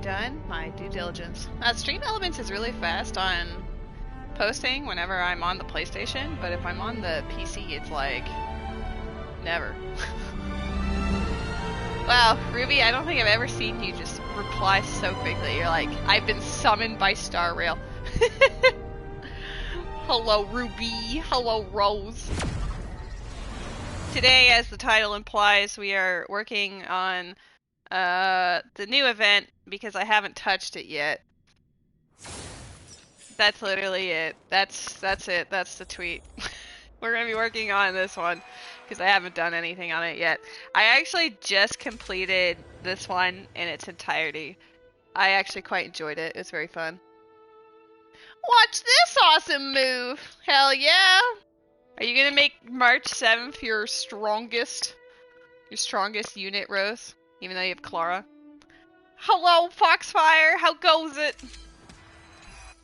done my due diligence. Stream Elements is really fast on posting whenever I'm on the PlayStation, but if I'm on the PC, it's like never. Wow, Ruby, I don't think I've ever seen you just reply so quickly. You're like, I've been summoned by Star Rail. Hello, Ruby. Hello, Rose. Today, as the title implies, we are working on the new event because I haven't touched it yet. That's literally it. That's it. That's the tweet. We're gonna be working on this one because I haven't done anything on it yet. I actually just completed this one in its entirety. I actually quite enjoyed it. It was very fun. Watch this awesome move! Hell yeah! Are you gonna make March 7th your strongest unit, Rose? Even though you have Clara? Hello, Foxfire! How goes it?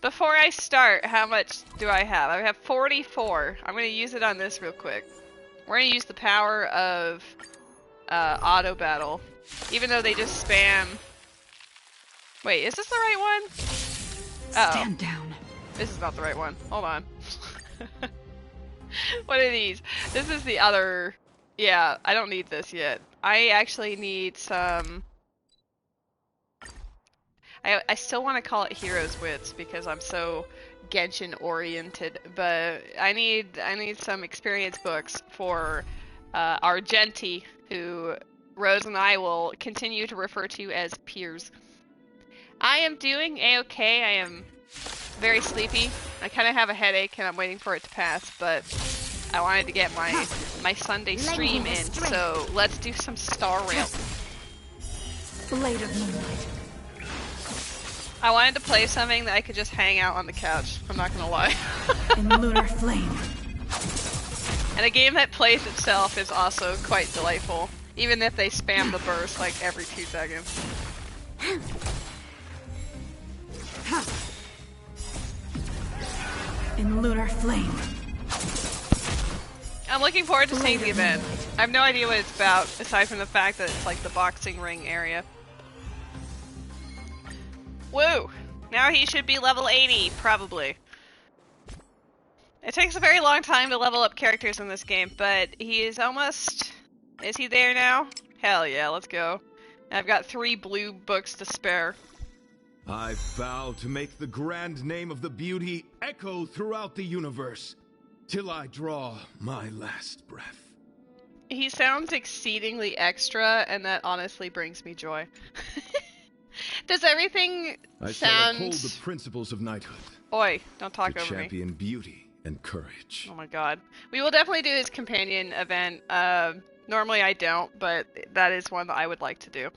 Before I start, how much do I have? I have 44. I'm gonna use it on this real quick. We're gonna use the power of auto battle. Even though they just spam... Wait, is this the right one? Uh-oh. Stand down. This is not the right one. Hold on. What are these? This is the other... Yeah, I don't need this yet. I actually need some... I still want to call it Heroes Wits because I'm so Genshin oriented, but I need some experience books for Argenti, who Rose and I will continue to refer to as peers. I am doing a-okay. I am very sleepy. I kind of have a headache and I'm waiting for it to pass, but I wanted to get my Sunday stream in, so let's do some Star Rail. Blade of Moonlight. I wanted to play something that I could just hang out on the couch. I'm not gonna lie. In lunar flame. And a game that plays itself is also quite delightful, even if they spam the burst like every 2 seconds. In lunar flame. I'm looking forward to seeing the event. I have no idea what it's about, aside from the fact that it's like the boxing ring area. Woo! Now he should be level 80, probably. It takes a very long time to level up characters in this game, but he is almost... Is he there now? Hell yeah, let's go. I've got 3 blue books to spare. I vow to make the grand name of the beauty echo throughout the universe, till I draw my last breath. He sounds exceedingly extra, and that honestly brings me joy. Does everything I sound... shall uphold the principles of knighthood. Oi, don't talk to over me. champion beauty and courage. Oh my god. We will definitely do his companion event. Normally I don't, but that is one that I would like to do.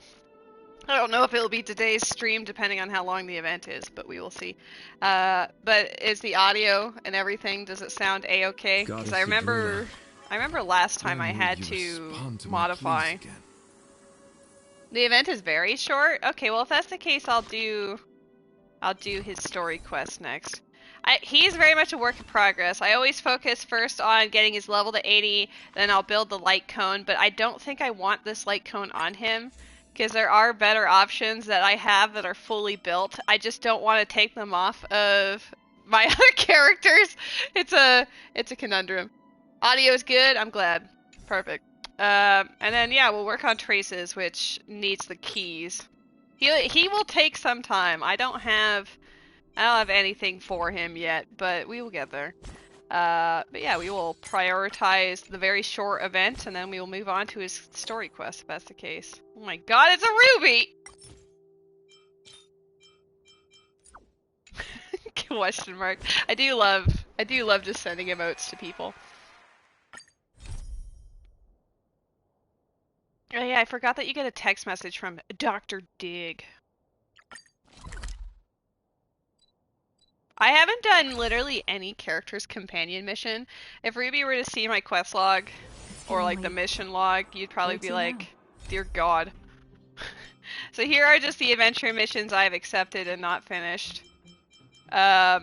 I don't know if it'll be today's stream, depending on how long the event is, but we will see. But is the audio and everything, does it sound a-okay? Because I remember last time I had to modify. The event is very short? Okay, well if that's the case, I'll do his story quest next. He's very much a work in progress. I always focus first on getting his level to 80, then I'll build the light cone, but I don't think I want this light cone on him, because there are better options that I have that are fully built. I just don't want to take them off of my other characters. It's a conundrum. Audio is good, I'm glad. Perfect. And then yeah, we'll work on traces, which needs the keys. He will take some time. I don't have anything for him yet, but we will get there. But yeah, we will prioritize the very short event, and then we will move on to his story quest if that's the case. Oh my god, it's a ruby! Question mark. I do love just sending emotes to people. Oh yeah, I forgot that you get a text message from Dr. Dig. I haven't done literally any character's companion mission. If Ruby were to see my quest log, or like the mission log, you'd probably be like, dear god. So here are just the adventure missions I've accepted and not finished. Yeah,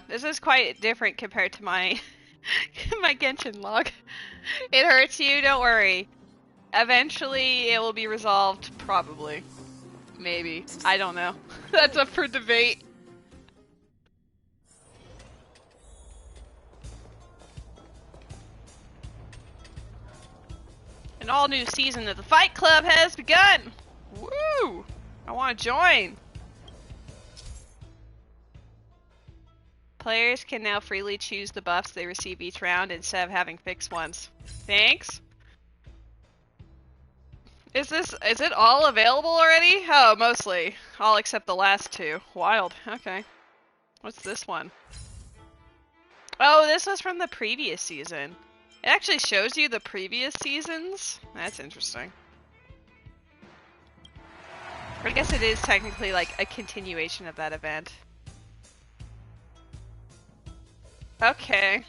this is quite different compared to my my Genshin log. It hurts you, don't worry. Eventually it will be resolved Probably. Maybe. I don't know. That's up for debate. An all-new season of the Fight Club has begun! Woo! I want to join! Players can now freely choose the buffs they receive each round instead of having fixed ones. Thanks. Is it all available already? Oh, mostly. All except the last two. Wild. Okay. What's this one? Oh, this was from the previous season. It actually shows you the previous seasons? That's interesting. I guess it is technically like a continuation of that event. Okay.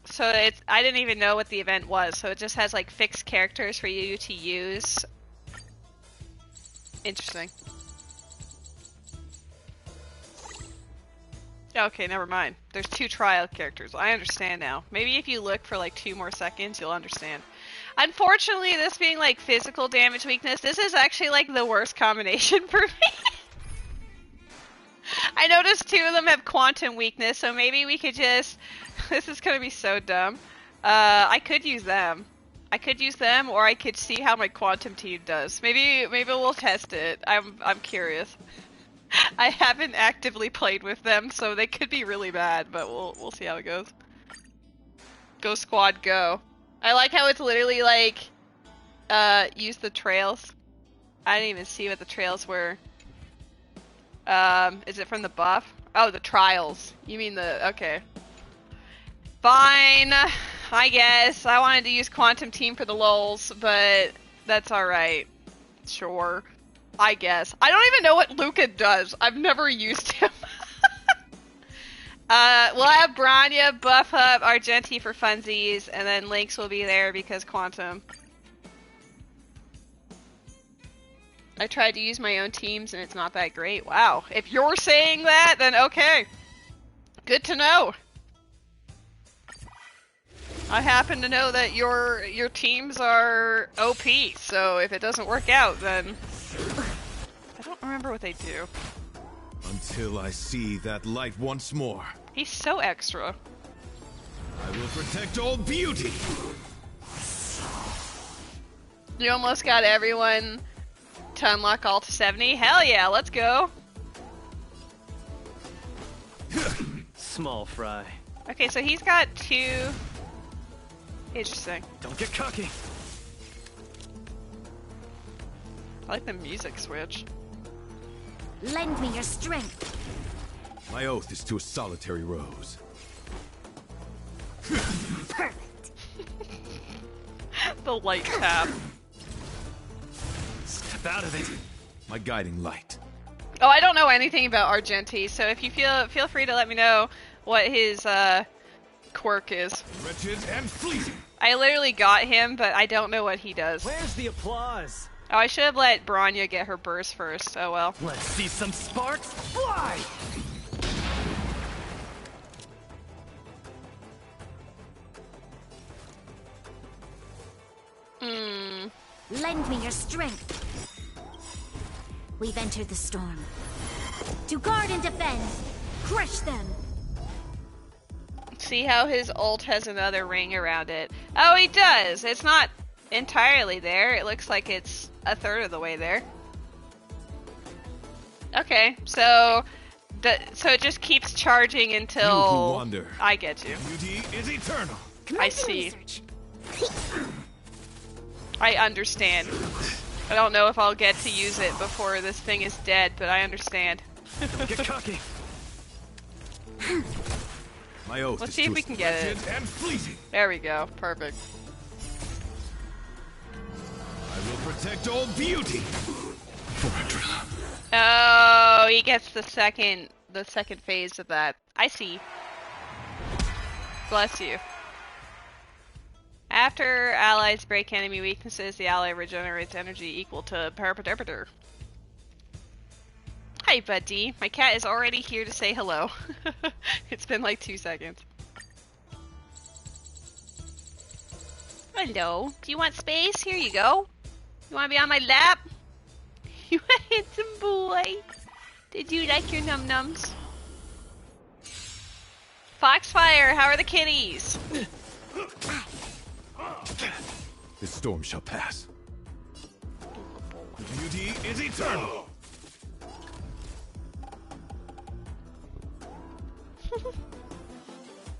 So I didn't even know what the event was, so it just has like fixed characters for you to use. Interesting. Okay, never mind. There's 2 trial characters. I understand now. Maybe if you look for like 2 more seconds, you'll understand. Unfortunately, this being like physical damage weakness, this is actually like the worst combination for me. I noticed 2 of them have quantum weakness, so maybe we could just... This is gonna be so dumb. I could use them. I could use them, or I could see how my quantum team does. Maybe we'll test it. I'm curious. I haven't actively played with them, so they could be really bad, but we'll see how it goes. Go squad, go. I like how it's literally like, use the trails. I didn't even see what the trails were. Is it from the buff? Oh, the trials. You mean the, okay. Fine, I guess. I wanted to use Quantum Team for the lulz, but that's alright. Sure. I guess. I don't even know what Luca does. I've never used him. We'll have Branya buff up Argenti for funsies, and then Lynx will be there because Quantum. I tried to use my own teams and it's not that great. Wow. If you're saying that, then okay. Good to know. I happen to know that your teams are OP, so if it doesn't work out, then... I don't remember what they do. Until I see that light once more. He's so extra. I will protect all beauty! You almost got everyone to unlock all to 70? Hell yeah, let's go! Small fry. Okay, so he's got 2... Interesting. Don't get cocky. I like the music switch. Lend me your strength. My oath is to a solitary rose. Perfect. The light tap. Step out of it. My guiding light. Oh, I don't know anything about Argenti, so if you feel free to let me know what his quirk is. Wretched and fleeting. I literally got him, but I don't know what he does. Where's the applause? Oh, I should have let Branya get her burst first. Oh well. Let's see some sparks fly! Lend me your strength. We've entered the storm. To guard and defend! Crush them! See how his ult has another ring around it. Oh, he does! It's not entirely there. It looks like it's a third of the way there. Okay, so it just keeps charging until... You who wander. I get you. Beauty is eternal. I see. I understand. I don't know if I'll get to use it before this thing is dead, but I understand. Don't get cocky. My oath Let's is see if to we can get it. wretched and fleeting. There we go. Perfect. I will protect all beauty. Forever. Oh, he gets the second phase of that. I see. Bless you. After allies break enemy weaknesses, the ally regenerates energy equal to Parapaterpater. Hi, buddy. My cat is already here to say hello. It's been like 2 seconds. Hello. Do you want space? Here you go. You want to be on my lap? You a handsome boy. Did you like your num-nums? Foxfire, how are the kitties? This storm shall pass. Beauty is eternal.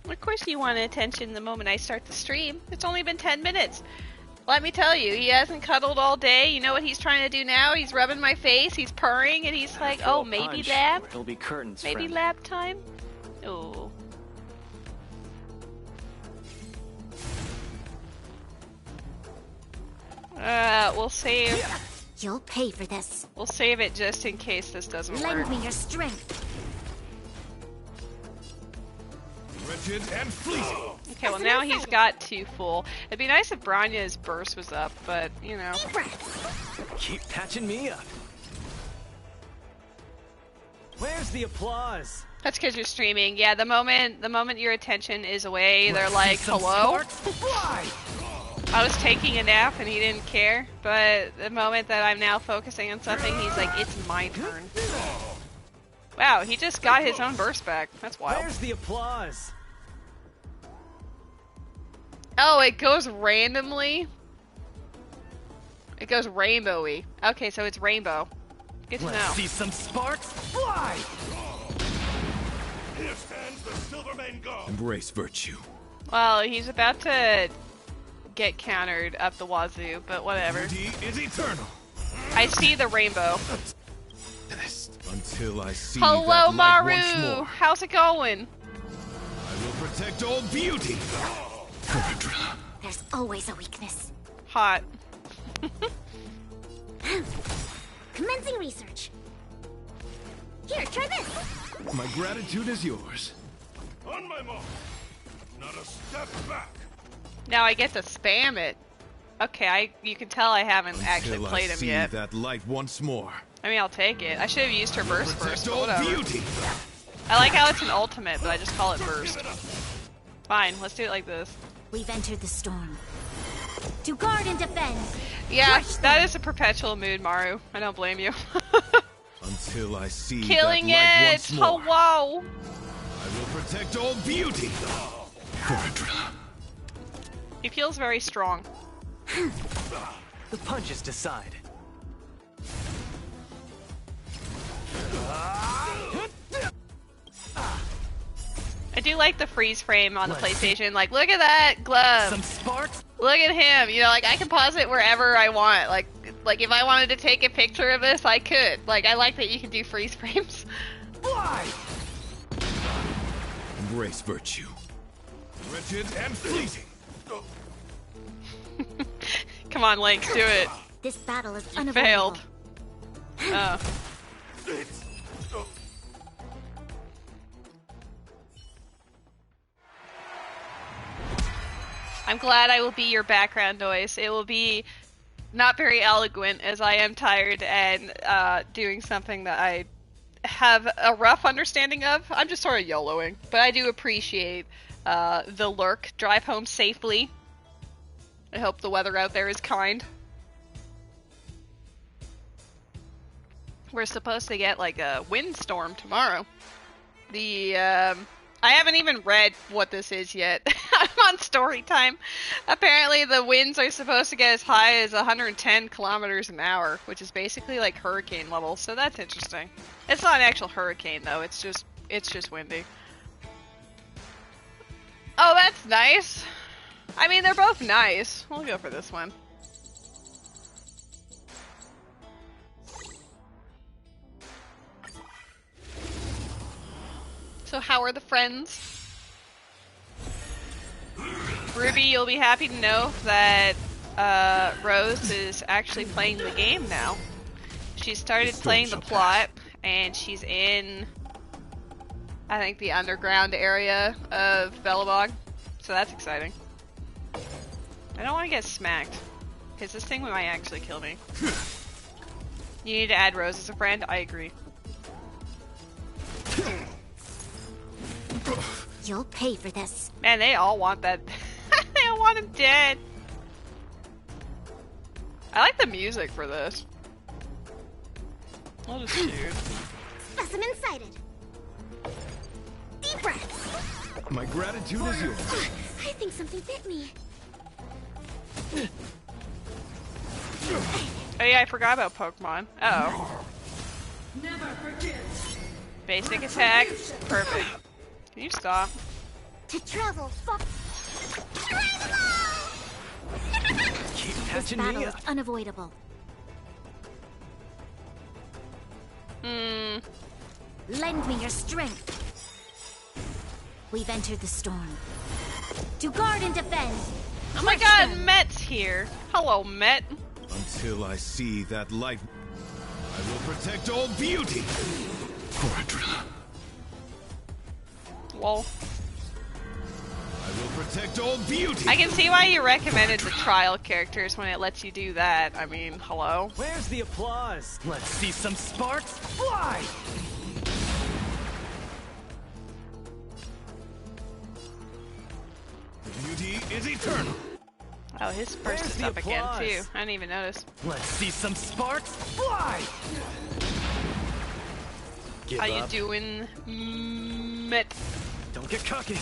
Of course you want attention the moment I start the stream. It's only been 10 minutes. Let me tell you, he hasn't cuddled all day. You know what he's trying to do now? He's rubbing my face, he's purring, and he's like, oh, maybe lab? It'll be curtains, Maybe friend. lab time? Oh. We'll save... You'll pay for this. We'll save it just in case this doesn't work. Lend me your strength. Wretched and fleeting. Okay, well now he's got 2 full. It'd be nice if Branya's burst was up, but, you know. Keep patching me up. Where's the applause? That's because you're streaming. Yeah, the moment your attention is away, they're like, hello? Fly! I was taking a nap and he didn't care, but the moment that I'm now focusing on something, he's like, it's my turn. Wow, he just got his own burst back. That's wild. Where's the applause? Oh, it goes randomly? It goes rainbowy. Okay, so it's rainbow. Good to Let's know. see some sparks fly! Here stands the Silvermane God. Embrace virtue. Well, he's about to get countered up the wazoo, but whatever. Beauty is eternal. I see the rainbow. Until I see Hello, that light Maru! once more. How's it going? I will protect all beauty. There's always a weakness. Hot. Commencing research. Here, try this. My gratitude is yours. On my mark. Not a step back. Now I get to spam it. Okay, you can tell I haven't actually Until played I him see yet. that light once more. I mean, I'll take it. I should have used her burst first, Protect but all whatever. beauty. I like how it's an ultimate, but I just call it burst. Fine, let's do it like this. We've entered the storm. To guard and defend. Yeah, Crush that them. is a perpetual mood, Maru. I don't blame you. Until I see Killing that light it! once more. Hello! I will protect all beauty. He feels very strong. The punches decide. I do like the freeze frame on the PlayStation. Like, look at that glove. Some sparks? Look at him. You know, like I can pause it wherever I want. Like if I wanted to take a picture of this, I could. Like, I like that you can do freeze frames. Fly! Embrace virtue. Wretched and fleeting. Come on, Link, do it. This battle is You unavoidable. failed. Oh. I'm glad I will be your background noise. It will be not very eloquent as I am tired and doing something that I have a rough understanding of. I'm just sort of YOLOing, but I do appreciate the lurk. Drive home safely. I hope the weather out there is kind. We're supposed to get like a windstorm tomorrow. I haven't even read what this is yet. I'm on story time. Apparently the winds are supposed to get as high as 110 kilometers an hour, which is basically like hurricane level, so that's interesting. It's not an actual hurricane though, it's just windy. Oh, that's nice. I mean, they're both nice. We'll go for this one. So how are the friends? Ruby, you'll be happy to know that Rose is actually playing the game now. She started playing the plot, and she's in, I think, the underground area of Belobog. So that's exciting. I don't want to get smacked, because this thing might actually kill me. You need to add Rose as a friend? I agree. You'll pay for this. Man, they all want that. They all want him dead. I like the music for this. I'll just shoot. Specimen sighted. Deep breaths. My gratitude is yours. I think something bit me. Oh yeah, I forgot about Pokemon. Uh-oh. Never forget. Basic attack. Perfect. Can you stop? To travel far. Keep This catching battle me is up. unavoidable. Hmm. Lend me your strength. We've entered the storm. To guard and defend. Oh my Crush god, them. Met's here. Hello, Met. Until I see that light, I will protect all beauty. Quadrilla. Lol. I will protect all beauty. I can see why you recommended the trial characters when it lets you do that. I mean, hello? Where's the applause? Let's see some sparks fly! Beauty is eternal. Oh, his burst Where's is the up again, applause? too. I didn't even notice. Let's see some sparks fly! Give How you up. doing, Met? Don't get cocky.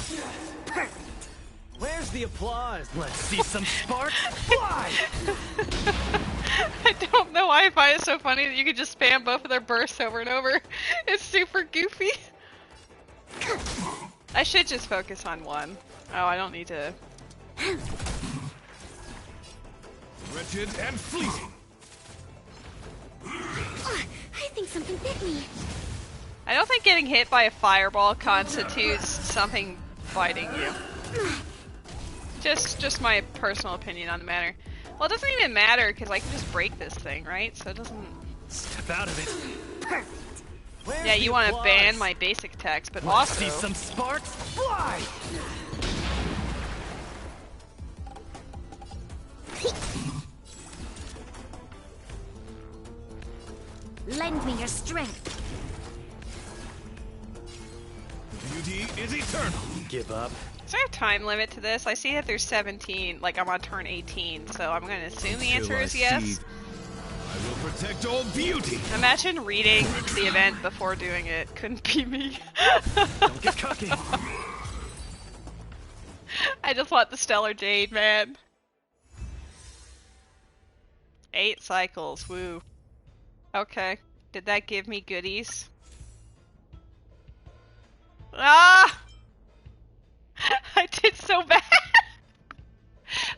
Where's the applause? Let's see some sparks fly! I don't know why I find it so funny that you could just spam both of their bursts over and over. It's super goofy. I should just focus on one. Oh, I don't need to. Wretched and fleeting. I think something bit me. I don't think getting hit by a fireball constitutes something biting you. Just my personal opinion on the matter. Well, it doesn't even matter because I can just break this thing, right? So it doesn't. Step out of it. Perfect. Where's Yeah, the you want to applause? ban my basic attacks, but Let's also. see some sparks fly! Lend me your strength. Beauty is eternal. Give up. Is there a time limit to this? I see that there's 17, like I'm on turn 18, so I'm gonna assume the answer is yes. I will protect all beauty. Imagine reading the event before doing it. Couldn't be me. Don't get cocky. I just want the Stellar Jade, man. 8 cycles, woo. Okay. Did that give me goodies? Ah! I did so bad!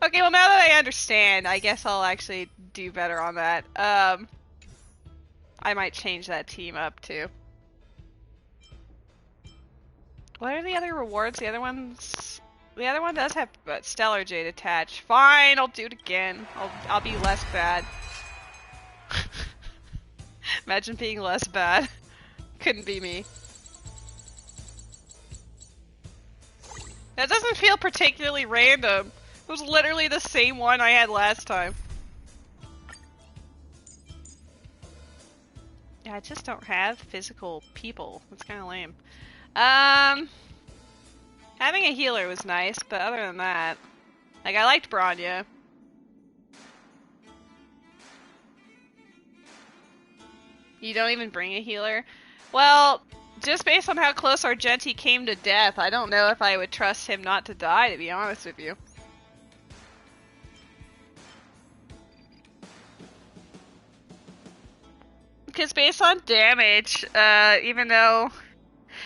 Okay, well now that I understand, I guess I'll actually do better on that. I might change that team up too. What are the other rewards? The other one does have Stellar Jade attached. Fine, I'll do it again. I'll be less bad. Imagine being less bad. Couldn't be me. That doesn't feel particularly random. It was literally the same one I had last time. Yeah, I just don't have physical people. That's kind of lame. Having a healer was nice, but other than that, like I liked Bronya. You don't even bring a healer? Well, just based on how close Argenti came to death, I don't know if I would trust him not to die, to be honest with you. Because based on damage, even though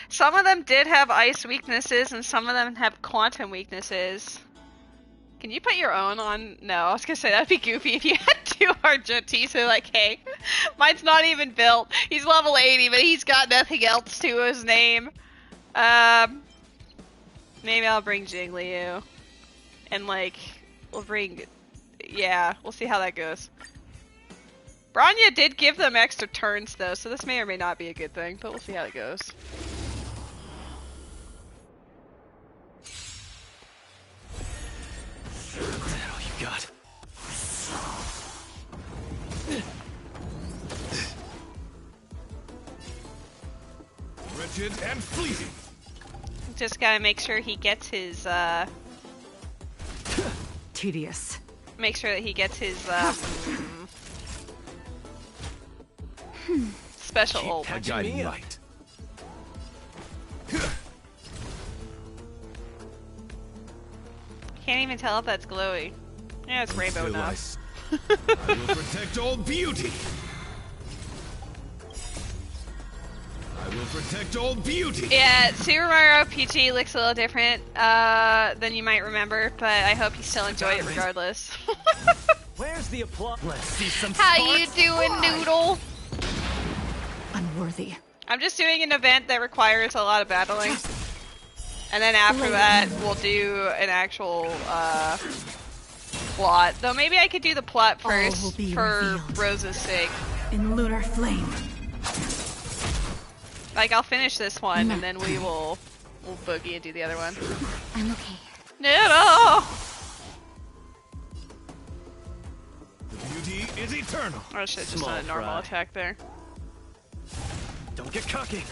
some of them did have ice weaknesses and some of them have quantum weaknesses. Can you put your own on? No, I was gonna say that'd be goofy if you had 2 Argenti, so like, hey, mine's not even built. He's level 80, but he's got nothing else to his name. Maybe I'll bring Jingliu. And like, we'll bring, yeah, we'll see how that goes. Bronya did give them extra turns though, so this may or may not be a good thing, but we'll see how it goes. What the hell you got? Wretched and fleeting. Just gotta make sure he gets his, Tedious. make sure that he gets his, special Keep ult. A catching guiding me up. light. Can't even tell if that's glowy. Yeah, it's rainbow Until I enough. I will protect all beauty. I will protect all beauty. Yeah, Super Mario RPG looks a little different than you might remember, but I hope you still enjoy it regardless. Where's the applause? Let's see some How sparks you doing, fly. Noodle? Unworthy. I'm just doing an event that requires a lot of battling. And then after that, we'll do an actual plot. Though maybe I could do the plot All will first be for revealed. Rose's sake. In lunar flame. Like, I'll finish this one, and then we'll boogie and do the other one. I'm okay. Noodle! The beauty is eternal. I should have just Small done a normal fry. attack there. Don't get cocky.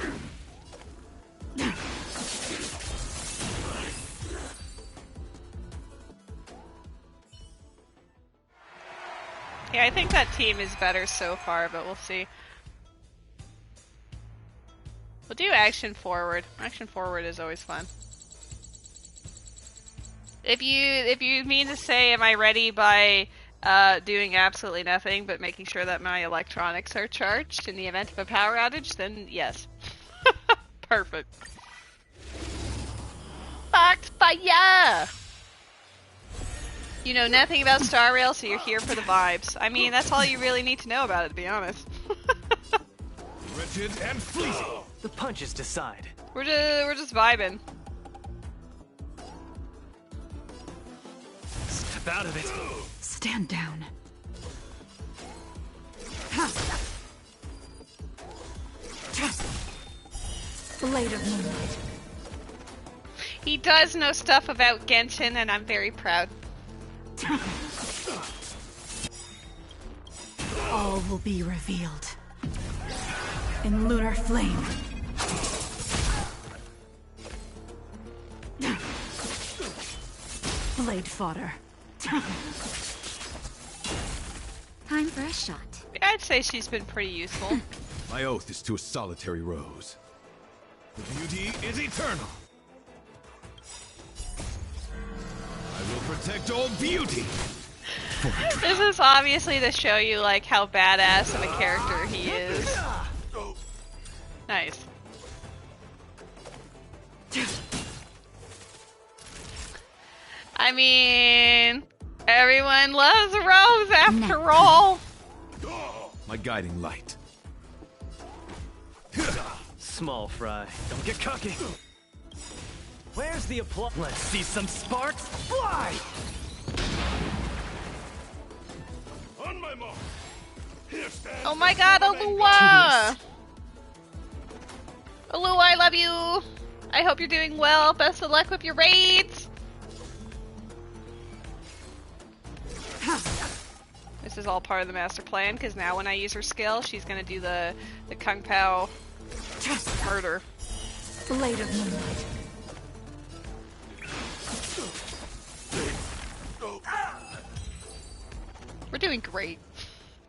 Yeah, I think that team is better so far, but we'll see. We'll do action forward. Action forward is always fun. If you mean to say, am I ready by doing absolutely nothing but making sure that my electronics are charged in the event of a power outage, then yes. Perfect. Fire! You know nothing about Star Rail, so you're here for the vibes. I mean, that's all you really need to know about it, to be honest. Wretched and fleeting. The punches decide. We're just vibing. Step out of it. Stand down. Blade of moonlight. He does know stuff about Genshin, and I'm very proud. All will be revealed. In lunar flame. Blade fodder. Time for a shot. Yeah, I'd say she's been pretty useful. My oath is to a solitary rose. The beauty is eternal. I will protect all beauty. This is obviously to show you like how badass of a character he is. Nice. I mean, everyone loves Rose after all. My guiding light. Small fry. Don't get cocky. Where's the applause? Let's see some sparks fly. On my mark. Here stands Oh my god, Alua! Alua, I love you! I hope you're doing well. Best of luck with your raids! This is all part of the master plan, because now when I use her skill, she's gonna do the Kung Pao murder. Blade of moonlight. We're doing great.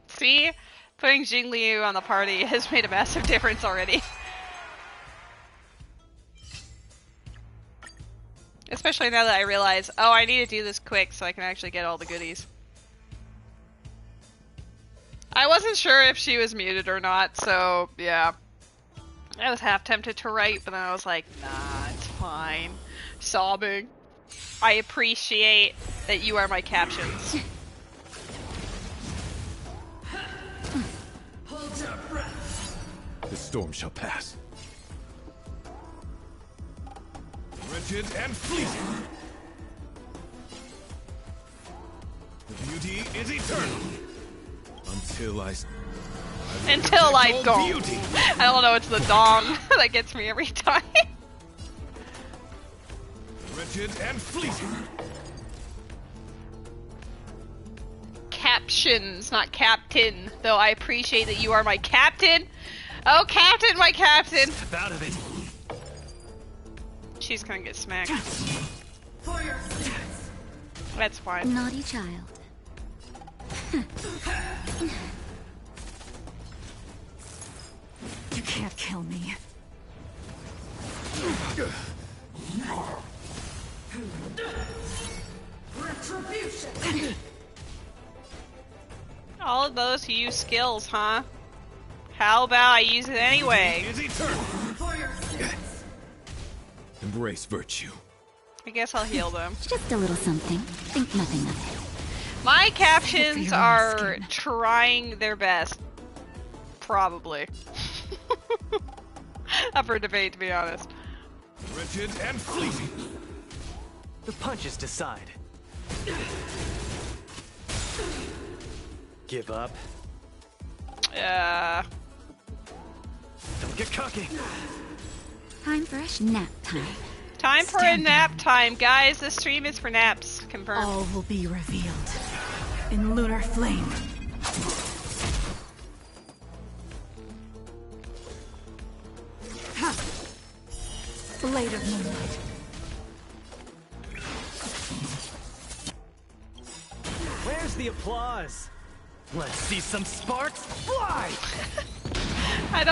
See? Putting Jing Liu on the party has made a massive difference already. Especially now that I realize, oh, I need to do this quick so I can actually get all the goodies. I wasn't sure if she was muted or not, so yeah. I was half tempted to write, but then I was like, nah, it's fine. Sobbing. I appreciate that you are my captions. Hold your breath. The storm shall pass. Wretched and fleeting. The beauty is eternal. Until I Until I protect all don't. beauty. I don't know, it's the dong that gets me every time. Wretched and fleeting. Captions, not captain. Though I appreciate that you are my captain. Oh, captain, my captain. Step out of it. She's gonna get smacked. For your sins. That's fine. Naughty child. can't kill me. Retribution. All of those who use skills, huh? How about I use it anyway? Easy turn. Embrace virtue. I guess I'll heal them. Just a little something. Think nothing of it. My captions are trying their best. Probably. Up for debate, to be honest. Wretched and fleeting. The punches decide. Give up. Don't get cocky. Time for a nap time. Time for a nap time, guys. This stream is for naps. Confirmed. All will be revealed in lunar flame. Blade of moonlight. Where's the applause? Let's see some sparks fly! I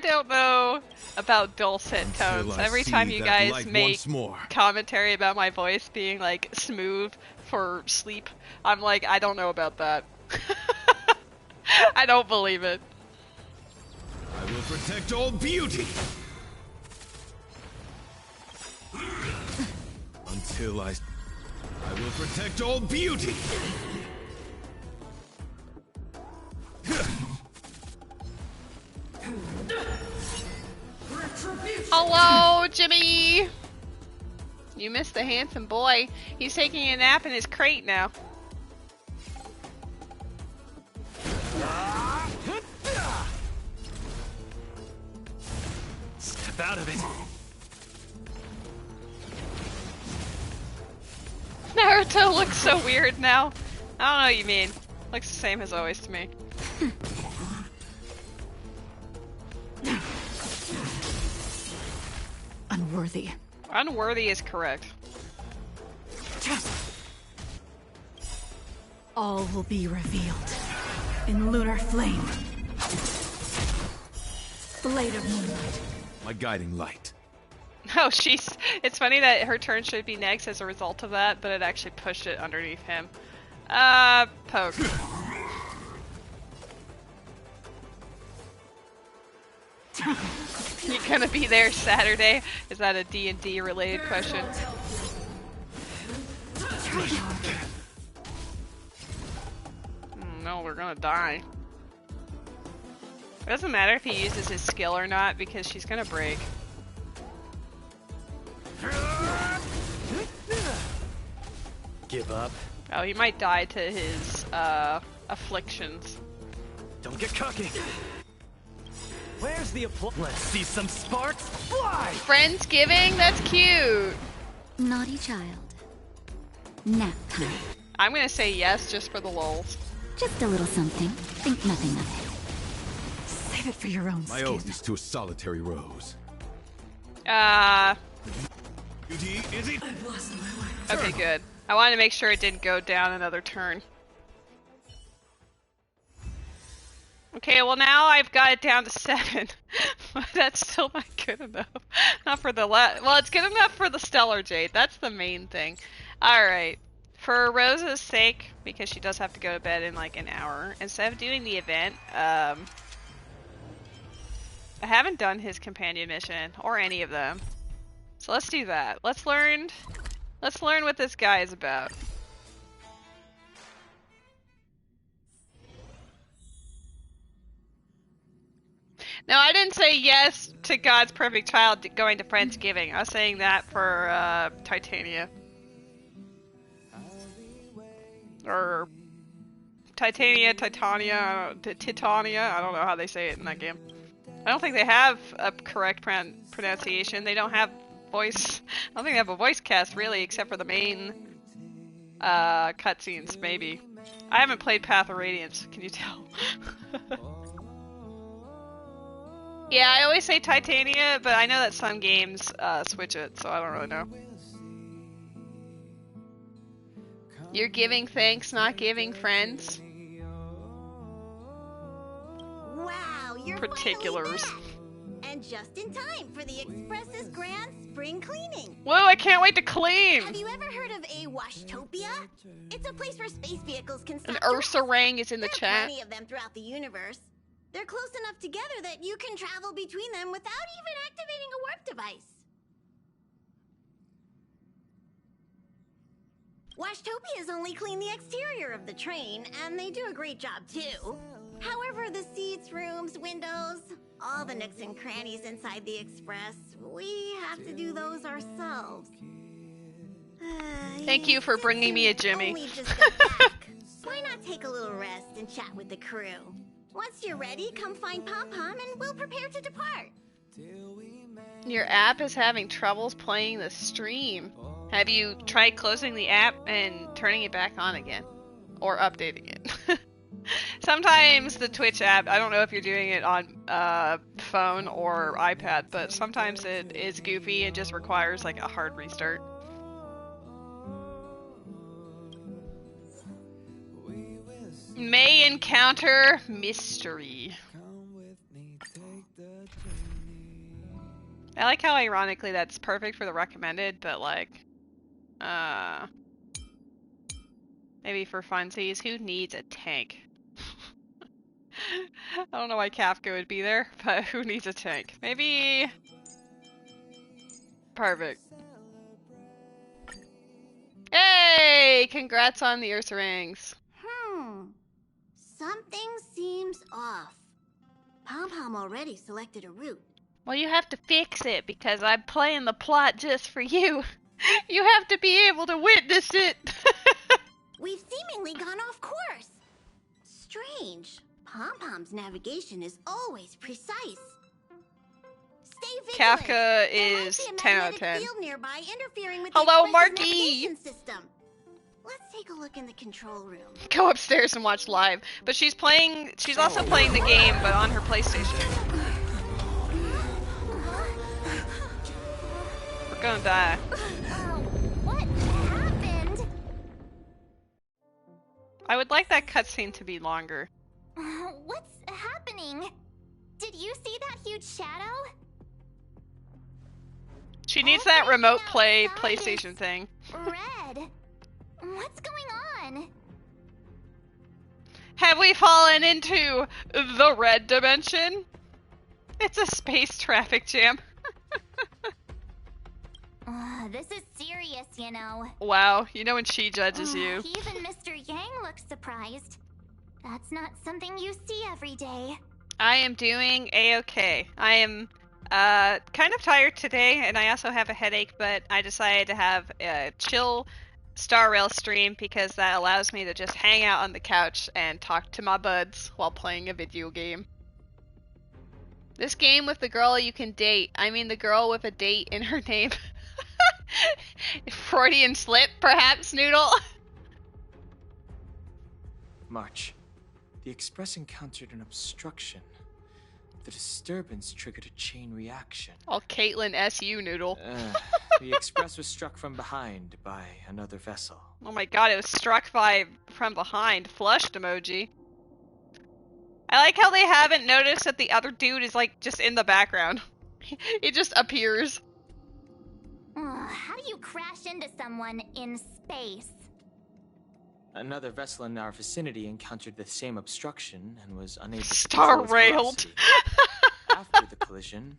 don't know about dulcet tones. Until I Every see time you that guys light make once more. commentary about my voice being like smooth for sleep, I'm like, I don't know about that. I don't believe it. I will protect all beauty. Until I will protect all beauty. Hello, Jimmy! You missed the handsome boy. He's taking a nap in his crate now. Step out of it. Naruto looks so weird now. I don't know what you mean. Looks the same as always to me. Unworthy. Unworthy is correct. All will be revealed in lunar flame. Blade of moonlight. My guiding light. Oh, it's funny that her turn should be next as a result of that, but it actually pushed it underneath him. Poke. You gonna be there Saturday? Is that a D&D related question? No, we're gonna die. It doesn't matter if he uses his skill or not, because she's gonna break. Give up. Oh, he might die to his, afflictions. Don't get cocky. Where's the applause? Let's see some sparks fly! Friendsgiving? That's cute! Naughty child. Nap time. I'm gonna say yes just for the lulz. Just a little something. Think nothing of it. Save it for your own My skin. oath is to a solitary rose. Beauty is it? Okay, good. I wanted to make sure it didn't go down another turn. Okay, well now I've got it down to 7. But that's still not good enough. Not for the well, it's good enough for the Stellar Jade. That's the main thing. Alright. For Rose's sake, because she does have to go to bed in like an hour, instead of doing the event, I haven't done his companion mission, or any of them. So let's do that. Let's learn what this guy is about. Now, I didn't say yes to God's perfect child going to Friendsgiving. I was saying that for Titania. Or Titania, Titania, I don't know how they say it in that game. I don't think they have a correct pronunciation. They don't have voice. I don't think they have a voice cast really, except for the main cutscenes, maybe. I haven't played Path of Radiance, can you tell? Yeah, I always say Titania, but I know that some games switch it, so I don't really know. You're giving thanks, not giving friends. Wow, you're Particulars. just in time for the Express's grand spring cleaning. Whoa, I can't wait to clean! Have you ever heard of a Washtopia? It's a place where space vehicles can An stop to Ursa rest. Rang is in the There are chat. plenty of them throughout the universe. They're close enough together that you can travel between them without even activating a warp device. Washtopias only clean the exterior of the train, and they do a great job too. However, the seats, rooms, windows, all the nooks and crannies inside the Express, we have to do those ourselves. Thank you for Since bringing me a you Jimmy. only just got back, why not take a little rest and chat with the crew? Once you're ready, come find Pom Pom and we'll prepare to depart. Your app is having troubles playing the stream. Have you tried closing the app and turning it back on again? Or updating it? Sometimes the Twitch app, I don't know if you're doing it on phone or iPad, but sometimes it is goofy and just requires like a hard restart. May encounter mystery. I like how ironically that's perfect for the recommended, but like, maybe for funsies, who needs a tank? I don't know why Kafka would be there, but who needs a tank? Maybe... Perfect. Hey! Congrats on the Ursa Rings. Something seems off. Pom Pom already selected a route. Well, you have to fix it because I'm playing the plot just for you. You have to be able to witness it. We've seemingly gone off course. Strange. Pom Pom's navigation is always precise. Stay vigilant. Kafka There is might be a 10 out of magnetic 10. field nearby interfering with Hello, the Express's Marky. navigation system. Let's take a look in the control room. Go upstairs and watch live. But she's also playing the game, but on her PlayStation. We're gonna die. What happened? I would like that cutscene to be longer. What's happening? Did you see that huge shadow? She needs that remote play outside PlayStation is thing. Red. What's going on? Have we fallen into the red dimension? It's a space traffic jam. This is serious, you know. Wow, you know when she judges you. Even Mr. Yang looks surprised. That's not something you see every day. I am doing a-okay. I am kind of tired today, and I also have a headache, but I decided to have a chill Star Rail stream because that allows me to just hang out on the couch and talk to my buds while playing a video game. This game with the girl you can date. I mean the girl with a date in her name. Freudian slip, perhaps, Noodle? March. The Express encountered an obstruction. The disturbance triggered a chain reaction. Oh, Caitlin SU, Noodle. The Express was struck from behind by another vessel. Oh my god, it was struck from behind. Flushed emoji. I like how they haven't noticed that the other dude is like just in the background. It just appears. How do you crash into someone in space? Another vessel in our vicinity encountered the same obstruction and was unable to Star control its railed. velocity. After the collision,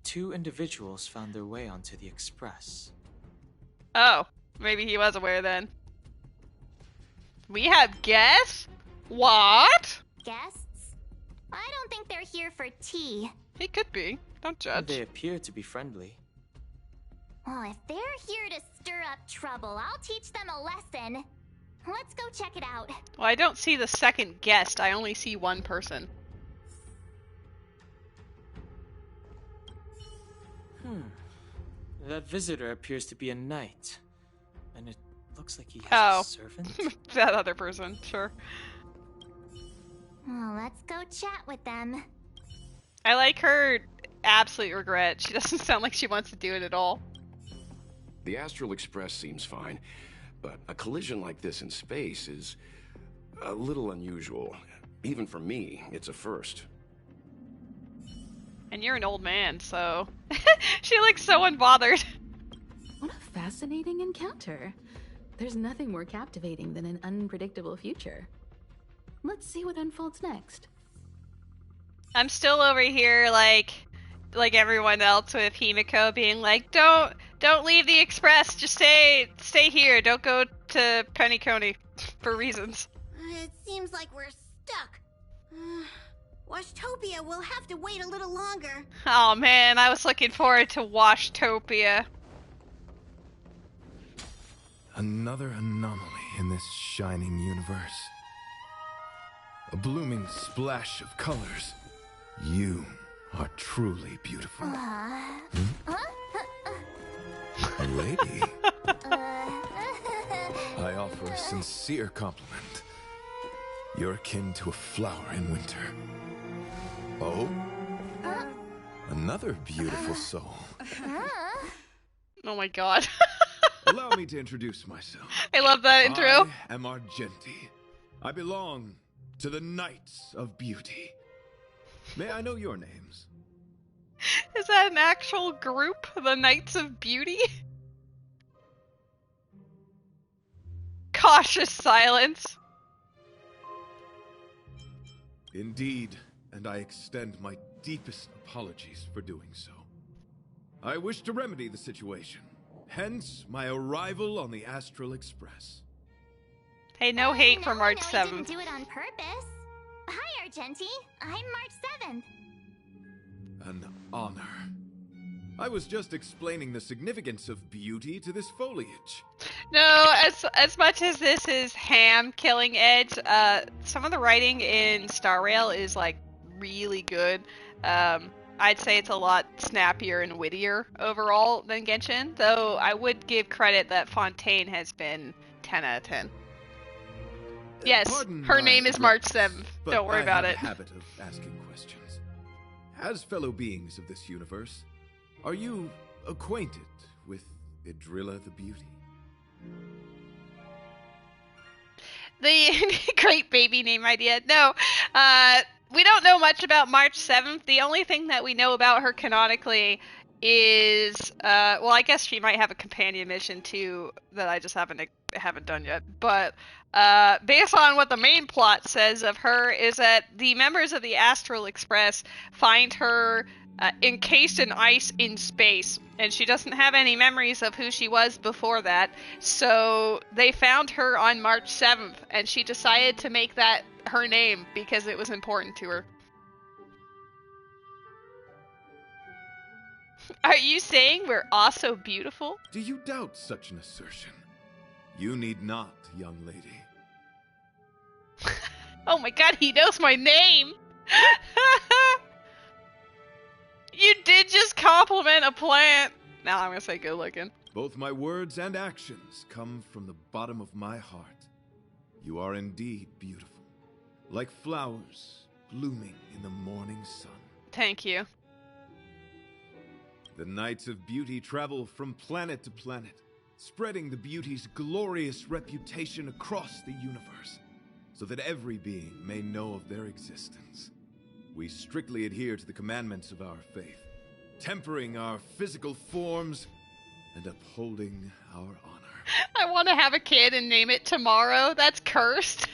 2 individuals found their way onto the Express. Oh, maybe he was aware then. We have guests? What? Guests? I don't think they're here for tea. He could be. Don't judge. They appear to be friendly. Well, if they're here to stir up trouble, I'll teach them a lesson. Let's go check it out. Well, I don't see the second guest. I only see one person. That visitor appears to be a knight. And it looks like he has Oh. a servant. That other person, sure. Well, let's go chat with them. I like her absolute regret. She doesn't sound like she wants to do it at all. The Astral Express seems fine, but a collision like this in space is a little unusual. Even for me, it's a first. And you're an old man, so... She looks so unbothered. What a fascinating encounter. There's nothing more captivating than an unpredictable future. Let's see what unfolds next. I'm still over here, like everyone else with Himiko being like, don't leave the express, just stay here, don't go to Pennyconey for reasons. It seems like we're stuck. Washtopia will have to wait a little longer. Oh man, I was looking forward to Washtopia. Another anomaly in this shining universe. A blooming splash of colors. You are truly beautiful. A lady. I offer a sincere compliment. You're akin to a flower in winter. Oh? Another beautiful soul. Oh my god. Allow me to introduce myself. I love that intro. I am Argenti. I belong to the Knights of Beauty. May I know your names? Is that an actual group? The Knights of Beauty? Cautious silence. Indeed, and I extend my deepest apologies for doing so. I wish to remedy the situation. Hence, my arrival on the Astral Express. Hey, no hate for March I 7th. didn't do it on purpose. Hi, Argenti. I'm March 7th. An honor. I was just explaining the significance of beauty to this foliage. No, as much as this is ham killing Edge, some of the writing in Star Rail is like really good. I'd say it's a lot snappier and wittier overall than Genshin, though I would give credit that Fontaine has been 10 out of 10. Yes, Pardon her my name is March abruptness, 7th. but Don't worry about I it. have a habit of asking questions. As fellow beings of this universe, are you acquainted with Idrilla the Beauty? The great baby name idea. No, we don't know much about March 7th. The only thing that we know about her canonically is, well, I guess she might have a companion mission too that I just haven't done yet. But based on what the main plot says of her is that the members of the Astral Express find her encased in ice in space, and she doesn't have any memories of who she was before that, so they found her on March 7th, and she decided to make that her name because it was important to her. Are you saying we're also beautiful? Do you doubt such an assertion? You need not, young lady. Oh my god, he knows my name! You did just compliment a plant! Now I'm gonna say good looking. Both my words and actions come from the bottom of my heart. You are indeed beautiful, like flowers blooming in the morning sun. Thank you. The Knights of Beauty travel from planet to planet, spreading the beauty's glorious reputation across the universe, so that every being may know of their existence. We strictly adhere to the commandments of our faith, tempering our physical forms and upholding our honor. I want to have a kid and name it tomorrow. That's cursed.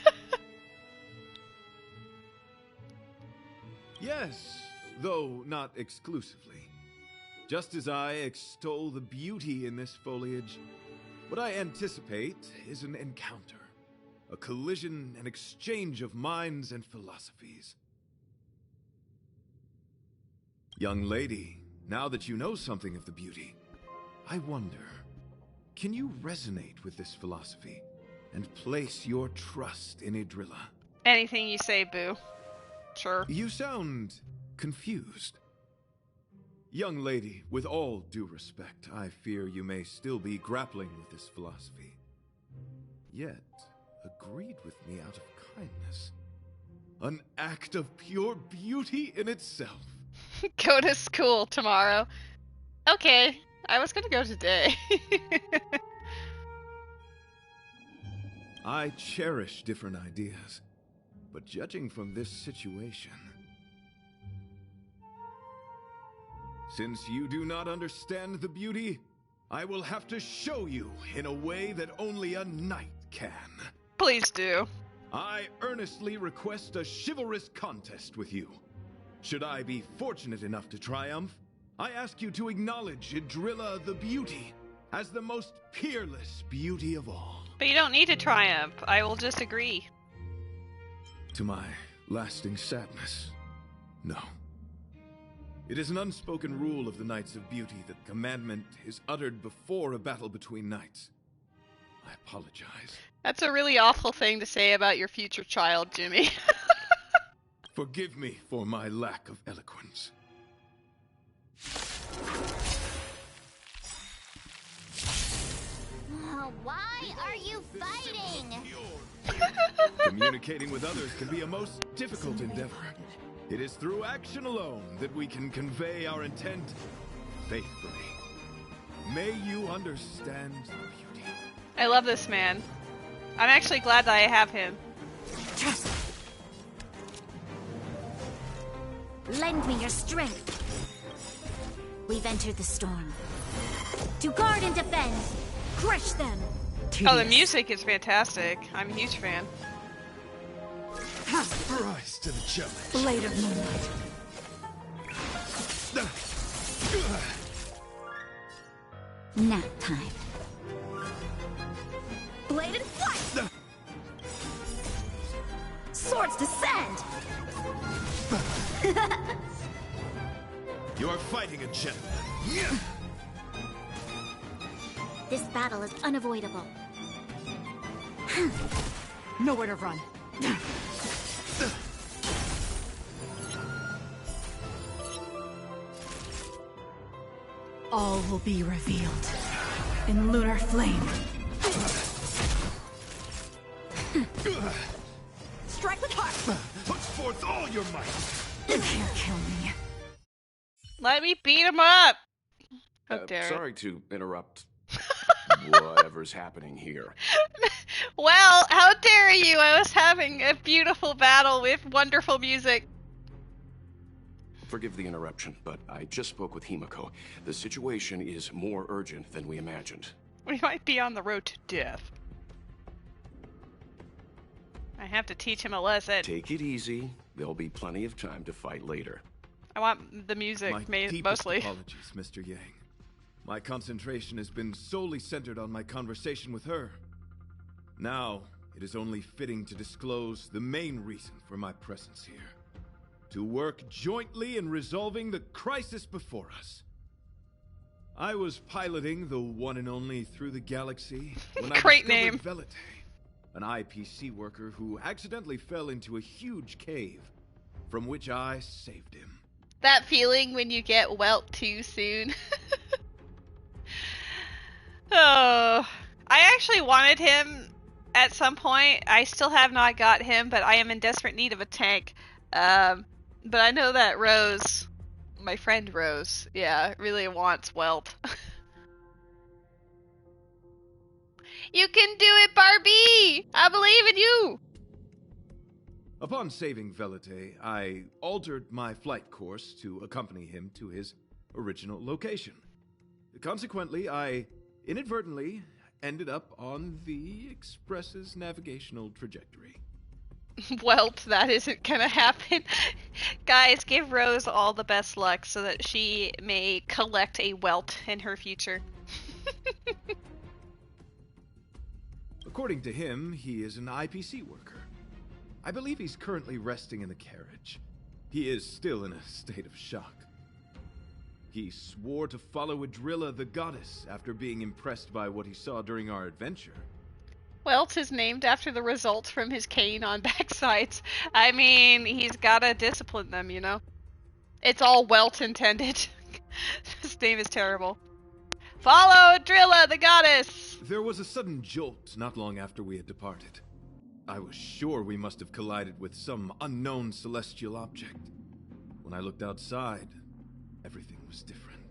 Yes, though not exclusively. Just as I extol the beauty in this foliage, what I anticipate is an encounter, a collision and exchange of minds and philosophies. Young lady, now that you know something of the beauty, I wonder, can you resonate with this philosophy and place your trust in Idrilla? Anything you say, boo. Sure. You sound confused. Young lady, with all due respect, I fear you may still be grappling with this philosophy. Yet, agreed with me out of kindness. An act of pure beauty in itself. Go to school tomorrow. Okay, I was gonna go today. I cherish different ideas, but judging from this situation... Since you do not understand the beauty, I will have to show you in a way that only a knight can. Please do. I earnestly request a chivalrous contest with you. Should I be fortunate enough to triumph, I ask you to acknowledge Idrilla the Beauty as the most peerless beauty of all. But you don't need to triumph. I will just agree. To my lasting sadness, no. It is an unspoken rule of the Knights of Beauty that commandment is uttered before a battle between knights. I apologize. That's a really awful thing to say about your future child, Jimmy. Forgive me for my lack of eloquence. Why are you fighting? Communicating with others can be a most difficult endeavor. It is through action alone that we can convey our intent faithfully. May you understand the beauty. I love this man. I'm actually glad that I have him. Lend me your strength. We've entered the storm. To guard and defend. Crush them. Oh, the music is fantastic. I'm a huge fan. Rise to the challenge. Blade of Moonlight. Nap time. Blade and flight! Swords descend! You are fighting a gentleman. This battle is unavoidable. Nowhere to run. All will be revealed in lunar flame. Strike with heart! Put forth all your might. You can't kill me. Let me beat him up! How dare it. Sorry to interrupt whatever's happening here. Well, how dare you! I was having a beautiful battle with wonderful music. Forgive the interruption, but I just spoke with Himiko. The situation is more urgent than we imagined. We might be on the road to death. I have to teach him a lesson. Take it easy. There'll be plenty of time to fight later. I want the music, My deepest mostly. apologies, Mr. Yang. My concentration has been solely centered on my conversation with her. Now, it is only fitting to disclose the main reason for my presence here. To work jointly in resolving the crisis before us. I was piloting the one and only Through the Galaxy when I Great discovered name. Velite, an IPC worker who accidentally fell into a huge cave, from which I saved him. That feeling when you get welt too soon. Oh, I actually wanted him at some point. I still have not got him, but I am in desperate need of a tank. But I know that Rose, my friend Rose, yeah, really wants Welt. You can do it, Barbie! I believe in you! Upon saving Velite, I altered my flight course to accompany him to his original location. Consequently, I inadvertently ended up on the Express's navigational trajectory. Welt, that isn't gonna happen. Guys, give Rose all the best luck so that she may collect a Welt in her future. According to him, he is an IPC worker. I believe he's currently resting in the carriage. He is still in a state of shock. He swore to follow Idrilla the goddess after being impressed by what he saw during our adventure. Welt is named after the results from his cane on backsides. I mean, he's gotta discipline them, you know? It's all Welt intended. His name is terrible. Follow Idrilla the goddess! There was a sudden jolt not long after we had departed. I was sure we must have collided with some unknown celestial object. When I looked outside, everything was different.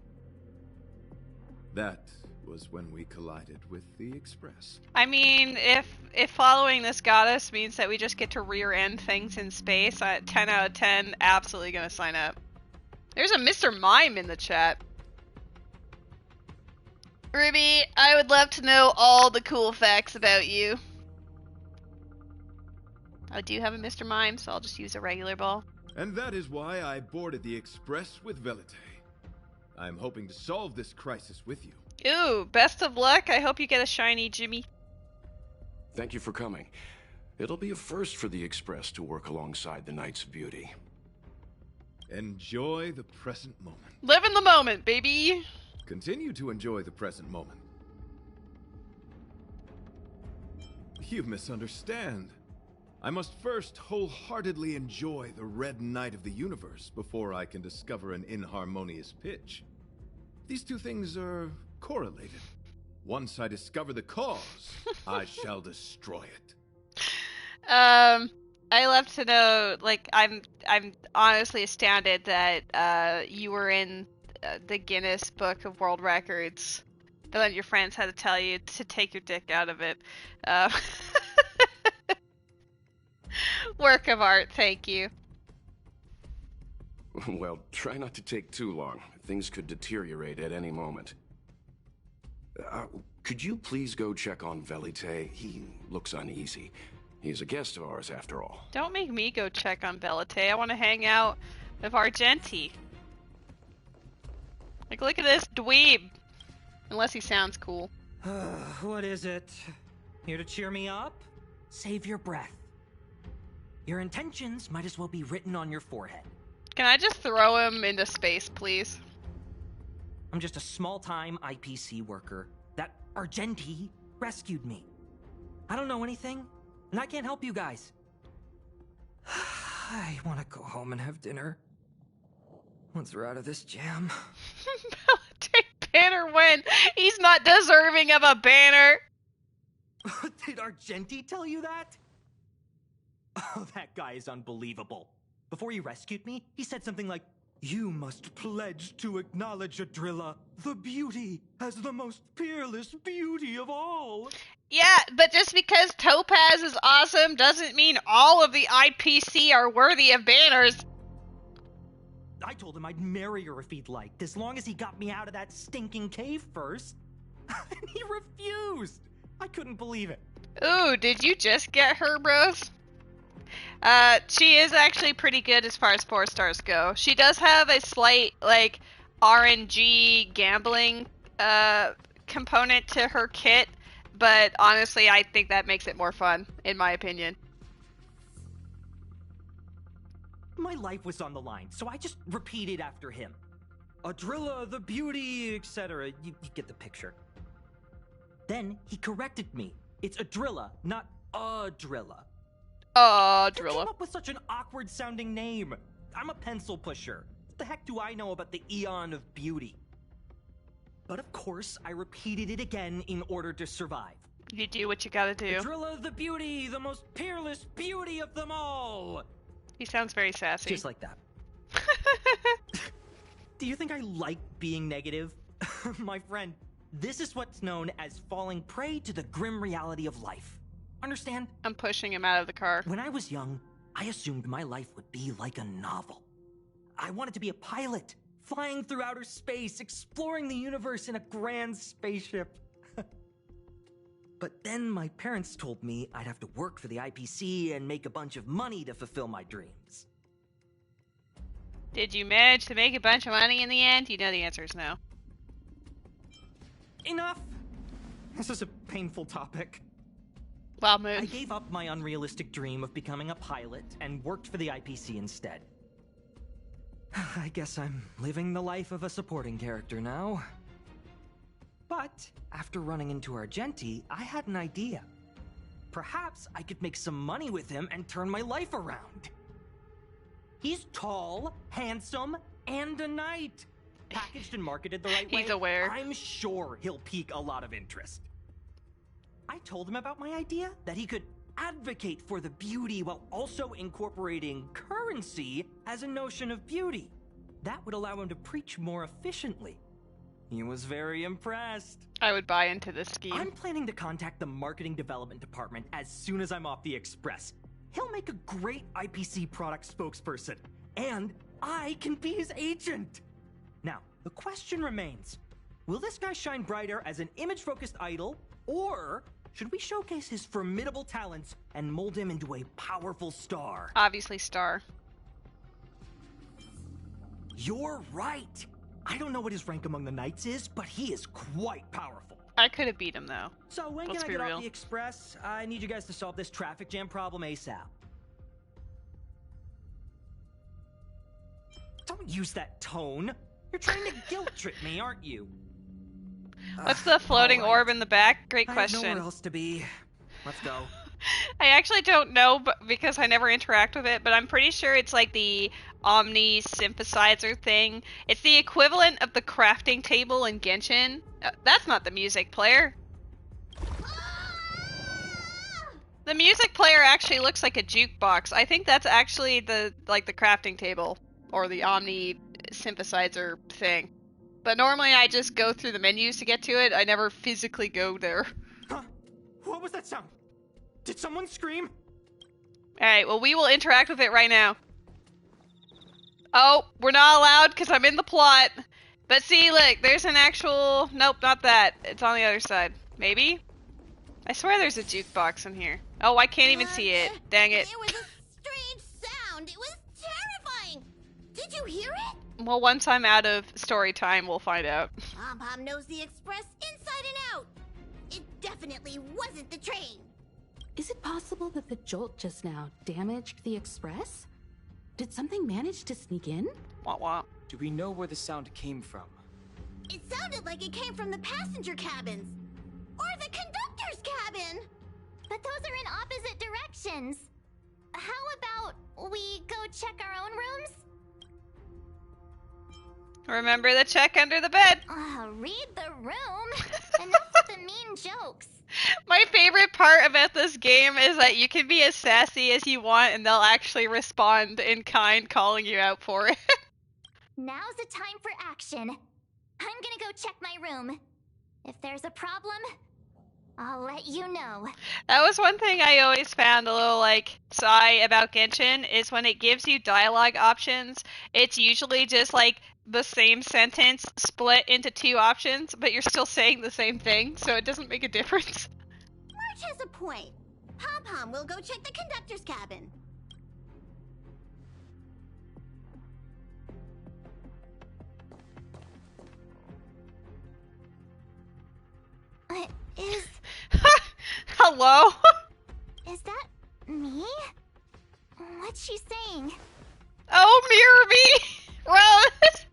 That was when we collided with the Express. I mean, if following this goddess means that we just get to rear-end things in space, 10 out of 10, absolutely gonna sign up. There's a Mr. Mime in the chat. Ruby, I would love to know all the cool facts about you. I do have a Mr. Mime, so I'll just use a regular ball. And that is why I boarded the Express with Velite. I'm hoping to solve this crisis with you. Ooh, best of luck. I hope you get a shiny Jimmy. Thank you for coming. It'll be a first for the Express to work alongside the Knights of Beauty. Enjoy the present moment. Live in the moment, baby. Continue to enjoy the present moment. You misunderstand. I must first wholeheartedly enjoy the red night of the universe before I can discover an inharmonious pitch. These two things are correlated. Once I discover the cause, I shall destroy it. I love to know, like, I'm honestly astounded that you were in the Guinness Book of World Records, but then your friends had to tell you to take your dick out of it. Work of art, thank you. Well, try not to take too long. Things could deteriorate at any moment. Could you please go check on Velite? He looks uneasy. He's a guest of ours, after all. Don't make me go check on Velite. I want to hang out with Argenti. Like, look at this dweeb. Unless he sounds cool. What is it? Here to cheer me up? Save your breath. Your intentions might as well be written on your forehead. Can I just throw him into space, please? I'm just a small-time IPC worker. That Argenti rescued me. I don't know anything, and I can't help you guys. I want to go home and have dinner. Once we're out of this jam. Take banner when he's not deserving of a banner. Did Argenti tell you that? Oh, that guy is unbelievable. Before he rescued me, he said something like, "You must pledge to acknowledge Adrilla, the beauty, as the most peerless beauty of all." Yeah, but just because Topaz is awesome doesn't mean all of the IPC are worthy of banners. I told him I'd marry her if he'd liked, as long as he got me out of that stinking cave first. And he refused. I couldn't believe it. Ooh, did you just get her, bros? She is actually pretty good as far as 4 stars go. She does have a slight, like, RNG gambling, component to her kit, but honestly, I think that makes it more fun, in my opinion. My life was on the line, so I just repeated after him. Adrilla, the beauty, etc. You get the picture. Then he corrected me. It's Adrilla, not Adrilla. Who came Drilla. up with such an awkward-sounding name? I'm a pencil pusher. What the heck do I know about the Eon of Beauty? But of course, I repeated it again in order to survive. You do what you gotta do. Adrilla the beauty, the most peerless beauty of them all! He sounds very sassy. Just like that. Do you think I like being negative? My friend, this is what's known as falling prey to the grim reality of life. Understand? I'm pushing him out of the car. When I was young, I assumed my life would be like a novel. I wanted to be a pilot, flying through outer space, exploring the universe in a grand spaceship. But then my parents told me I'd have to work for the IPC and make a bunch of money to fulfill my dreams. Did you manage to make a bunch of money in the end? You know the answer is no. Enough! This is a painful topic. Wow, Moon. I gave up my unrealistic dream of becoming a pilot and worked for the IPC instead. I guess I'm living the life of a supporting character now. But after running into Argenti, I had an idea. Perhaps I could make some money with him and turn my life around. He's tall, handsome, and a knight. Packaged and marketed the right way, He's aware. I'm sure he'll pique a lot of interest. I told him about my idea, that he could advocate for the beauty while also incorporating currency as a notion of beauty. That would allow him to preach more efficiently. He was very impressed. I would buy into this scheme. I'm planning to contact the marketing development department as soon as I'm off the Express. He'll make a great IPC product spokesperson. and I can be his agent. Now, the question remains, will this guy shine brighter as an image-focused idol, or should we showcase his formidable talents and mold him into a powerful star? Obviously, star. You're right. I don't know what his rank among the knights is, but he is quite powerful. I could have beat him, though. So when Let's can I be get real. off the express? I need you guys to solve this traffic jam problem ASAP. Don't use that tone. You're trying to guilt trip me, aren't you? What's the floating all right. orb in the back? Great I have question. nowhere else to be. Let's go. I actually don't know because I never interact with it, but I'm pretty sure it's like the Omni synthesizer thing. It's the equivalent of the crafting table in Genshin. That's not the music player. The music player actually looks like a jukebox. I think that's actually the crafting table or the Omni synthesizer thing. But normally I just go through the menus to get to it. I never physically go there. Huh? What was that sound? Did someone scream? Alright, well we will interact with it right now. Oh, we're not allowed because I'm in the plot. But see, look, there's an actual... Nope, not that. It's on the other side. Maybe? I swear there's a jukebox in here. Oh, I can't even see it. Dang it. There was a strange sound. It was terrifying. Did you hear it? Well, once I'm out of story time, we'll find out. Pom-Pom knows the express inside and out. It definitely wasn't the train. Is it possible that the jolt just now damaged the express? Did something manage to sneak in? Wah wah. Do we know where the sound came from? It sounded like it came from the passenger cabins. Or the conductor's cabin. But those are in opposite directions. How about we go check our own rooms? Remember the check under the bed. Read the room. Enough with the mean jokes. My favorite part about this game is that you can be as sassy as you want and they'll actually respond in kind, calling you out for it. Now's the time for action. I'm gonna go check my room. If there's a problem, I'll let you know. That was one thing I always found a little, sigh about Genshin, is when it gives you dialogue options, it's usually just, the same sentence split into two options, but you're still saying the same thing, so it doesn't make a difference. March has a point. Pom-Pom will go check the conductor's cabin. Is Hello? that me? What's she saying? Oh, mirror me! Rose!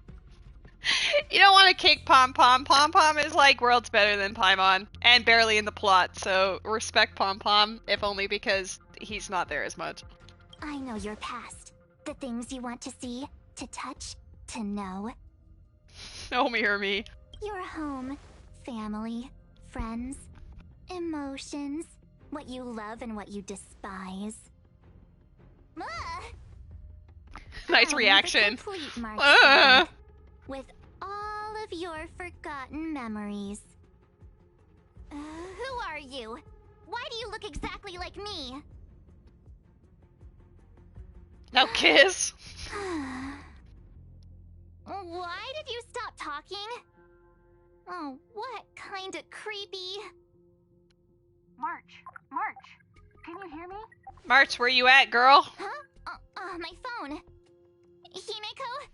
You don't want to kick Pom-Pom. Pom-Pom is worlds better than Paimon, and barely in the plot, so respect Pom-Pom, if only because he's not there as much. I know your past. The things you want to see, to touch, to know. Oh, mirror me. Your home, family, friends, emotions, what you love and what you despise. Nice I'm reaction. the complete March Ah. student, with all of your forgotten memories. Who are you? Why do you look exactly like me? Now kiss. Why did you stop talking? Oh, what kind of creepy... March, can you hear me? March, where you at, girl? Huh? My phone. Himeko,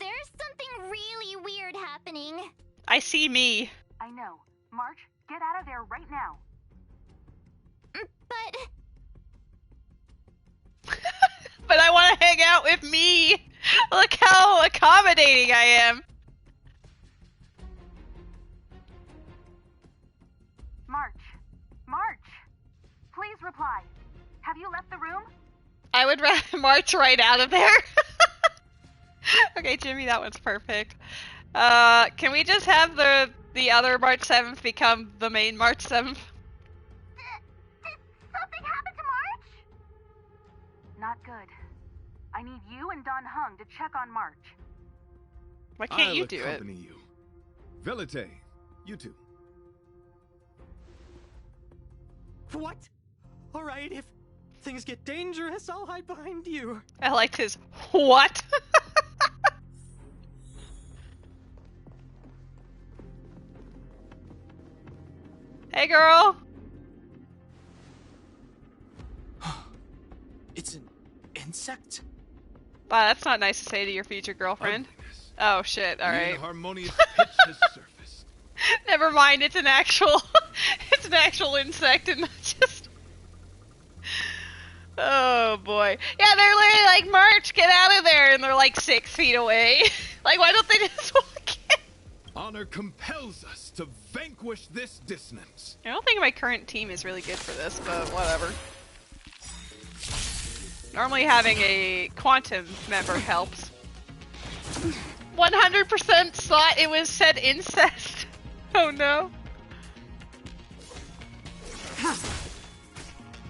there's something really weird happening. I see me. I know. March, get out of there right now. But I want to hang out with me. Look how accommodating I am. March, please reply. Have you left the room? I would rather march right out of there. Okay, Jimmy, that one's perfect. Can we just have the other March 7th become the main March 7th? Did something happen to March? Not good. I need you and Don Hung to check on March. Why can't I'll you do it? accompany you. Velite, you two. What? Alright, things get dangerous, I'll hide behind you. I liked his what? Hey, girl. It's an insect? Wow, that's not nice to say to your future girlfriend. Oh shit! All right. Harmonious pitch has surfaced. Never mind. It's an actual. It's an actual insect, and not just. Oh boy. Yeah, they're literally like, March, get out of there, and they're like 6 feet away. Like, why don't they just walk in? Honor compels us to vanquish this dissonance. I don't think my current team is really good for this, but whatever. Normally having a quantum member helps. 100% thought it was said incest. Oh no.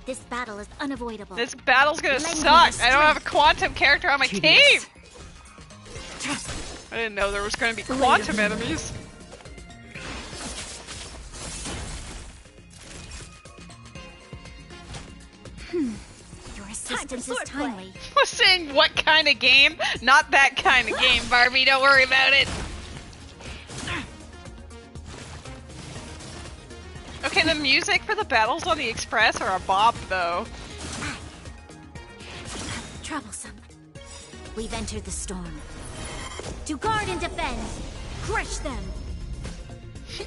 This battle is unavoidable. This battle's gonna Lend me suck. your I don't have a strength. quantum character on my team. I didn't know there was gonna be quantum enemies. Your assistance is timely. I was saying what kind of game? Not that kind of game, Barbie. Don't worry about it. Okay, the music for the battles on the Express are a bop, though. Troublesome. We've entered the storm. To guard and defend. Crush them.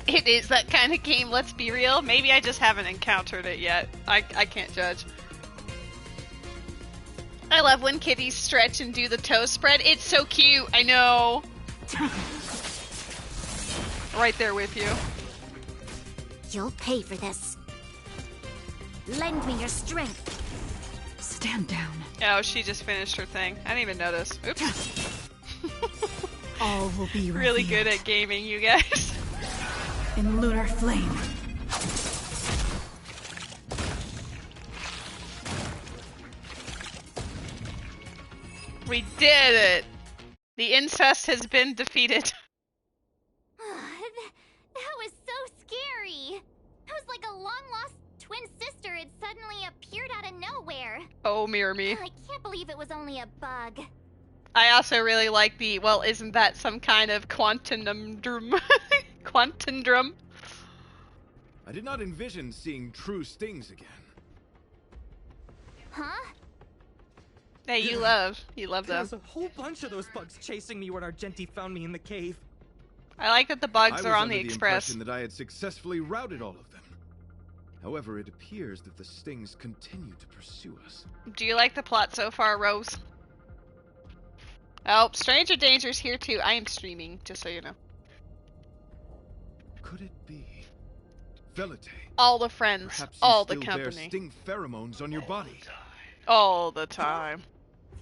It is that kind of game, let's be real. Maybe I just haven't encountered it yet. I can't judge. I love when kitties stretch and do the toe spread. It's so cute, I know. Right there with you. You'll pay for this. Lend me your strength. Stand down. Oh, she just finished her thing. I didn't even notice. Oops. All will be really good at gaming, you guys. In lunar flame. We did it! The incest has been defeated. That was so scary. It was like a long-lost twin sister had suddenly appeared out of nowhere. Oh, mirror me. I can't believe it was only a bug. I also really like the, well, isn't that some kind of quantundrum? Quantundrum? I did not envision seeing true stings again. Huh? Hey, you love There them. was a whole bunch of those bugs chasing me when Argenti found me in the cave. I like that the bugs I are was on the under Express. impression that I had successfully routed all of them. However, it appears that the stings continue to pursue us. Do you like the plot so far, Rose? Oh, Stranger Danger's here too. I am streaming, just so you know. Could it be? Velite. All the friends, Perhaps all you the still bear company. sting pheromones on your body. All the time.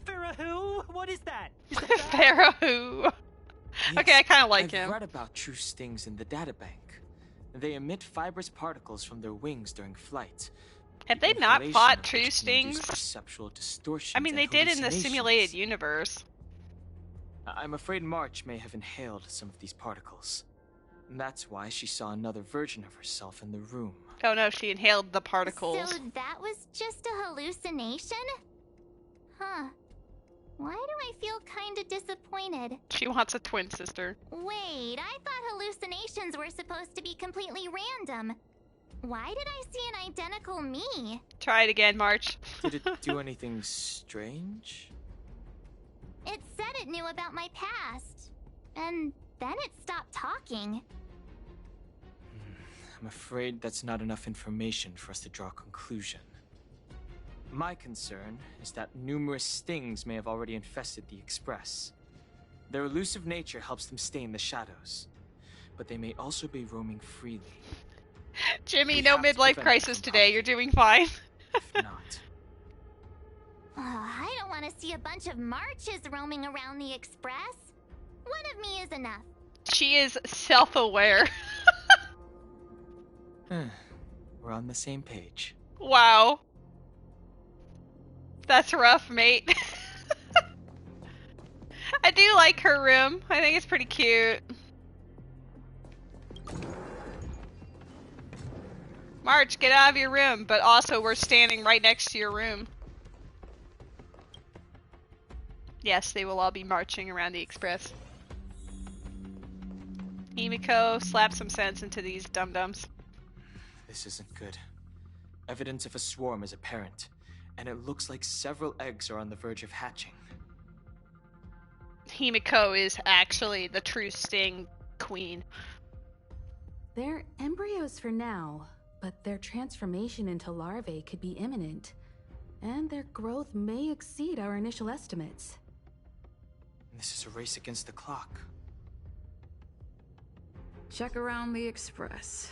Farah, what is that? Pharaoh. Okay, I kind of like I've him. read about true stings in the databank. They emit fibrous particles from their wings during flight. Have they not Inflation fought of true which can induce stings? perceptual distortions I mean, they and did in the hallucinations. simulated universe. I'm afraid March may have inhaled some of these particles. And that's why she saw another version of herself in the room. Oh no, she inhaled the particles. So that was just a hallucination? Huh. Why do I feel kinda disappointed? She wants a twin sister. Wait, I thought hallucinations were supposed to be completely random. Why did I see an identical me? Try it again, March. Did it do anything strange? It said it knew about my past. And then it stopped talking. I'm afraid that's not enough information for us to draw a conclusion. My concern is that numerous stings may have already infested the Express. Their elusive nature helps them stay in the shadows, but they may also be roaming freely. Jimmy, We no have to midlife prevent crisis them today. You're doing fine. If not, I don't want to see a bunch of marches roaming around the Express. One of me is enough. She is self-aware. we're on the same page. Wow. That's rough, mate. I do like her room. I think it's pretty cute. March, get out of your room, but also we're standing right next to your room. Yes, they will all be marching around the express. Himiko, slap some sense into these dum-dums. This isn't good. Evidence of a swarm is apparent, and it looks like several eggs are on the verge of hatching. Himiko is actually the true Sting queen. They're embryos for now, but their transformation into larvae could be imminent, and their growth may exceed our initial estimates. This is a race against the clock. Check around the express.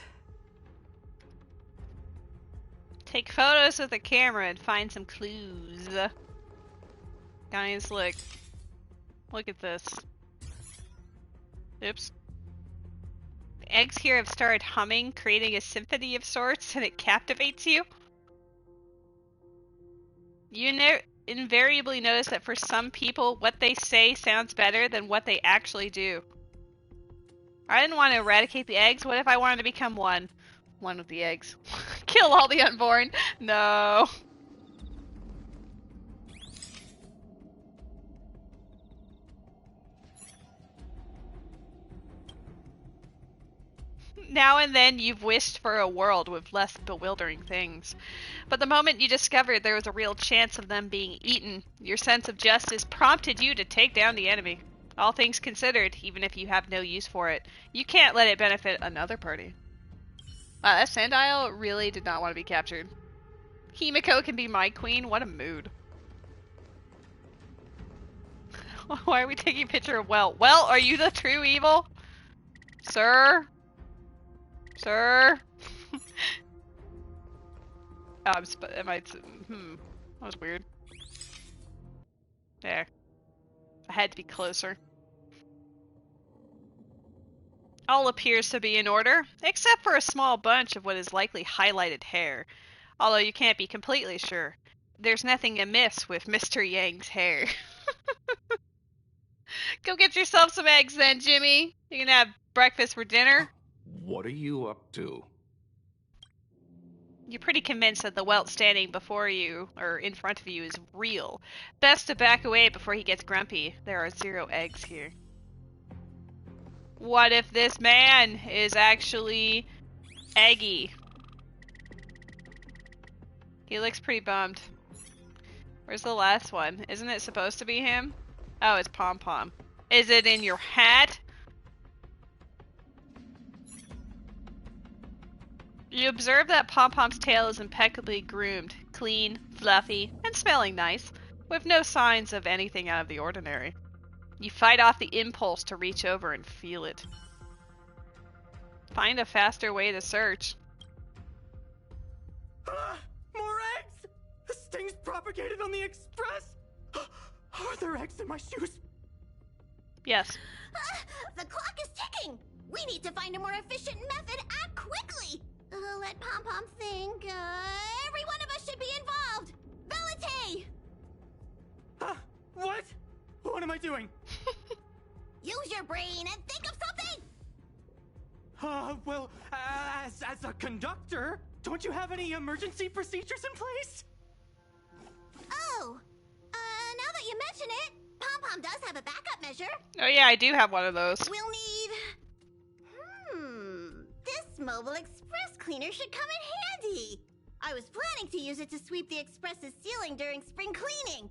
Take photos with the camera and find some clues. Guys, look. Look at this. Oops. The eggs here have started humming, creating a symphony of sorts, and it captivates you. You invariably notice that for some people, what they say sounds better than what they actually do. I didn't want to eradicate the eggs. What if I wanted to become one? One with the eggs. Kill all the unborn. No. Now and then you've wished for a world with less bewildering things. But the moment you discovered there was a real chance of them being eaten, your sense of justice prompted you to take down the enemy. All things considered, even if you have no use for it, you can't let it benefit another party. Wow, that Sandile really did not want to be captured. Himiko can be my queen? What a mood. Why are we taking a picture of Well? Well, are you the true evil? Sir? Sir? That was weird. There. I had to be closer. All appears to be in order, except for a small bunch of what is likely highlighted hair. Although you can't be completely sure. There's nothing amiss with Mr. Yang's hair. Go get yourself some eggs then, Jimmy. You can have breakfast for dinner. What are you up to? You're pretty convinced that the welt standing before you, or in front of you, is real. Best to back away before he gets grumpy. There are 0 eggs here. What if this man is actually Eggy? He looks pretty bummed. Where's the last one? Isn't it supposed to be him? Oh, it's Pom Pom. Is it in your hat? You observe that Pom Pom's tail is impeccably groomed, clean, fluffy, and smelling nice, with no signs of anything out of the ordinary. You fight off the impulse to reach over and feel it. Find a faster way to search. More eggs! The stings propagated on the express! Are there eggs in my shoes? Yes. The clock is ticking! We need to find a more efficient method. Act quickly! Let Pom Pom think. Every one of us should be involved! Valete! What? What am I doing? Use your brain and think of something! Well, as a conductor, don't you have any emergency procedures in place? Oh, now that you mention it, Pom Pom does have a backup measure. Oh yeah, I do have one of those. We'll need... This mobile express cleaner should come in handy. I was planning to use it to sweep the express's ceiling during spring cleaning.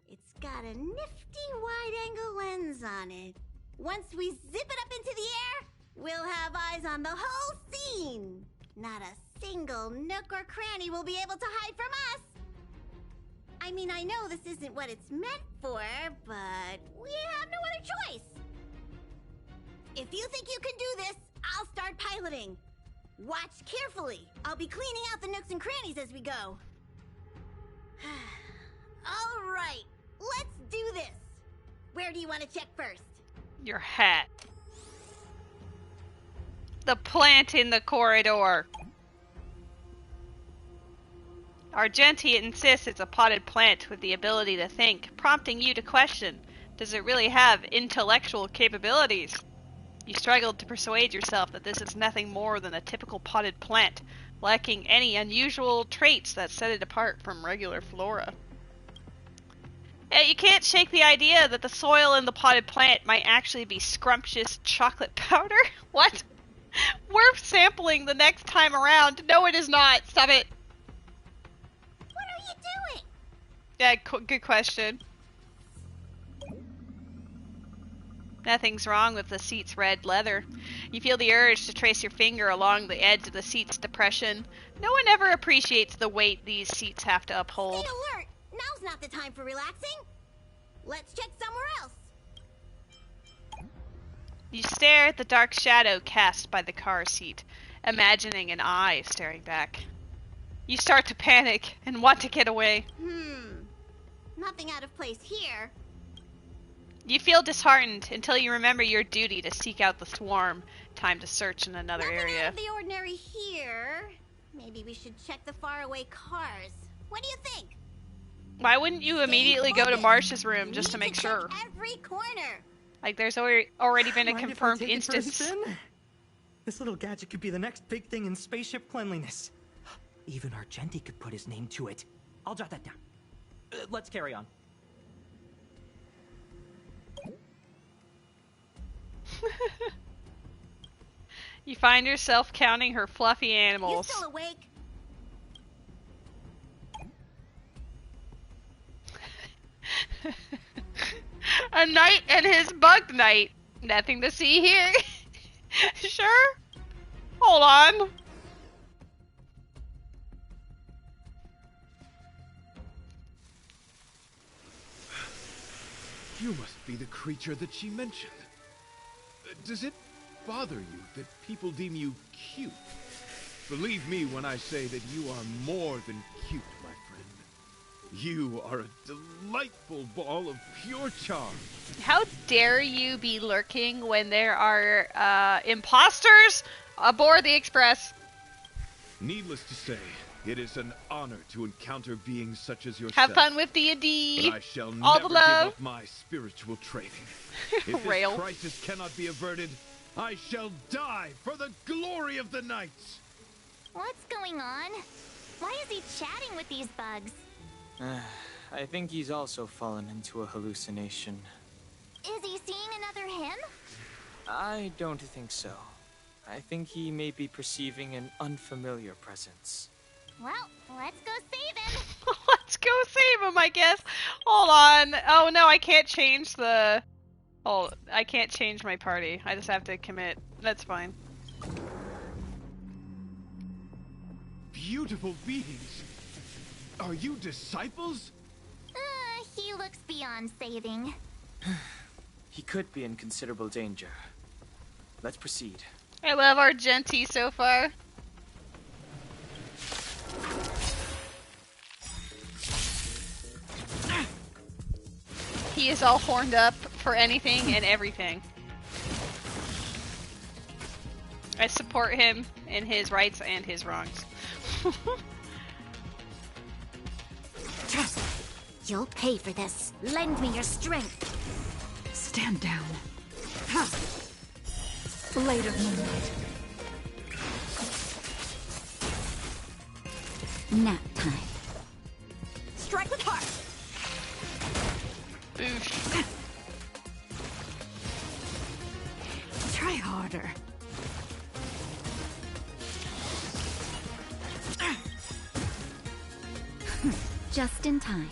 It's got a nifty wide-angle lens on it. Once we zip it up into the air, we'll have eyes on the whole scene. Not a single nook or cranny will be able to hide from us. I mean, I know this isn't what it's meant for, but we have no other choice. If you think you can do this, I'll start piloting. Watch carefully. I'll be cleaning out the nooks and crannies as we go. All right, let's do this. Where do you want to check first? Your hat. The plant in the corridor. Argenti insists it's a potted plant with the ability to think, prompting you to question, does it really have intellectual capabilities? You struggled to persuade yourself that this is nothing more than a typical potted plant, lacking any unusual traits that set it apart from regular flora. Yeah, you can't shake the idea that the soil in the potted plant might actually be scrumptious chocolate powder. What? We're sampling the next time around. No, it is not. Stop it. What are you doing? Yeah, good question. Nothing's wrong with the seat's red leather. You feel the urge to trace your finger along the edge of the seat's depression. No one ever appreciates the weight these seats have to uphold. Stay alert! Now's not the time for relaxing. Let's check somewhere else. You stare at the dark shadow cast by the car seat, imagining an eye staring back. You start to panic and want to get away. Nothing out of place here. You feel disheartened until you remember your duty to seek out the swarm. Time to search in another area. Out of the ordinary here. Maybe we should check the faraway cars. What do you think? Why wouldn't you immediately go to Marsh's room just to make sure? Every corner. Like there's already been a Mind if I confirmed take it for a instance. spin? This little gadget could be the next big thing in spaceship cleanliness. Even Argenti could put his name to it. I'll jot that down. Let's carry on. You find yourself counting her fluffy animals. You still awake? A knight and his bug knight. Nothing to see here. Sure. Hold on. You must be the creature that she mentioned. Does it bother you that people deem you cute? Believe me when I say that you are more than cute, my friend. You are a delightful ball of pure charm. How dare you be lurking when there are imposters aboard the Express? Needless to say, it is an honor to encounter beings such as yourself. Have fun with D&D. But I shall All never the give love. up my spiritual training. If Rail. this crisis cannot be averted, I shall die for the glory of the knights. What's going on? Why is he chatting with these bugs? I think he's also fallen into a hallucination. Is he seeing another him? I don't think so. I think he may be perceiving an unfamiliar presence. Well, let's go save him. Let's go save him, I guess. Hold on. Oh no, I can't change the... Oh, I can't change my party. I just have to commit. That's fine. Beautiful beings. Are you disciples? He looks beyond saving. He could be in considerable danger. Let's proceed. I love Argenti so far. He is all horned up for anything and everything. I support him in his rights and his wrongs. You'll pay for this. Lend me your strength. Stand down. Ha! Blade of Moonlight. Nap time. Strike with heart. Boosh. Try harder. Just in time.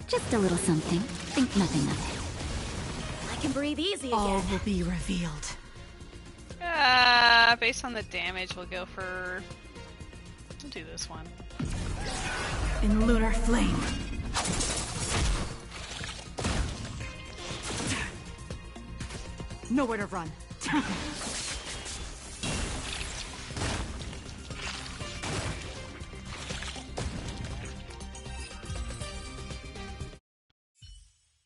Just a little something. Think nothing of it. I can breathe easy again. All will be revealed. Based on the damage, we'll go for... We'll do this one. In lunar flame. Nowhere to run.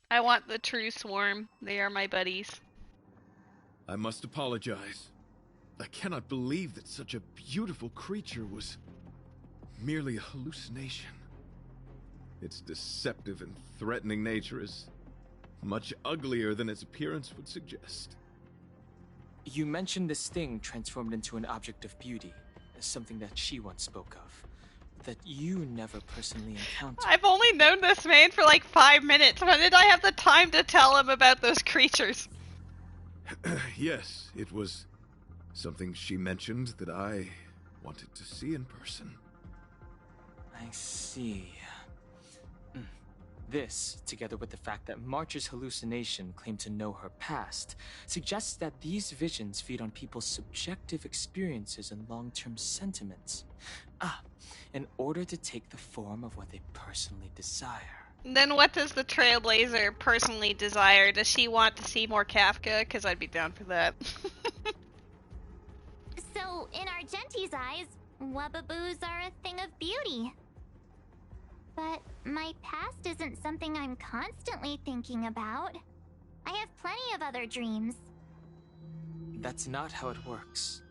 I want the true swarm. They are my buddies. I must apologize. I cannot believe that such a beautiful creature was merely a hallucination. Its deceptive and threatening nature is much uglier than its appearance would suggest. You mentioned this thing transformed into an object of beauty, something that she once spoke of. that you never personally encountered. I've only known this man for like 5 minutes. When did I have the time to tell him about those creatures? Yes, it was something she mentioned that I wanted to see in person. I see. This, together with the fact that March's hallucination claimed to know her past, suggests that these visions feed on people's subjective experiences and long-term sentiments. In order to take the form of what they personally desire. Then what does the Trailblazer personally desire? Does she want to see more Kafka? Because I'd be down for that. So, in Argenti's eyes, Wubbaboos are a thing of beauty. But my past isn't something I'm constantly thinking about. I have plenty of other dreams. That's not how it works.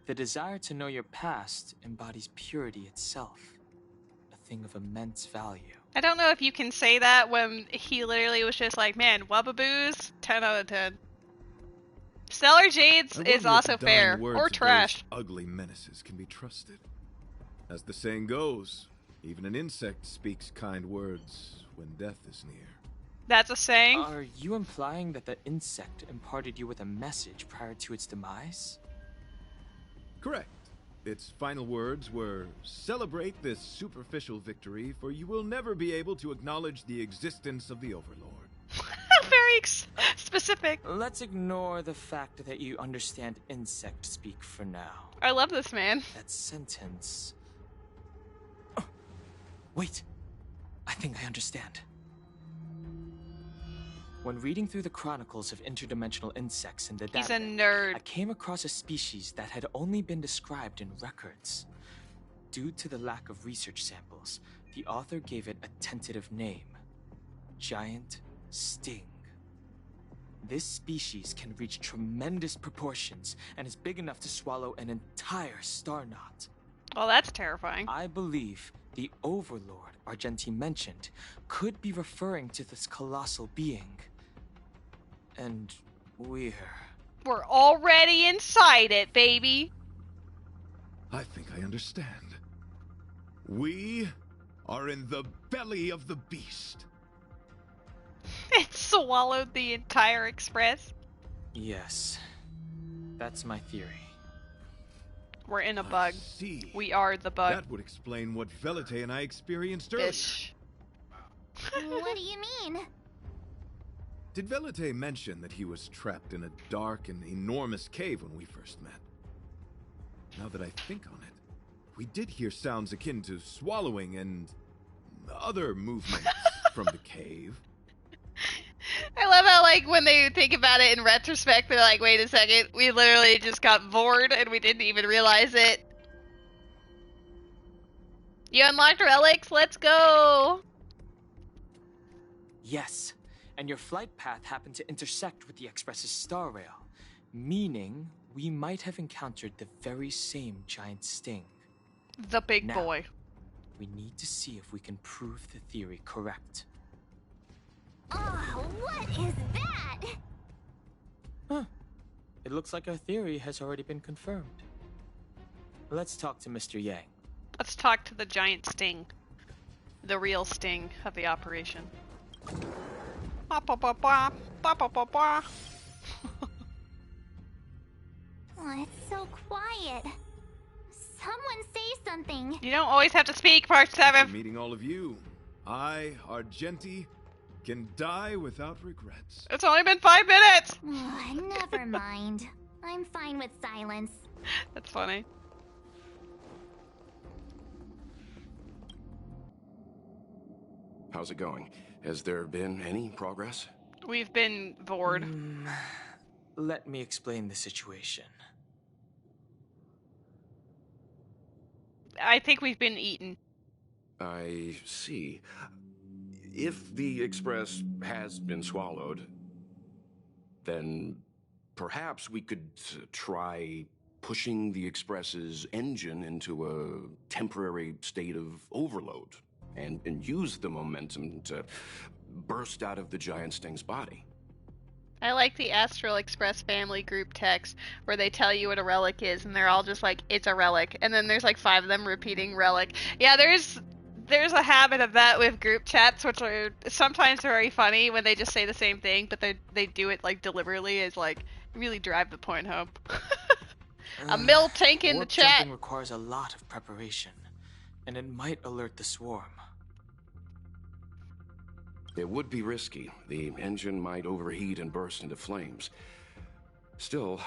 The desire to know your past embodies purity itself, a thing of immense value. I don't know if you can say that when he literally was just like, man, Wubbaboos, 10 out of 10. Stellar Jades is also fair, or trash. Ugly menaces can be trusted. As the saying goes, even an insect speaks kind words when death is near. That's a saying? Are you implying that the insect imparted you with a message prior to its demise? Correct. Its final words were, "Celebrate this superficial victory, for you will never be able to acknowledge the existence of the Overlord." Very specific. Let's ignore the fact that you understand insect speak for now. I love this man. That sentence... Oh, wait. I think I understand. When reading through the chronicles of interdimensional insects in the He's a database, nerd. I came across a species that had only been described in records. Due to the lack of research samples, the author gave it a tentative name: Giant Sting. This species can reach tremendous proportions and is big enough to swallow an entire star knot. Well, that's terrifying. I believe the Overlord Argenti mentioned could be referring to this colossal being. And we're already inside it, baby. I think I understand. We are in the belly of the beast. It swallowed the entire express. Yes, that's my theory. We're in a bug. See. We are the bug. That would explain what Velite and I experienced earlier. Fish. What do you mean? Did Velite mention that he was trapped in a dark and enormous cave when we first met? Now that I think on it, we did hear sounds akin to swallowing and other movements from the cave. I love how, like, when they think about it in retrospect, they're like, wait a second, we literally just got bored and we didn't even realize it. You unlocked relics? Let's go! Yes, and your flight path happened to intersect with the Express's star rail, meaning we might have encountered the very same giant sting. The big Now, boy. We need to see if we can prove the theory correct. Oh, what is that? Huh. It looks like our theory has already been confirmed. Let's talk to Mr. Yang. Let's talk to the giant sting. The real sting of the operation. Ba ba ba ba ba ba ba ba. Oh, it's so quiet. Someone say something. You don't always have to speak, Part 7. Meeting all of you, I, Argenti, can die without regrets. It's only been 5 minutes! Oh, never mind. I'm fine with silence. That's funny. How's it going? Has there been any progress? We've been bored. Let me explain the situation. I think we've been eaten. I see. If the Express has been swallowed, then perhaps we could try pushing the Express's engine into a temporary state of overload and use the momentum to burst out of the giant sting's body. I like the Astral Express family group text where they tell you what a relic is, and they're all just like, it's a relic. And then there's like 5 of them repeating relic. Yeah, there's a habit of that with group chats, which are sometimes very funny when they just say the same thing, but they do it like deliberately, is like really drive the point home. A mill tank in the warp chat. Jumping requires a lot of preparation, and it might alert the swarm. It would be risky. The engine might overheat and burst into flames. Still,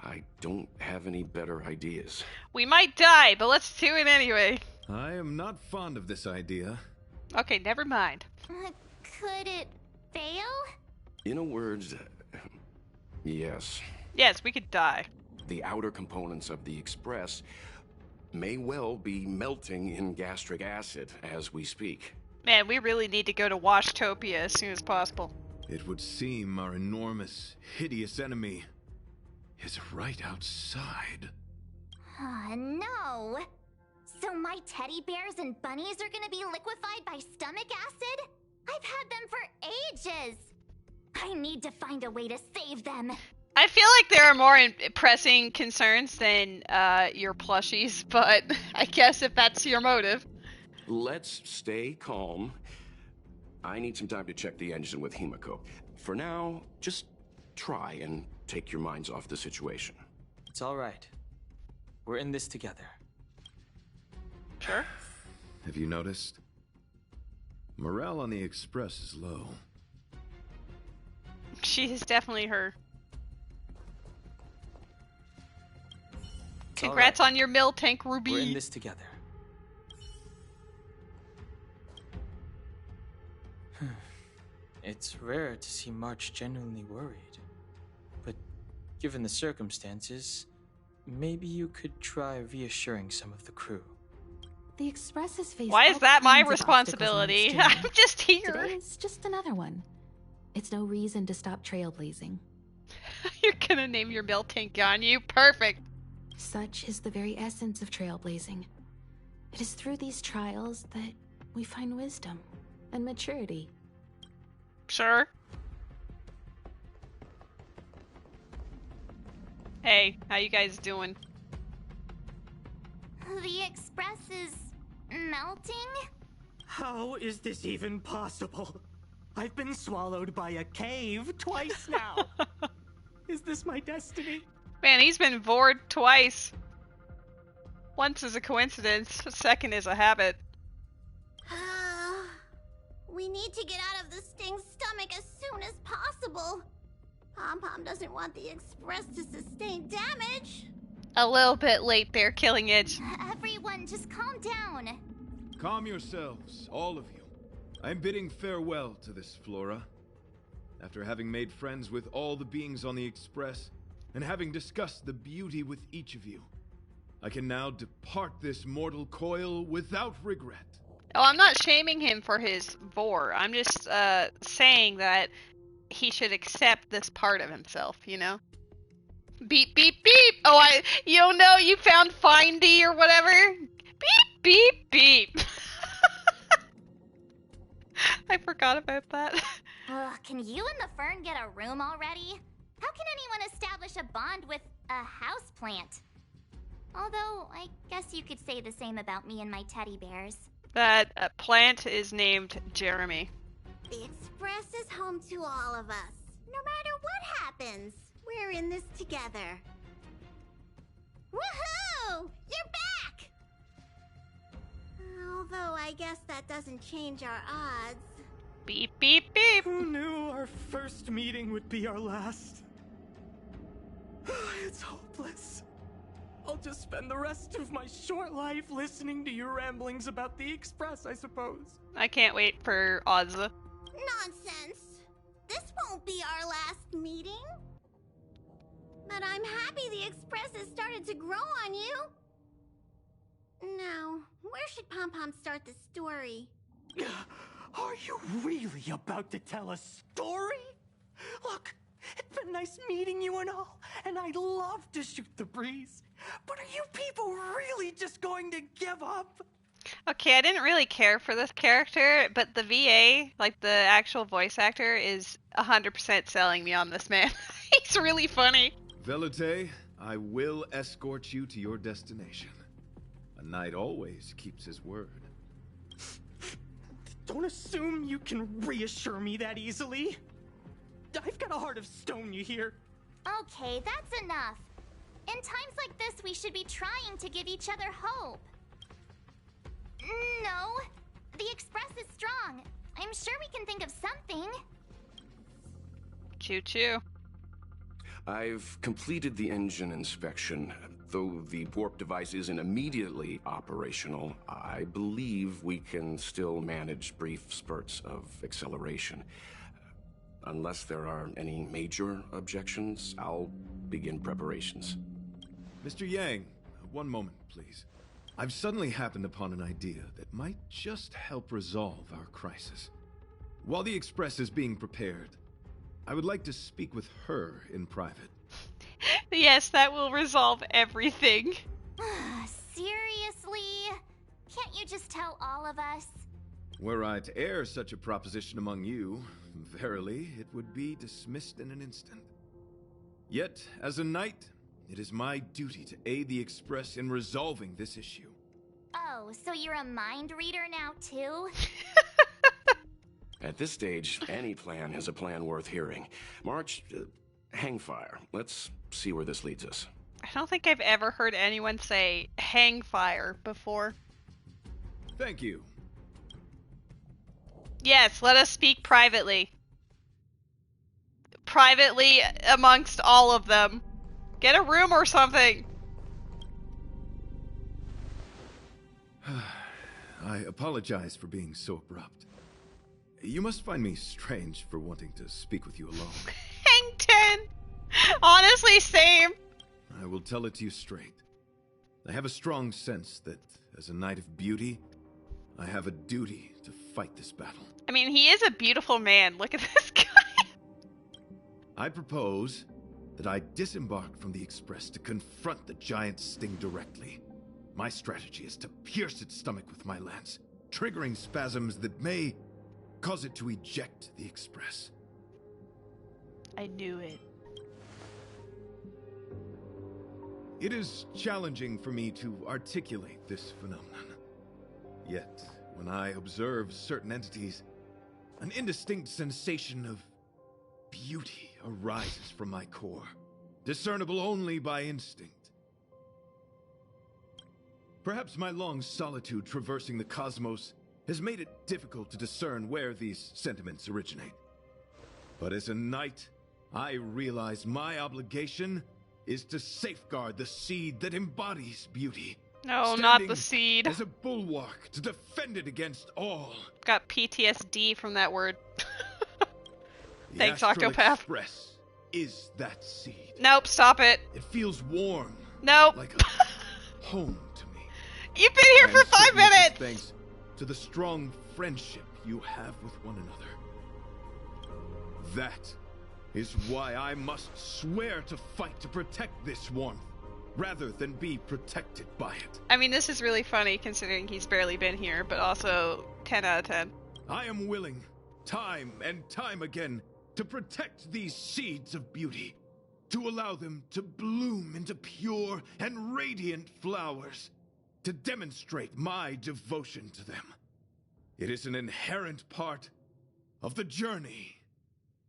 I don't have any better ideas. We might die, but let's do it anyway. I am not fond of this idea. Okay, never mind. Could it fail? In a word, yes. Yes, we could die. The outer components of the Express may well be melting in gastric acid as we speak. Man, we really need to go to Washtopia as soon as possible. It would seem our enormous, hideous enemy is right outside. No. So my teddy bears and bunnies are gonna be liquefied by stomach acid? I've had them for ages. I need to find a way to save them. I feel like there are more pressing concerns than your plushies, but I guess if that's your motive. Let's stay calm. I need some time to check the engine with Himiko. For now, just try and take your minds off the situation. It's all right. We're in this together. Sure. Have you noticed? Morale on the Express is low. She is definitely her. Congrats on your mill tank, Ruby. We're in this together. It's rare to see March genuinely worried. But given the circumstances, maybe you could try reassuring some of the crew. The Express has faced Why is all that my kinds of responsibility? obstacles on its I'm just here. Today is just another one. It's no reason to stop trailblazing. You're gonna name your mill tank Ganyu? Perfect. Such is the very essence of trailblazing. It is through these trials that we find wisdom and maturity. Sure. Hey, how you guys doing? The Express is melting? How is this even possible? I've been swallowed by a cave twice now. Is this my destiny? Man, he's been bored twice. Once is a coincidence, second is a habit. We need to get out of the Sting's stomach as soon as possible. Pom-Pom doesn't want the Express to sustain damage. A little bit late there, Killing Edge. Everyone, just calm down. Calm yourselves, all of you. I'm bidding farewell to this Flora. After having made friends with all the beings on the Express, and having discussed the beauty with each of you, I can now depart this mortal coil without regret. Oh, I'm not shaming him for his vor. I'm just saying that he should accept this part of himself, you know? Beep, beep, beep! Oh, you don't know, you found Findy or whatever? Beep, beep, beep! I forgot about that. Ugh, can you and the Fern get a room already? How can anyone establish a bond with a houseplant? Although, I guess you could say the same about me and my teddy bears. That plant is named Jeremy. The Express is home to all of us. No matter what happens, we're in this together. Woohoo! You're back! Although I guess that doesn't change our odds. Beep, beep, beep! Who knew our first meeting would be our last? It's hopeless. I'll just spend the rest of my short life listening to your ramblings about the Express, I suppose. I can't wait for Ozza. Nonsense. This won't be our last meeting. But I'm happy the Express has started to grow on you. Now, where should Pom-Pom start the story? Are you really about to tell a story? Look, it's been nice meeting you and all, and I'd love to shoot the breeze. But are you people really just going to give up? Okay, I didn't really care for this character, but the VA, like the actual voice actor, is 100% selling me on this man. He's really funny. Velute, I will escort you to your destination. A knight always keeps his word. Don't assume you can reassure me that easily. I've got a heart of stone, you hear? Okay, that's enough. In times like this, we should be trying to give each other hope. No, the Express is strong. I'm sure we can think of something. Choo choo. I've completed the engine inspection. Though the warp device isn't immediately operational, I believe we can still manage brief spurts of acceleration. Unless there are any major objections, I'll begin preparations. Mr. Yang, one moment, please. I've suddenly happened upon an idea that might just help resolve our crisis. While the Express is being prepared, I would like to speak with her in private. Yes, that will resolve everything. Seriously? Can't you just tell all of us? Were I to air such a proposition among you, verily, it would be dismissed in an instant. Yet, as a knight, it is my duty to aid the Express in resolving this issue. Oh, so you're a mind reader now, too? At this stage, any plan is a plan worth hearing. March, hang fire. Let's see where this leads us. I don't think I've ever heard anyone say hang fire before. Thank you. Yes, let us speak privately. Privately amongst all of them. Get a room or something. I apologize for being so abrupt. You must find me strange for wanting to speak with you alone. Hang 10! Honestly, same. I will tell it to you straight. I have a strong sense that, as a knight of beauty, I have a duty to fight this battle. I mean, he is a beautiful man. Look at this guy. I propose that I disembark from the Express to confront the giant sting directly. My strategy is to pierce its stomach with my lance, triggering spasms that may cause it to eject the Express. I knew it. It is challenging for me to articulate this phenomenon. Yet, when I observe certain entities, an indistinct sensation of beauty arises from my core, discernible only by instinct. Perhaps my long solitude traversing the cosmos has made it difficult to discern where these sentiments originate. But as a knight, I realize my obligation is to safeguard the seed that embodies beauty. No, not the seed. As a bulwark to defend it against all. Got PTSD from that word. The Thanks, Astral Octopath. Express is that seed. Nope, stop it. It feels warm. Nope. Like a home to me. You've been here for 5 minutes! Thanks to the strong friendship you have with one another. That is why I must swear to fight to protect this warmth, rather than be protected by it. I mean, this is really funny considering he's barely been here, but also 10 out of 10. I am willing, time and time again, to protect these seeds of beauty, to allow them to bloom into pure and radiant flowers, to demonstrate my devotion to them. It is an inherent part of the journey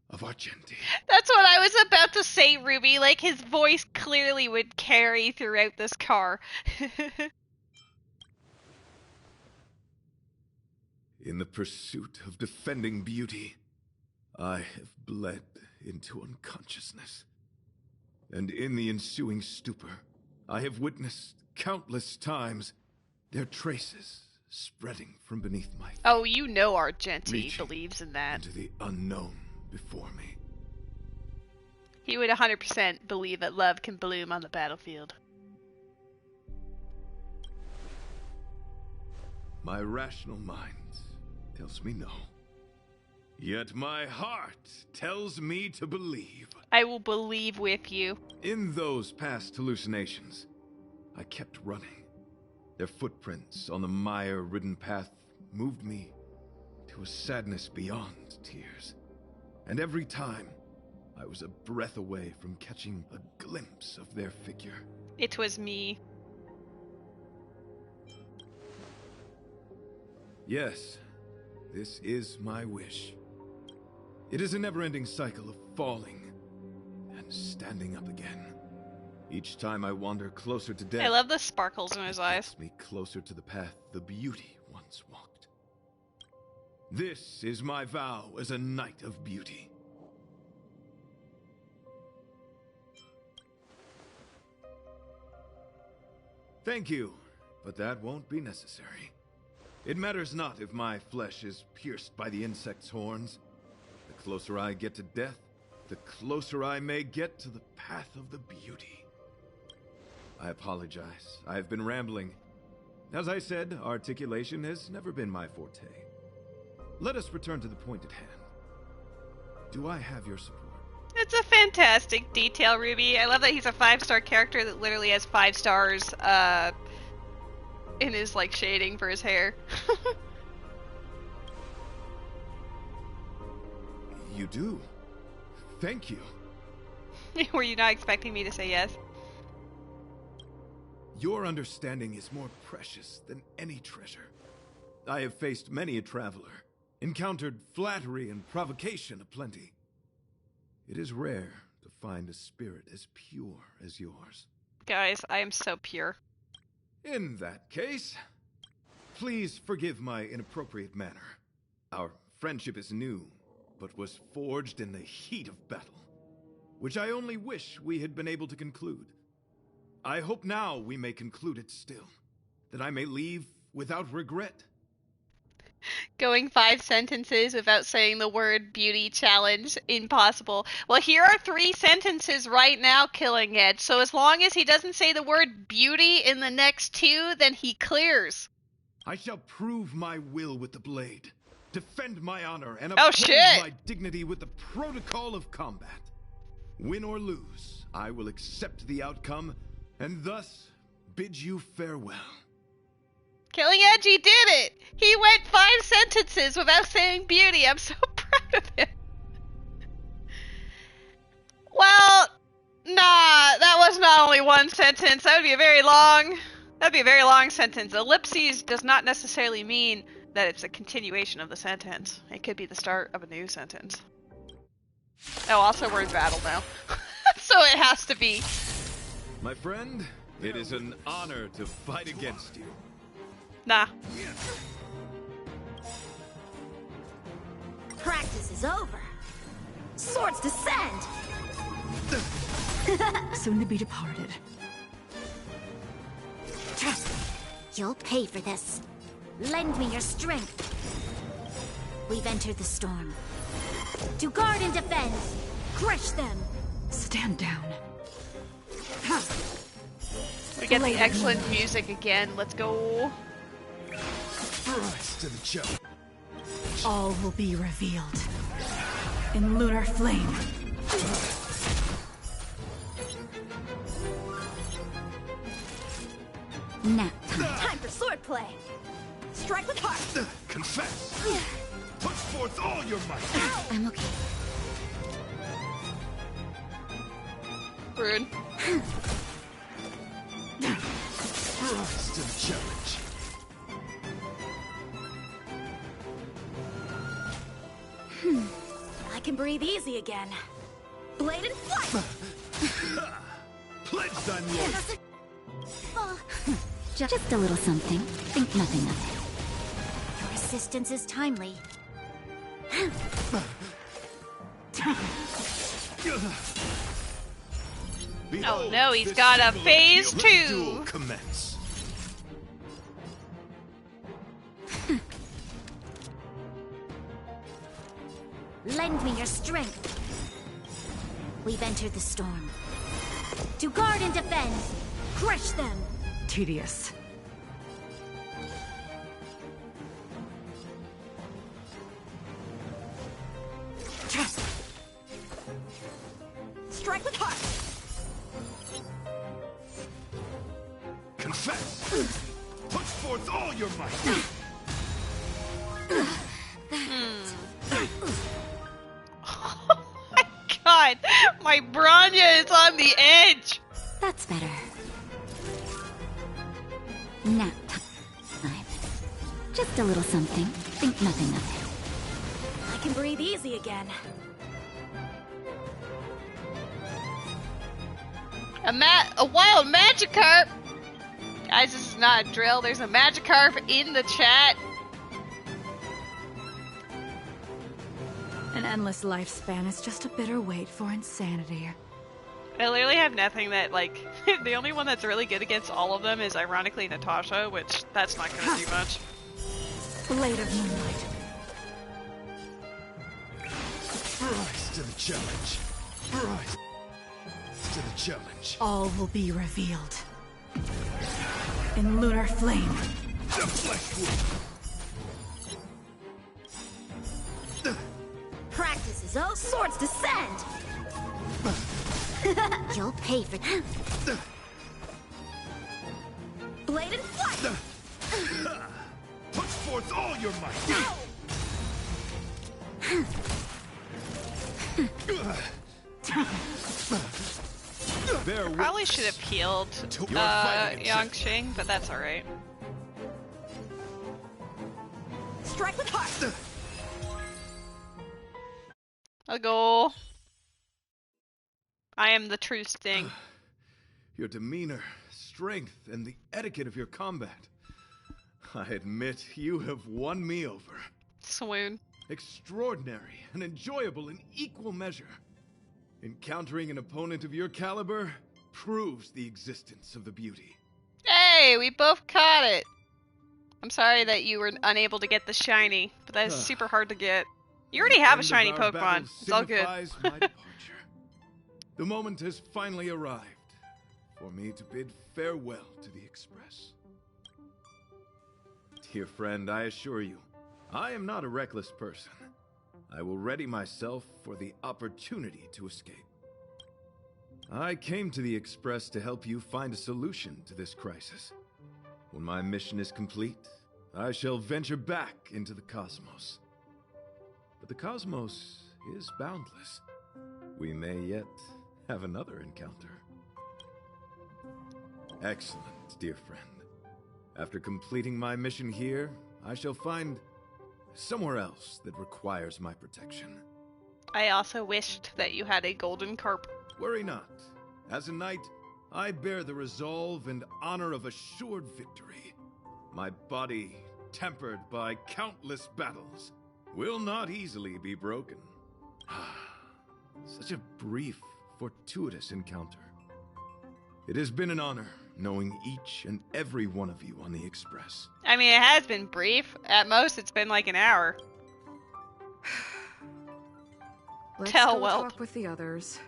of Argenti. That's what I was about to say, Ruby. Like, his voice clearly would carry throughout this car. In the pursuit of defending beauty, I have bled into unconsciousness. And in the ensuing stupor, I have witnessed countless times their traces spreading from beneath my feet. Oh, you know Argenti Reaching believes in that. into the unknown before me. He would 100% believe that love can bloom on the battlefield. My rational mind tells me no. Yet my heart tells me to believe. I will believe with you. In those past hallucinations, I kept running, Their footprints on the mire-ridden path moved me to a sadness beyond tears. And every time, I was a breath away from catching a glimpse of their figure. It was me. Yes, this is my wish. It is a never-ending cycle of falling and standing up again. Each time I wander closer to death, I love the sparkles in his eyes. takes me closer to the path the beauty once walked. This is my vow as a knight of beauty. Thank you, but that won't be necessary. It matters not if my flesh is pierced by the insect's horns. The closer I get to death, the closer I may get to the path of the beauty. I apologize. I have been rambling. As I said, articulation has never been my forte. Let us return to the point at hand. Do I have your support? It's a fantastic detail, Ruby. I love that he's a 5-star character that literally has 5 stars in his like shading for his hair. You do? Thank you. Were you not expecting me to say yes? Your understanding is more precious than any treasure. I have faced many a traveler, encountered flattery and provocation aplenty. It is rare to find a spirit as pure as yours. Guys, I am so pure. In that case, please forgive my inappropriate manner. Our friendship is new, but was forged in the heat of battle, which I only wish we had been able to conclude. I hope now we may conclude it still, that I may leave without regret. Going 5 sentences without saying the word beauty challenge, impossible. Well, here are 3 sentences right now, Killing Edge. So as long as he doesn't say the word beauty in the next 2, then he clears. I shall prove my will with the blade, defend my honor, and Oh, uphold shit! my dignity with the protocol of combat. Win or lose, I will accept the outcome, and thus bid you farewell. Killing Edge, he did it! He went 5 sentences without saying beauty. I'm so proud of him. Well, nah, that was not only 1 sentence. That would be a very long sentence. Ellipses does not necessarily mean that it's a continuation of the sentence. It could be the start of a new sentence. Oh, also we're in battle now. So it has to be. My friend, it is an honor to fight against you. Nah. Practice is over. Swords descend. Soon to be departed. You'll pay for this. Lend me your strength. We've entered the storm. To guard and defend. Crush them. Stand down. We get the excellent music again. Let's go. Rise to the challenge. All will be revealed. In lunar flame. Nap Time for swordplay. Strike with heart. Confess. Put forth all your might. I'm okay. Rude. Rise to the challenge. I can breathe easy again. Blade and flight. Pledged I'm yours. Just a little something. Think nothing of it. Your assistance is timely. Oh no, he's got a phase 2. Commence. Lend me your strength. We've entered the storm. To guard and defend. Crush them. Tedious. Strike with heart. Confess. Put forth all your might! Oh my god! My Bronya is on the edge! That's better. Nap time. Just a little something. Think nothing of it. I can breathe easy again. A wild Magikarp! Guys, this is not a drill. There's a Magikarp in the chat. An endless lifespan is just a bitter wait for insanity. I literally have nothing that, like, the only one that's really good against all of them is ironically Natasha, which that's not gonna do much. Blade of Moonlight. Rise to the challenge. Rise to the challenge. All will be revealed. In lunar flame. The flesh wound. Practice is all swords descend! You'll pay for that. Blade and flight! Put forth all your might! Probably should have healed Yangqing, but that's alright. Strike with heart! I'll go. I am the true Sting. Your demeanor, strength, and the etiquette of your combat. I admit, you have won me over. Swoon. Extraordinary and enjoyable in equal measure. Encountering an opponent of your caliber proves the existence of the beauty. Hey, we both caught it. I'm sorry that you were unable to get the shiny, but that is super hard to get. You already have a shiny Pokemon. It's all good. My departure. The moment has finally arrived for me to bid farewell to the Express. Dear friend, I assure you, I am not a reckless person. I will ready myself for the opportunity to escape. I came to the Express to help you find a solution to this crisis. When my mission is complete, I shall venture back into the cosmos. But the cosmos is boundless. We may yet have another encounter. Excellent, dear friend. After completing my mission here, I shall find somewhere else that requires my protection. I also wished that you had a golden carp. Worry not. As a knight, I bear the resolve and honor of assured victory. My body, tempered by countless battles, will not easily be broken. Such a brief, fortuitous encounter. It has been an honor knowing each and every one of you on the Express. I mean, it has been brief. At most, it's been like an hour. Let's Tell go Whelp. talk with the others.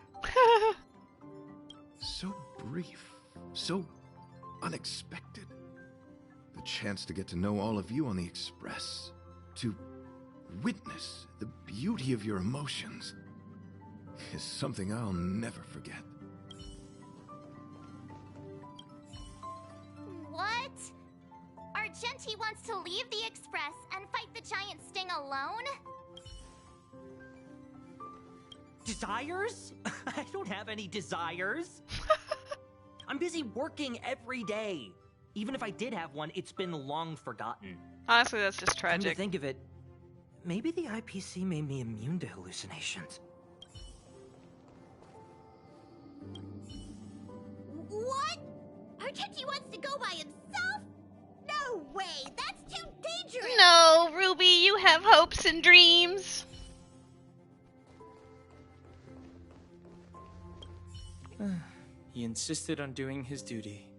So brief, so unexpected. The chance to get to know all of you on the Express, to witness the beauty of your emotions, is something I'll never forget. What? Argenti wants to leave the Express and fight the giant Sting alone? Desires? I don't have any desires. I'm busy working every day. Even if I did have one, it's been long forgotten. Honestly, that's just Come to tragic. think of it, maybe the IPC made me immune to hallucinations. What? Argenti wants to go by himself? No way! That's too dangerous! No, Ruby, you have hopes and dreams. He insisted on doing his duty.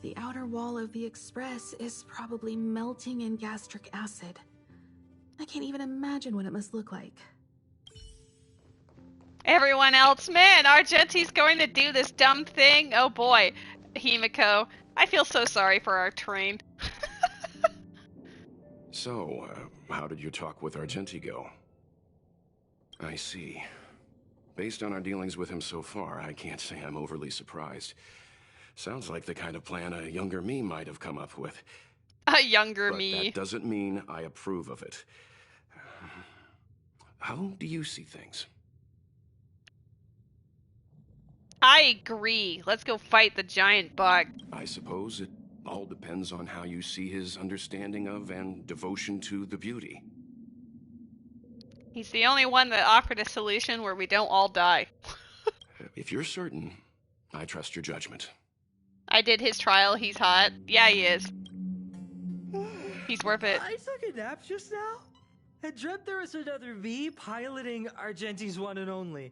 The outer wall of the Express is probably melting in gastric acid. I can't even imagine what it must look like. Everyone else, man, Argenti's going to do this dumb thing. Oh boy, Himiko, I feel so sorry for our train. So, how did your talk with Argenti go? I see. Based on our dealings with him so far, I can't say I'm overly surprised. Sounds like the kind of plan a younger me might have come up with. A younger But me. that doesn't mean I approve of it. How do you see things? I agree. Let's go fight the giant bug. I suppose it all depends on how you see his understanding of and devotion to the beauty. He's the only one that offered a solution where we don't all die. If you're certain, I trust your judgment. I did his trial. He's hot. Yeah, he is. He's worth it. I took a nap just now. I dreamt there was another me piloting Argenti's one and only.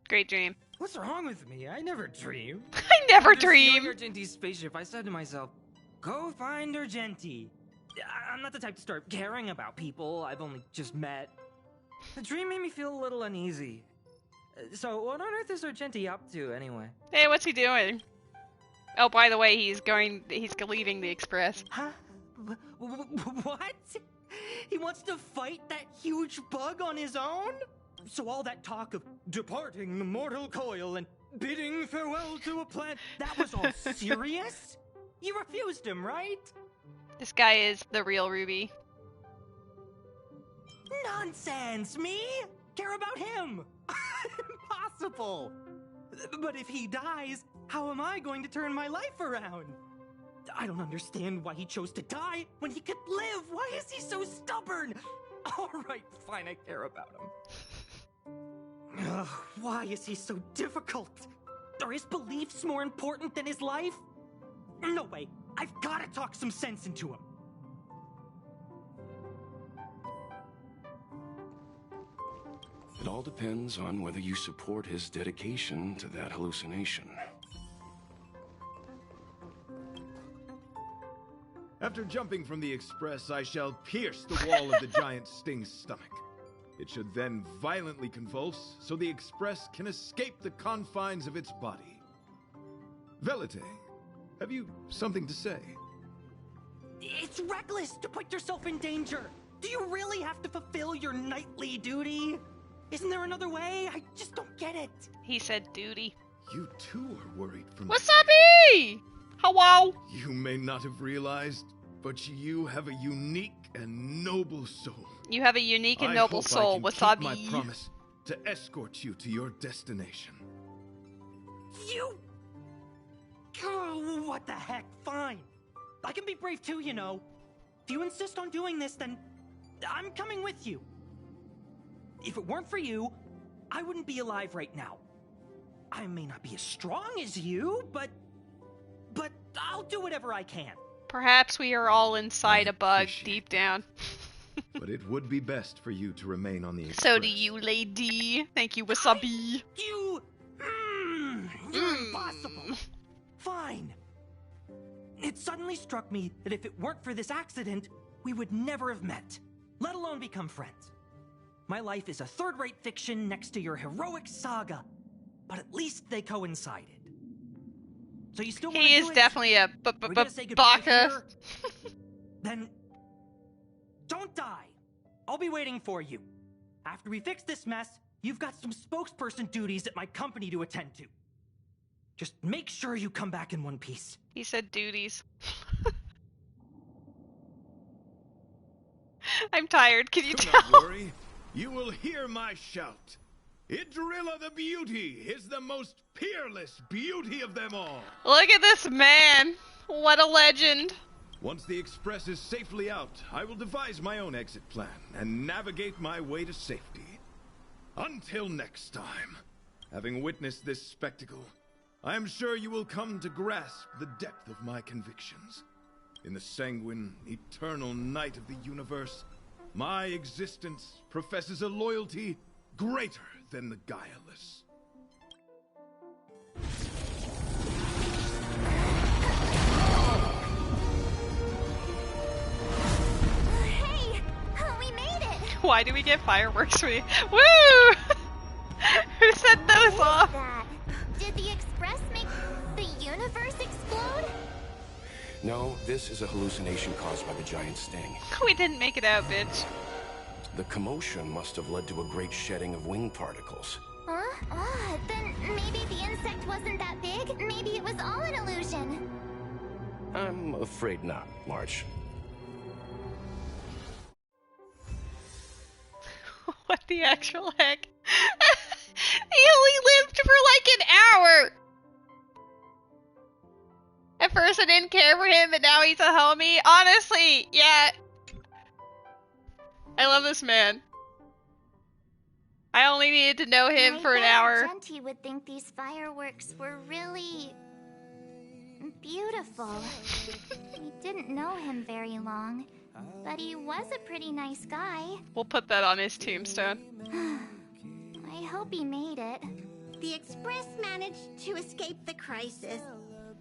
Great dream. What's wrong with me? I never dream. I never After stealing dream. Argenti's spaceship, I said to myself, go find Argenti. I'm not the type to start caring about people I've only just met. The dream made me feel a little uneasy. So what on earth is Argenti up to anyway? Hey, what's he doing? Oh, by the way, he's leaving the Express. Huh? What? He wants to fight that huge bug on his own? So all that talk of departing the mortal coil and bidding farewell to a planet, that was all serious? You refused him, right? This guy is the real Ruby. Nonsense! Me? Care about him? Impossible! But if he dies, how am I going to turn my life around? I don't understand why he chose to die when he could live. Why is he so stubborn? Alright, fine, I care about him. Ugh, why is he so difficult? Are his beliefs more important than his life? No way, I've gotta talk some sense into him. It all depends on whether you support his dedication to that hallucination. After jumping from the Express, I shall pierce the wall of the giant Sting's stomach. It should then violently convulse, so the Express can escape the confines of its body. Velite, have you something to say? It's reckless to put yourself in danger. Do you really have to fulfill your nightly duty? Isn't there another way? I just don't get it. He said duty. You too are worried for me. Wasabi! Hello? You may not have realized, but you have a unique and noble soul. You have a unique and noble soul, I can keep Wasabi. my promise to escort you to your destination. You... Oh, what the heck? Fine. I can be brave too, you know. If you insist on doing this, then I'm coming with you. If it weren't for you, I wouldn't be alive right now. I may not be as strong as you, but I'll do whatever I can. Perhaps we are all inside a bug deep down. But it would be best for you to remain on the Express. So do you, lady. Thank you, Wasabi. You're impossible. Fine. It suddenly struck me that if it weren't for this accident, we would never have met, let alone become friends. My life is a third-rate fiction next to your heroic saga, but at least they coincided. So you still want to do it? He is definitely a We're gonna say goodbye baka. here? Then don't die. I'll be waiting for you. After we fix this mess, you've got some spokesperson duties at my company to attend to. Just make sure you come back in one piece. He said duties. I'm tired. Can you Do tell? not worry. You will hear my shout. Idrilla the Beauty is the most peerless beauty of them all. Look at this man. What a legend. Once the Express is safely out, I will devise my own exit plan and navigate my way to safety. Until next time, having witnessed this spectacle, I am sure you will come to grasp the depth of my convictions. In the sanguine, eternal night of the universe, my existence professes a loyalty greater than the guileless. Hey, we made it. Why do we get fireworks for you? Woo! Who set those off? That. Did the Express make the universe explode? No, this is a hallucination caused by the giant sting. We didn't make it out, bitch. The commotion must have led to a great shedding of wing particles. Huh? Then maybe the insect wasn't that big. Maybe it was all an illusion. I'm afraid not, March. What the actual heck? He only lived for like an hour! At first I didn't care for him, but now he's a homie. Honestly, yeah. I love this man. I only needed to know him for an hour. Argenti would think these fireworks were really beautiful. We didn't know him very long, but he was a pretty nice guy. We'll put that on his tombstone. I hope he made it. The Express managed to escape the crisis,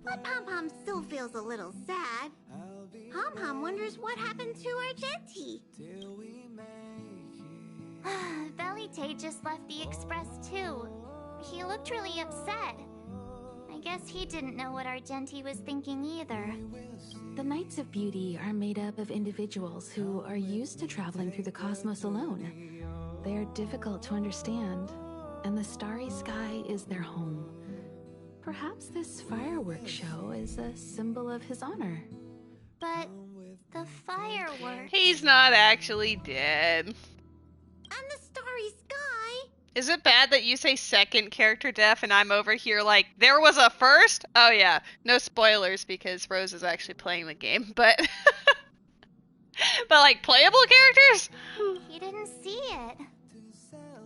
but Pom Pom still feels a little sad. Pom Pom wonders what happened to Argenti. Velite just left the Express too. He looked really upset. I guess he didn't know what Argenti was thinking either. The Knights of Beauty are made up of individuals who are used to traveling through the cosmos alone. They are difficult to understand, and the starry sky is their home. Perhaps this fireworks show is a symbol of his honor. But the fireworks... He's not actually dead. And the starry sky. Is it bad that you say second character death and I'm over here like, there was a first? Oh yeah, no spoilers because Rose is actually playing the game, but... but like, playable characters? He didn't see it.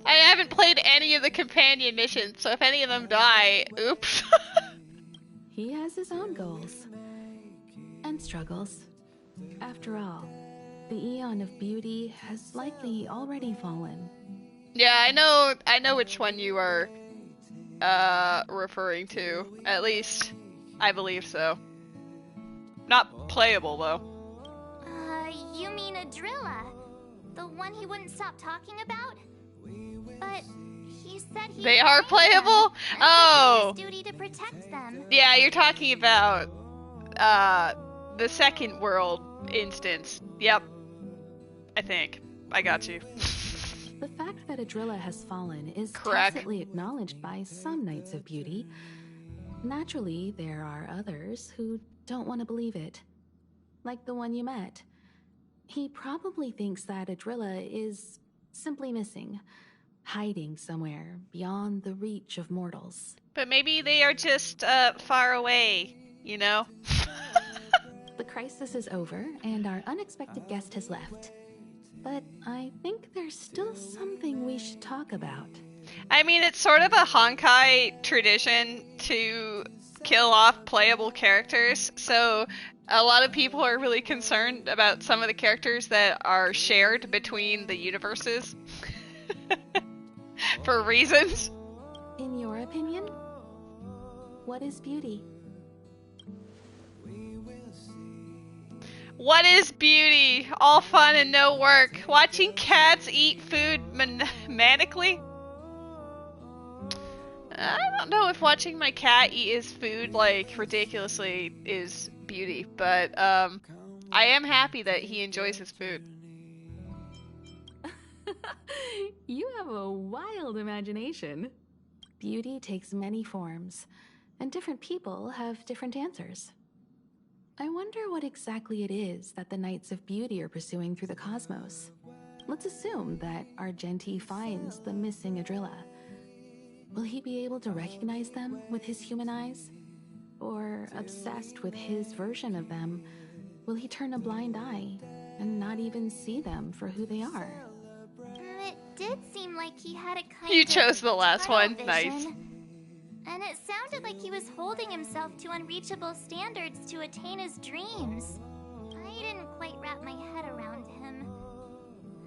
I haven't played any of the companion missions, so if any of them die, oops. He has his own goals. And struggles. After all, the Eon of Beauty has likely already fallen. Yeah, I know which one you are referring to. At least, I believe so. Not playable, though. You mean Adrilla? The one he wouldn't stop talking about? But he said he... They are playable? Oh! His duty to protect them. Yeah, you're talking about, the second world instance. Yep. I think. I got you. The fact that Adrilla has fallen is correct. Tacitly acknowledged by some Knights of Beauty. Naturally, there are others who don't want to believe it. Like the one you met. He probably thinks that Adrilla is simply missing, hiding somewhere beyond the reach of mortals. But maybe they are just, far away, you know? The crisis is over, and our unexpected guest has left. But I think there's still something we should talk about. I mean, it's sort of a Honkai tradition to kill off playable characters, so a lot of people are really concerned about some of the characters that are shared between the universes. For reasons. In your opinion, what is beauty? What is beauty? All fun and no work. Watching cats eat food manically? I don't know if watching my cat eat his food, like, ridiculously is beauty, but, I am happy that he enjoys his food. You have a wild imagination. Beauty takes many forms, and different people have different answers. I wonder what exactly it is that the Knights of Beauty are pursuing through the cosmos. Let's assume that Argenti finds the missing Adrilla. Will he be able to recognize them with his human eyes? Or, obsessed with his version of them, will he turn a blind eye and not even see them for who they are? It did seem like he had a kind You of chose the last one. tunnel Nice. vision. And it sounded like he was holding himself to unreachable standards to attain his dreams. I didn't quite wrap my head around him.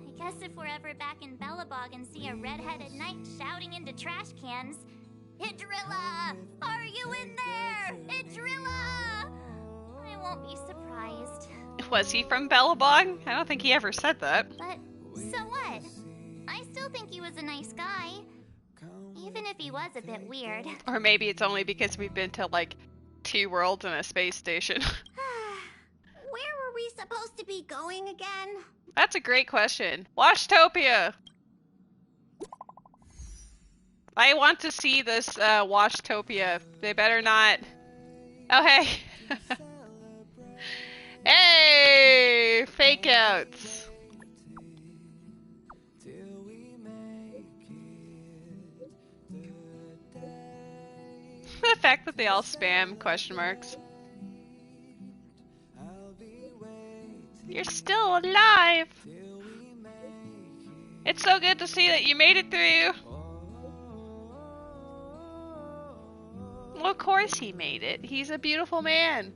I guess if we're ever back in Belobog and see a red-headed knight shouting into trash cans, Idrilla! Are you in there? Idrilla! I won't be surprised. Was he from Bellabong? I don't think he ever said that. But so what? I still think he was a nice guy. Even if he was a bit weird. Or maybe it's only because we've been to, like, 2 worlds and a space station. Where were we supposed to be going again? That's a great question. Washtopia! I want to see this Washtopia. They better not. Oh hey. Hey, fake outs. The fact that they all spam question marks. You're still alive. It's so good to see that you made it through. Well, of course he made it. He's a beautiful man.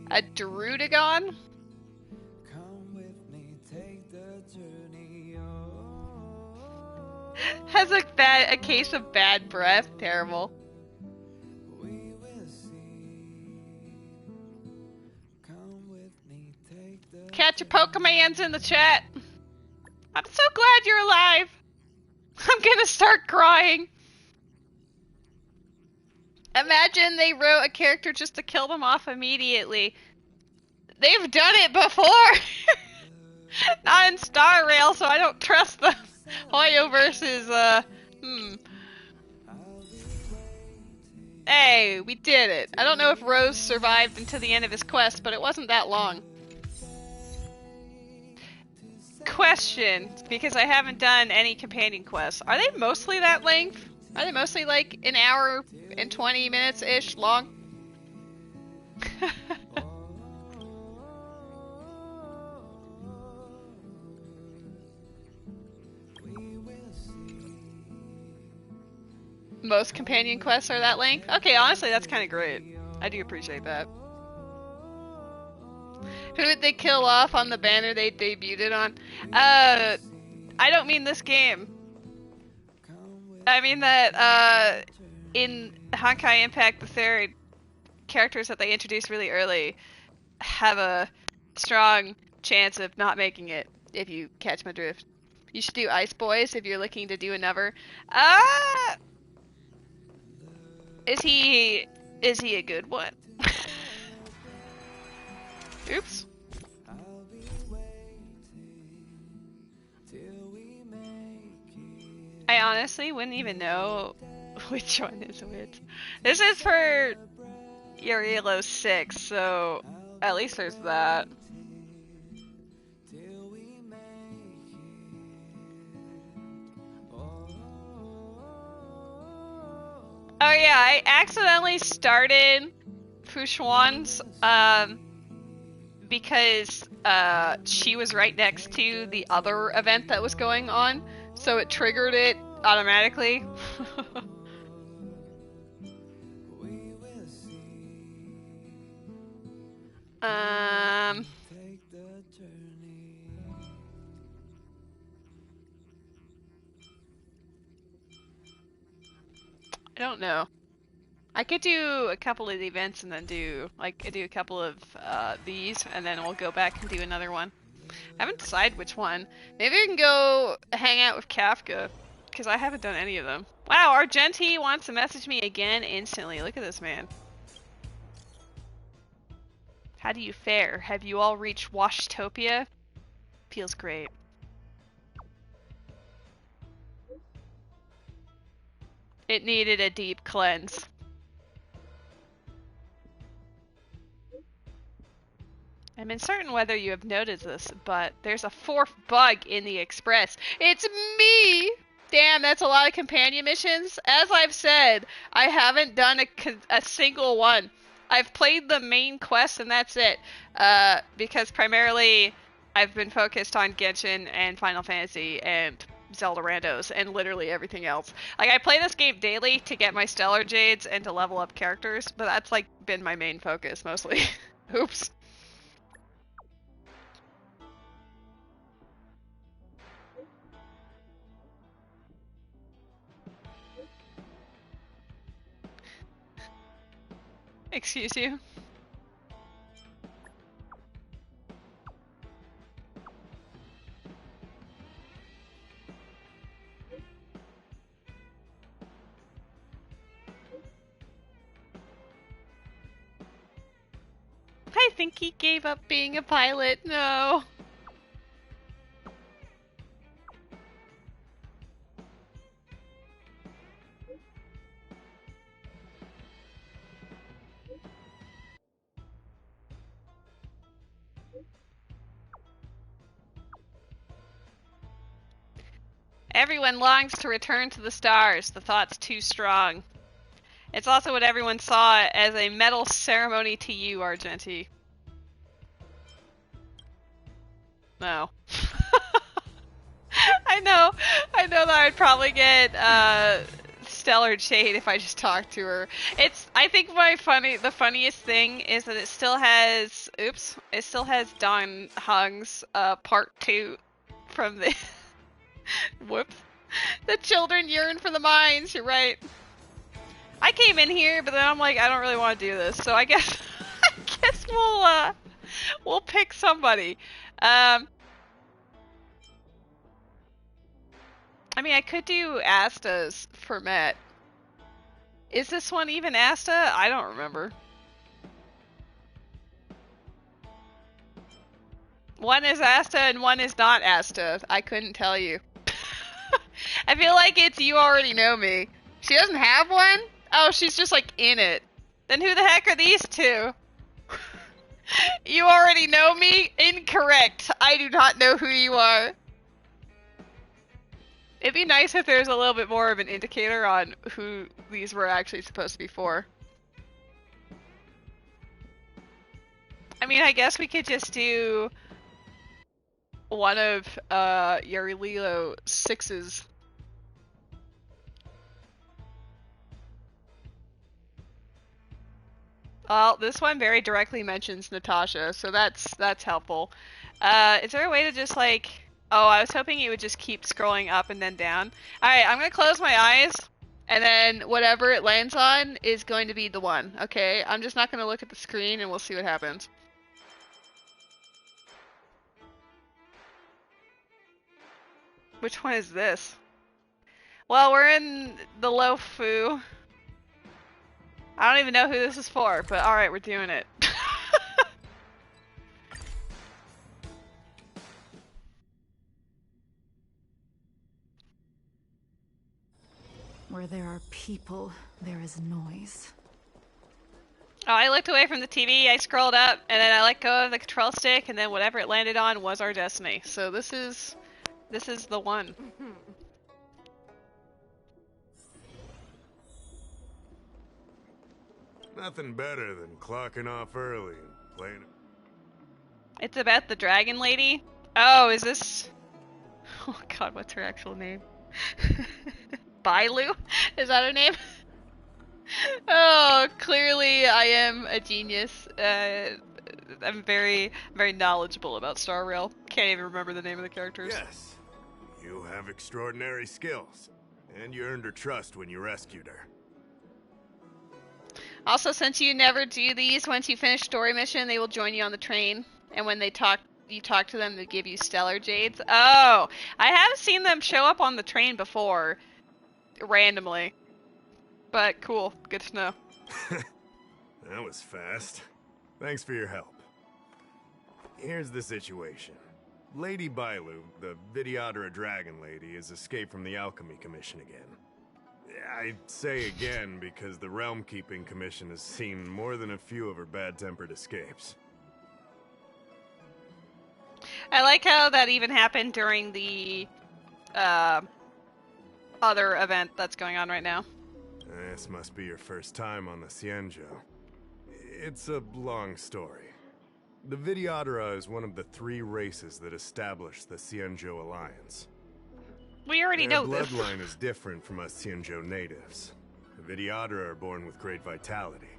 A Drudagon? Has a case of bad breath. Terrible. Catch your Pokemans in the chat. I'm so glad you're alive. I'm gonna start crying. Imagine they wrote a character just to kill them off immediately. They've done it before! Not in Star Rail, so I don't trust them. Hoyo versus, Hey, we did it. I don't know if Rose survived until the end of his quest, but it wasn't that long. Question, because I haven't done any companion quests. Are they mostly that length? Are they mostly like an hour and 20 minutes-ish long? Most companion quests are that length? Okay, honestly, that's kind of great. I do appreciate that. Who did they kill off on the banner they debuted on? I don't mean this game. I mean that, in Honkai Impact the Third, characters that they introduced really early have a strong chance of not making it, if you catch my drift. You should do Ice Boys if you're looking to do another. Is he a good one? Oops. I honestly wouldn't even know which one is which. This is for Yurilo 6, so at least there's that. Oh yeah, I accidentally started Fushuan's, because she was right next to the other event that was going on, so it triggered it automatically. I don't know. I could do a couple of the events and then do, like, I do a couple of these, and then we'll go back and do another one. I haven't decided which one. Maybe I can go hang out with Kafka, because I haven't done any of them. Wow, Argenti wants to message me again instantly. Look at this man. How do you fare? Have you all reached Washtopia? Feels great. It needed a deep cleanse. I'm uncertain whether you have noticed this, but there's a fourth bug in the Express. It's me! Damn, that's a lot of companion missions. As I've said, I haven't done a single one. I've played the main quest and that's it. Because primarily I've been focused on Genshin and Final Fantasy and Zelda randos and literally everything else. Like, I play this game daily to get my Stellar Jades and to level up characters, but that's like been my main focus mostly. Oops. Excuse you. I think he gave up being a pilot. No. Everyone longs to return to the stars. The thought's too strong. It's also what everyone saw as a medal ceremony to you, Argenti. No. I know that I'd probably get stellar shade if I just talked to her. I think the funniest thing is that it still has Don Hung's part 2 from the whoops. The children yearn for the mines, you're right. I came in here, but then I'm like, I don't really want to do this, so I guess we'll pick somebody. I mean, I could do Asta's for Met. Is this one even Asta? I don't remember. One is Asta and one is not Asta. I couldn't tell you. I feel like it's You Already Know Me. She doesn't have one? Oh, she's just like in it. Then who the heck are these two? You already know me? Incorrect. I do not know who you are. It'd be nice if there's a little bit more of an indicator on who these were actually supposed to be for. I mean, I guess we could just do one of Yarililo 6's. Well, this one very directly mentions Natasha, so that's helpful. Is there a way to just like... Oh, I was hoping it would just keep scrolling up and then down. Alright, I'm gonna close my eyes, and then whatever it lands on is going to be the one, okay? I'm just not gonna look at the screen, and we'll see what happens. Which one is this? Well, we're in the Lofu. I don't even know who this is for, but alright, we're doing it. Where there are people, there is noise. Oh, I looked away from the TV, I scrolled up, and then I let go of the control stick, and then whatever it landed on was our destiny. So this is the one. Nothing better than clocking off early and playing it. It's about the dragon lady? Oh, is this... Oh god, what's her actual name? Bailu? Is that her name? Oh, clearly I am a genius. I'm very, very knowledgeable about Star Rail. Can't even remember the name of the characters. Yes, you have extraordinary skills, and you earned her trust when you rescued her. Also, since you never do these, once you finish story mission, they will join you on the train. And when you talk to them, they give you stellar jades. Oh, I have seen them show up on the train before, randomly. But cool, good to know. That was fast. Thanks for your help. Here's the situation. Lady Bailu, the Videodora Dragon Lady, has escaped from the Alchemy Commission again. I say again because the Realm Keeping Commission has seen more than a few of her bad-tempered escapes. I like how that even happened during the other event that's going on right now. This must be your first time on the Xianzhou. It's a long story. The Videodora is one of the 3 races that established the Xianzhou Alliance. We already know this. Their bloodline is different from us Xianzhou natives. The Videodora are born with great vitality.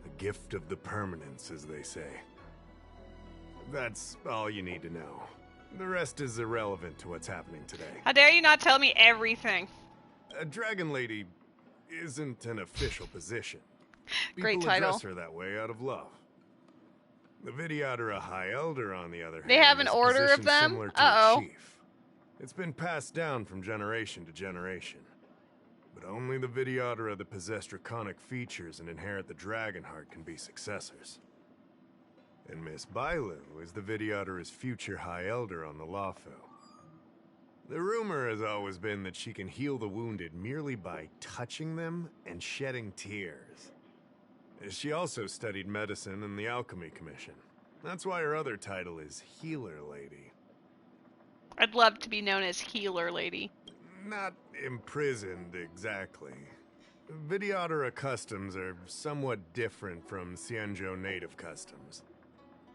A gift of the permanence, as they say. That's all you need to know. The rest is irrelevant to what's happening today. How dare you not tell me everything? A Dragon Lady isn't an official position. Great People title. address her that way out of love. The Videodora High Elder, on the other hand, They have an is a order of position them? similar to Uh-oh. a chief. It's been passed down from generation to generation. But only the Videodora that possess draconic features and inherit the dragon heart can be successors. And Miss Bailu is the Videodora's future High Elder on the Lawfu. The rumor has always been that she can heal the wounded merely by touching them and shedding tears. She also studied medicine in the Alchemy Commission. That's why her other title is Healer Lady. I'd love to be known as Healer Lady. Not imprisoned, exactly. Videodara customs are somewhat different from Xianzhou native customs.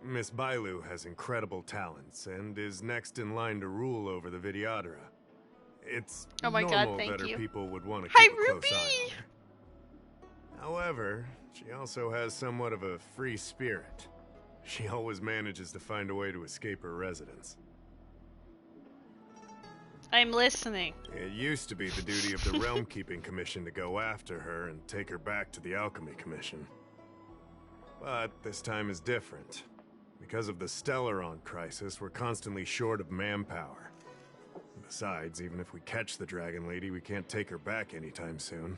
Miss Bailu has incredible talents and is next in line to rule over the Videodara. It's Oh my normal God, thank that her you. people would want to Hi, keep a close eye Ruby! on her. However, she also has somewhat of a free spirit. She always manages to find a way to escape her residence. I'm listening. It used to be the duty of the Realm Keeping Commission to go after her and take her back to the Alchemy Commission. But this time is different. Because of the Stellaron crisis, we're constantly short of manpower. Besides, even if we catch the Dragon Lady, we can't take her back anytime soon.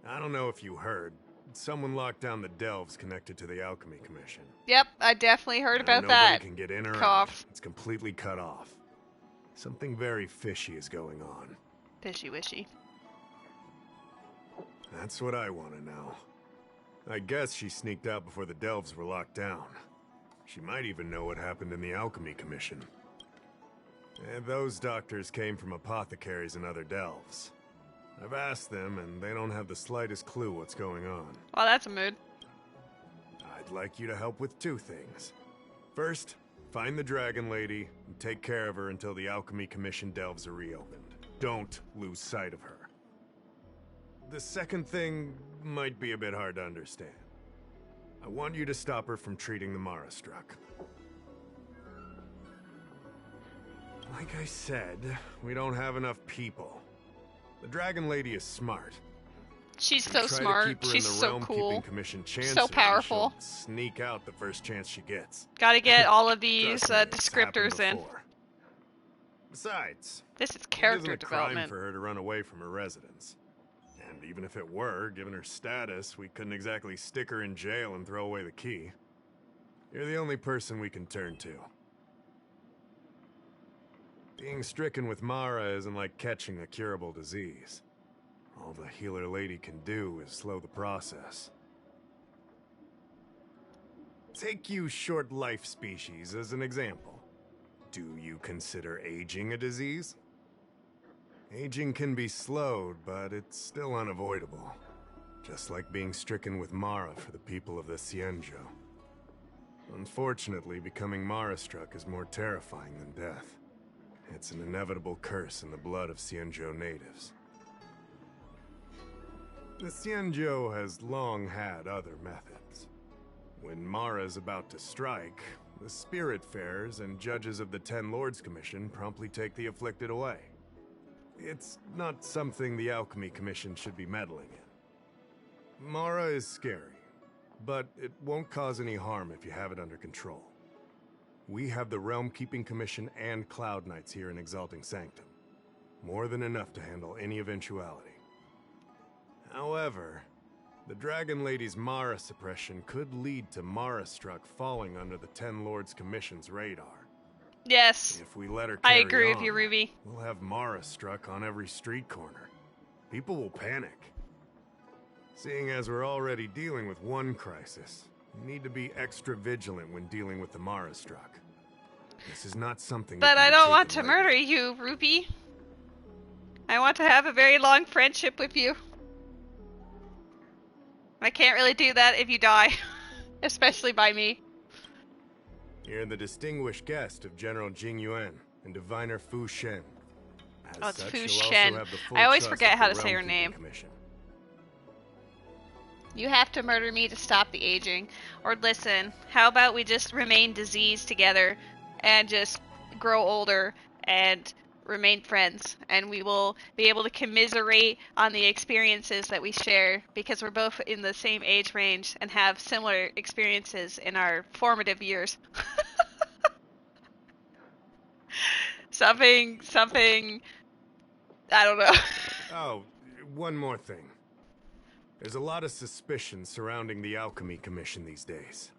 I don't know if you heard, someone locked down the delves connected to the Alchemy Commission. Yep, I definitely heard about Nobody that. can get in or Cough. out. It's completely cut off. Something very fishy is going on. Fishy wishy. That's what I want to know. I guess she sneaked out before the delves were locked down. She might even know what happened in the Alchemy Commission. And those doctors came from apothecaries and other delves. I've asked them, and they don't have the slightest clue what's going on. Well, that's a mood. I'd like you to help with two things. First, find the Dragon Lady and take care of her until the Alchemy Commission delves are reopened. Don't lose sight of her. The second thing might be a bit hard to understand. I want you to stop her from treating the Mara struck. Like I said, we don't have enough people. The Dragon Lady is smart. She's so smart. She's so cool. So powerful. Sneak out the first chance she gets. Gotta get all of these Trust me, it's descriptors in. happened before. Besides, This is it character isn't a crime development. for her to run away from her residence. And even if it were, given her status, we couldn't exactly stick her in jail and throw away the key. You're the only person we can turn to. Being stricken with Mara isn't like catching a curable disease. All the healer lady can do is slow the process. Take you short life species as an example. Do you consider aging a disease? Aging can be slowed, but it's still unavoidable. Just like being stricken with Mara for the people of the Xianzhou. Unfortunately, becoming Mara-struck is more terrifying than death. It's an inevitable curse in the blood of Xianzhou natives. The Xianzhou has long had other methods. When Mara is about to strike, the Spiritfarers and judges of the Ten Lords Commission promptly take the afflicted away. It's not something the Alchemy Commission should be meddling in. Mara is scary, but it won't cause any harm if you have it under control. We have the Realm Keeping Commission and Cloud Knights here in Exalting Sanctum. More than enough to handle any eventuality. However, the Dragon Lady's Mara suppression could lead to Mara-struck falling under the Ten Lords Commission's radar. Yes. If we let her I carry agree with on, you, Ruby. we'll have Mara-struck on every street corner. People will panic. Seeing as we're already dealing with one crisis, we need to be extra vigilant when dealing with the Mara-struck. This is not something But that can I be don't want to taken lightly. murder you, Ruby. I want to have a very long friendship with you. I can't really do that if you die. Especially by me. You're the distinguished guest of General Jing Yuan and Diviner Fu Shen. As Oh, it's such, Fu you'll also Shen. have the full I always trust forget of how the to say her Realm Keeping name. Commission. You have to murder me to stop the aging. Or listen, how about we just remain diseased together and just grow older and remain friends, and we will be able to commiserate on the experiences that we share because we're both in the same age range and have similar experiences in our formative years. something, I don't know. Oh, one more thing. There's a lot of suspicion surrounding the Alchemy Commission these days.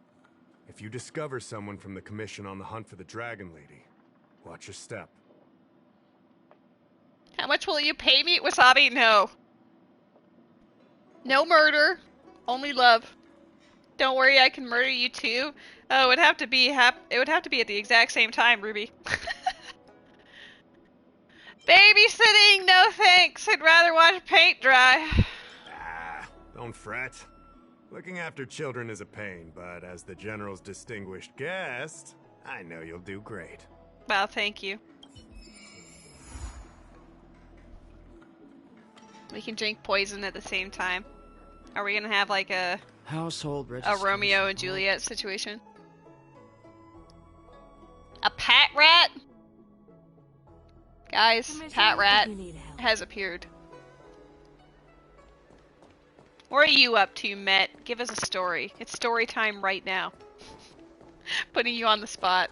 If you discover someone from the Commission on the hunt for the Dragon Lady, watch your step. How much will you pay me, Wasabi? No. No murder. Only love. Don't worry, I can murder you too. Oh, it would have to be at the exact same time, Ruby. Babysitting, no thanks. I'd rather watch paint dry. Ah, don't fret. Looking after children is a pain, but as the General's distinguished guest, I know you'll do great. Well, thank you. We can drink poison at the same time. Are we gonna have like a household Romeo and Juliet situation? A pat rat? Guys, pat rat has appeared. What are you up to, Met? Give us a story. It's story time right now. Putting you on the spot.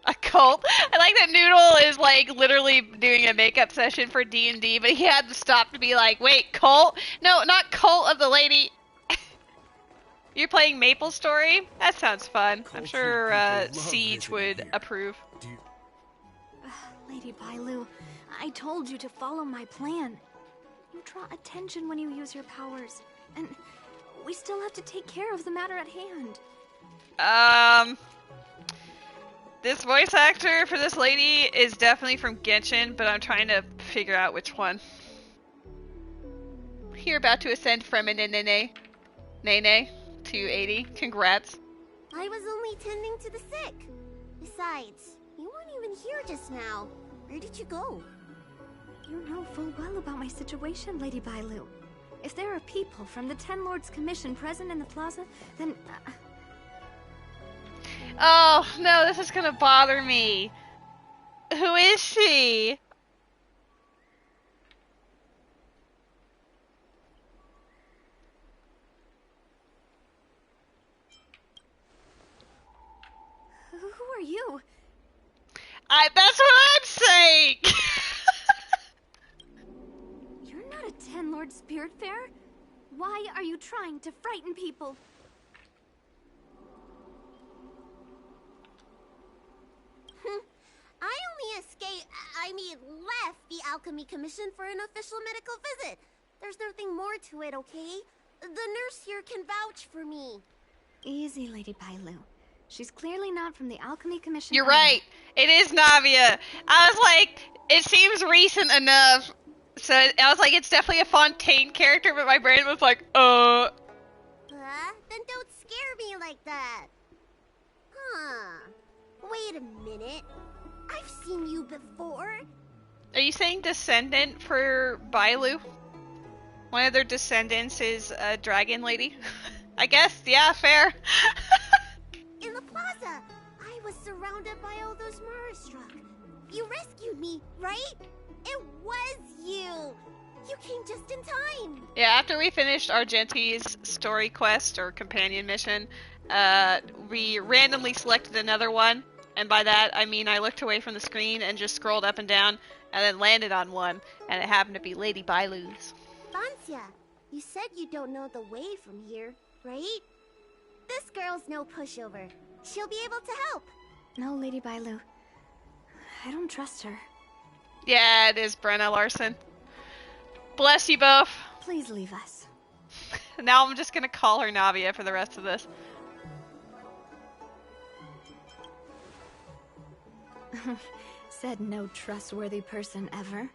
A cult? I like that Noodle is like literally doing a makeup session for D&D, but he had to stop to be like, wait, cult? No, not Cult of the Lady. You're playing Maple Story? That sounds fun. I'm sure Siege would approve. Lady Bailu, I told you to follow my plan. You draw attention when you use your powers, and we still have to take care of the matter at hand. This voice actor for this lady is definitely from Genshin, but I'm trying to figure out which one. You're about to ascend from a Nene to 80. Congrats. I was only tending to the sick. Besides, you weren't even here just now. Where did you go? You know full well about my situation, Lady Bailu. If there are people from the Ten Lords Commission present in the plaza, then... Oh, no, this is gonna bother me. Who is she? Who are you? That's what I'm saying! You're not a Ten Lord Spiritfarer? Why are you trying to frighten people? Left the Alchemy Commission for an official medical visit. There's nothing more to it, okay? The nurse here can vouch for me. Easy, Lady Bailu. She's clearly not from the Alchemy Commission. You're right. It is Navia. I was like, it seems recent enough. So I was like, it's definitely a Fontaine character, but my brain was like, Then don't scare me like that. Wait a minute. I've seen you before. Are you saying descendant for Bailu? One of their descendants is a dragon lady? I guess, yeah, fair. In the plaza, I was surrounded by all those Marastruck. You rescued me, right? It was you. You came just in time. Yeah, after we finished Argenti's story quest or companion mission, we randomly selected another one. And by that, I mean I looked away from the screen and just scrolled up and down and then landed on one. And it happened to be Lady Bailu's. Lancia, you said you don't know the way from here, right? This girl's no pushover. She'll be able to help. No, Lady Bailu. I don't trust her. Yeah, it is Brenna Larson. Bless you both. Please leave us. Now I'm just gonna call her Navia for the rest of this. Said no trustworthy person ever.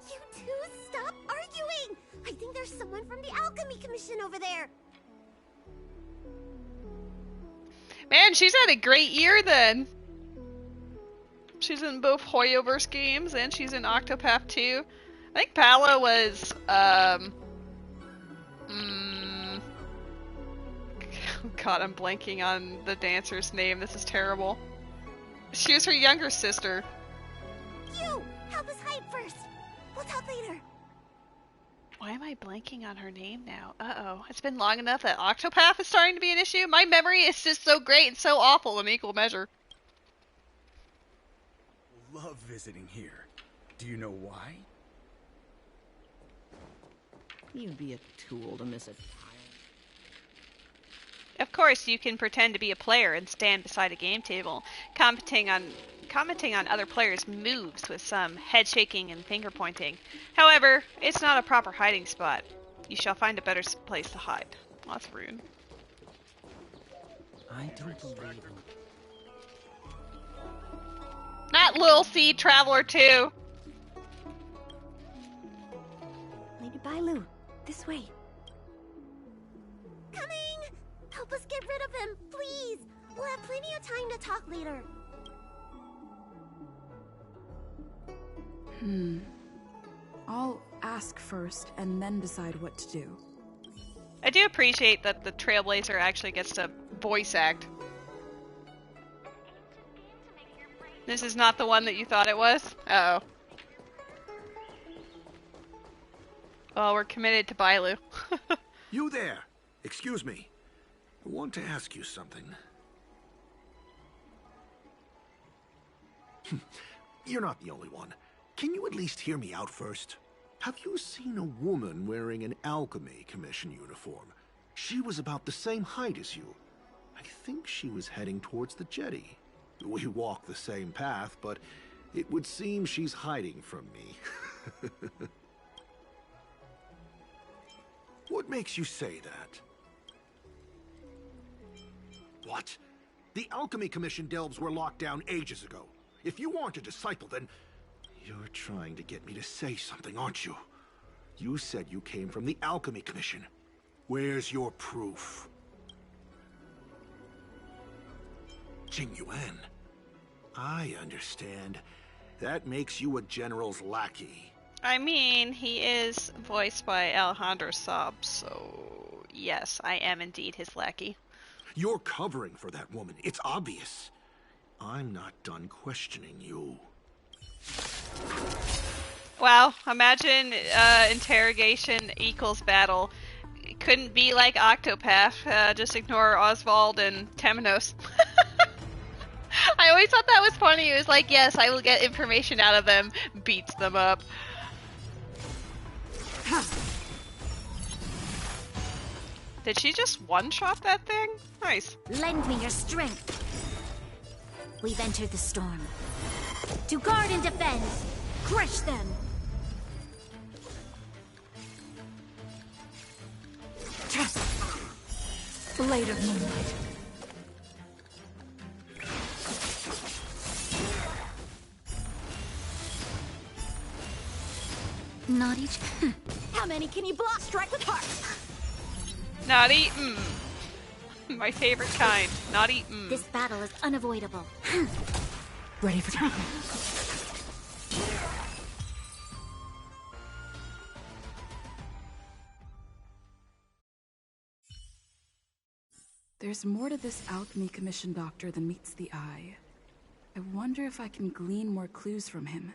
You two, stop arguing! I think there's someone from the Alchemy Commission over there. Man, she's had a great year then. She's in both Hoyoverse games and she's in Octopath 2. I think Pala was, God, I'm blanking on the dancer's name. This is terrible. She was her younger sister. You! Help us hide first! We'll talk later. Why am I blanking on her name now? Uh-oh. It's been long enough that Octopath is starting to be an issue. My memory is just so great and so awful in equal measure. Love visiting here. Do you know why? You'd be a tool to miss it. Of course, you can pretend to be a player and stand beside a game table, commenting on other players' moves with some head shaking and finger pointing. However, it's not a proper hiding spot. You shall find a better place to hide. Well, that's rude. I don't believe Not Little Sea Traveler 2. Lady Bailu, this way. Coming! Help us get rid of him, please! We'll have plenty of time to talk later. I'll ask first and then decide what to do. I do appreciate that the Trailblazer actually gets to voice act. This is not the one that you thought it was? Uh-oh. Well, we're committed to Bailu. You there! Excuse me. I want to ask you something. You're not the only one. Can you at least hear me out first? Have you seen a woman wearing an Alchemy Commission uniform? She was about the same height as you. I think she was heading towards the jetty. We walk the same path, but it would seem she's hiding from me. What makes you say that? What? The Alchemy Commission delves were locked down ages ago. If you aren't a disciple, then... You're trying to get me to say something, aren't you? You said you came from the Alchemy Commission. Where's your proof? Jing Yuan. I understand. That makes you a general's lackey. I mean, he is voiced by Alejandro Saab, so yes, I am indeed his lackey. You're covering for that woman. It's obvious. I'm not done questioning you. Wow, imagine interrogation equals battle. It couldn't be like Octopath. Just ignore Oswald and Temenos. I always thought that was funny. It was like, yes, I will get information out of them. Beats them up. Did she just one-shot that thing? Nice. Lend me your strength. We've entered the storm. To guard and defend. Crush them. Blade of moonlight. Not each. How many can you block? Strike with heart. Not eaten. My favorite kind. Not eaten. This battle is unavoidable. Ready for treatment. There's more to this Alchemy Commission doctor than meets the eye. I wonder if I can glean more clues from him.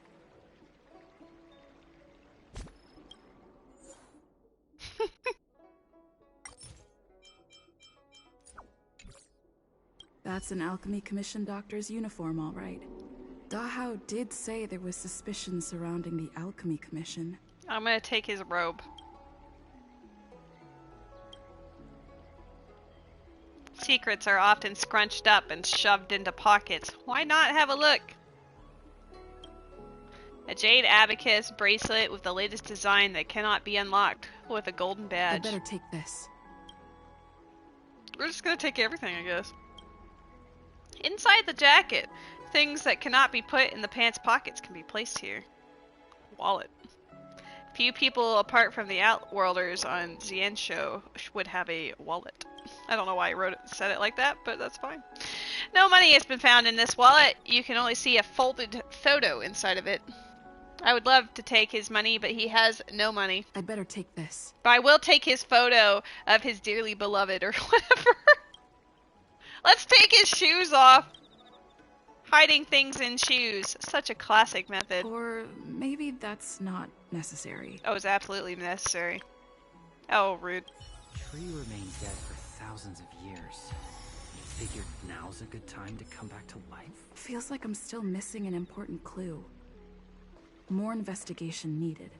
That's an Alchemy Commission doctor's uniform, all right. Dahao did say there was suspicion surrounding the Alchemy Commission. I'm gonna take his robe. Secrets are often scrunched up and shoved into pockets. Why not have a look? A jade abacus bracelet with the latest design that cannot be unlocked with a golden badge. I better take this. We're just gonna take everything, I guess. Inside the jacket, things that cannot be put in the pants pockets can be placed here. Wallet. Few people apart from the Outworlders on Xianshou would have a wallet. I don't know why I said it like that, but that's fine. No money has been found in this wallet. You can only see a folded photo inside of it. I would love to take his money, but he has no money. I better take this. But I will take his photo of his dearly beloved or whatever. Let's take his shoes off. Hiding things in shoes. Such a classic method. Or maybe that's not necessary. Oh, it's absolutely necessary. Oh, rude. Tree remained dead for thousands of years. You figured now's a good time to come back to life? Feels like I'm still missing an important clue. More investigation needed.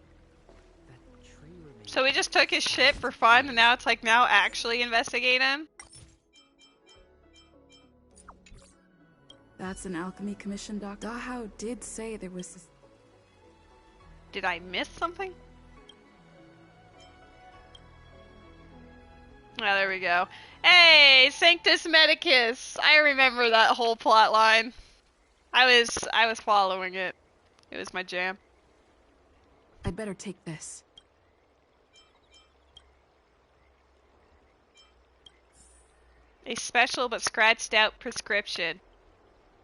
So we just took his shit for fun, and now it's like, now actually investigate him? That's an Alchemy Commission doctor. Dahao did say there was this... Did I miss something? Oh, there we go. Hey, Sanctus Medicus! I remember that whole plot line. I was following it. It was my jam. I'd better take this. A special but scratched out prescription.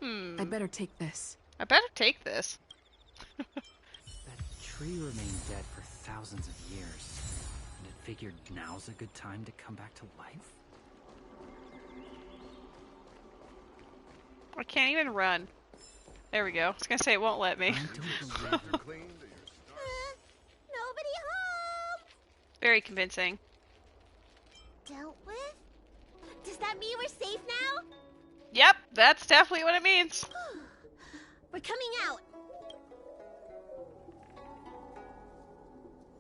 I'd better take this. I better take this. That tree remained dead for thousands of years, and it figured now's a good time to come back to life? I can't even run. There we go. I was gonna say it won't let me. Nobody home! Very convincing. Dealt with? Does that mean we're safe now? Yep, that's definitely what it means. We're coming out.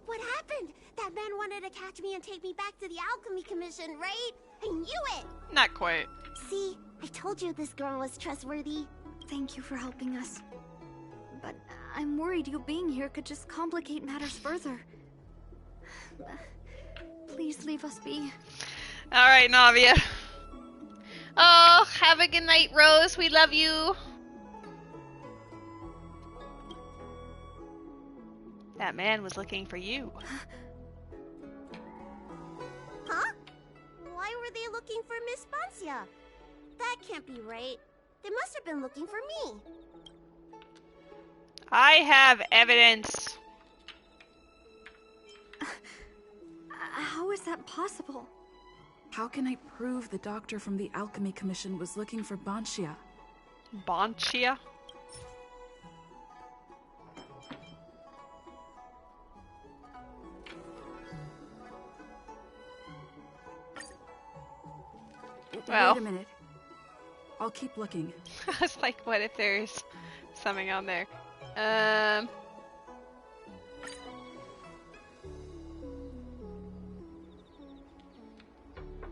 What happened? That man wanted to catch me and take me back to the Alchemy Commission, right? I knew it! Not quite. See, I told you this girl was trustworthy. Thank you for helping us. But I'm worried you being here could just complicate matters further. Please leave us be. Alright, Navia. Oh, have a good night, Rose. We love you. That man was looking for you. Huh? Why were they looking for Miss Bancia? That can't be right. They must have been looking for me. I have evidence. How is that possible? How can I prove the doctor from the Alchemy Commission was looking for Bancia? Bancia? Well, wait a minute. I'll keep looking. I was like, what if there's something on there?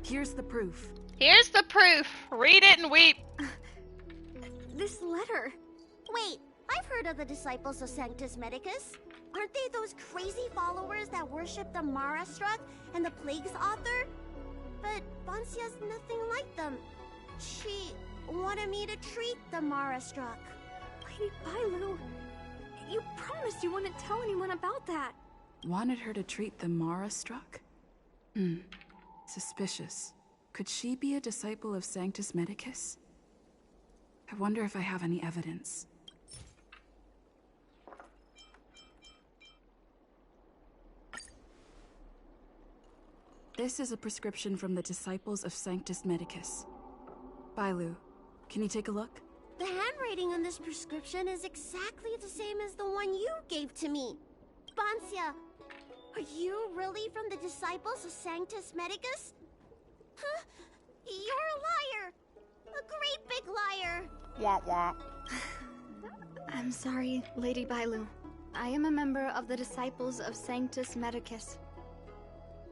Here's the proof. Here's the proof. Read it and weep. This letter. Wait, I've heard of the disciples of Sanctus Medicus. Aren't they those crazy followers that worship the Mara Struck and the Plague's author? But Bancia's nothing like them. She wanted me to treat the Mara Struck. Lady Bailu, you promised you wouldn't tell anyone about that. Wanted her to treat the Mara Struck? Suspicious. Could she be a disciple of Sanctus Medicus? I wonder if I have any evidence. This is a prescription from the disciples of Sanctus Medicus. Bailu, can you take a look? The handwriting on this prescription is exactly the same as the one you gave to me. Bancia, are you really from the disciples of Sanctus Medicus? Huh? You're a liar! A great big liar! Wah wah. I'm sorry, Lady Bailu. I am a member of the disciples of Sanctus Medicus.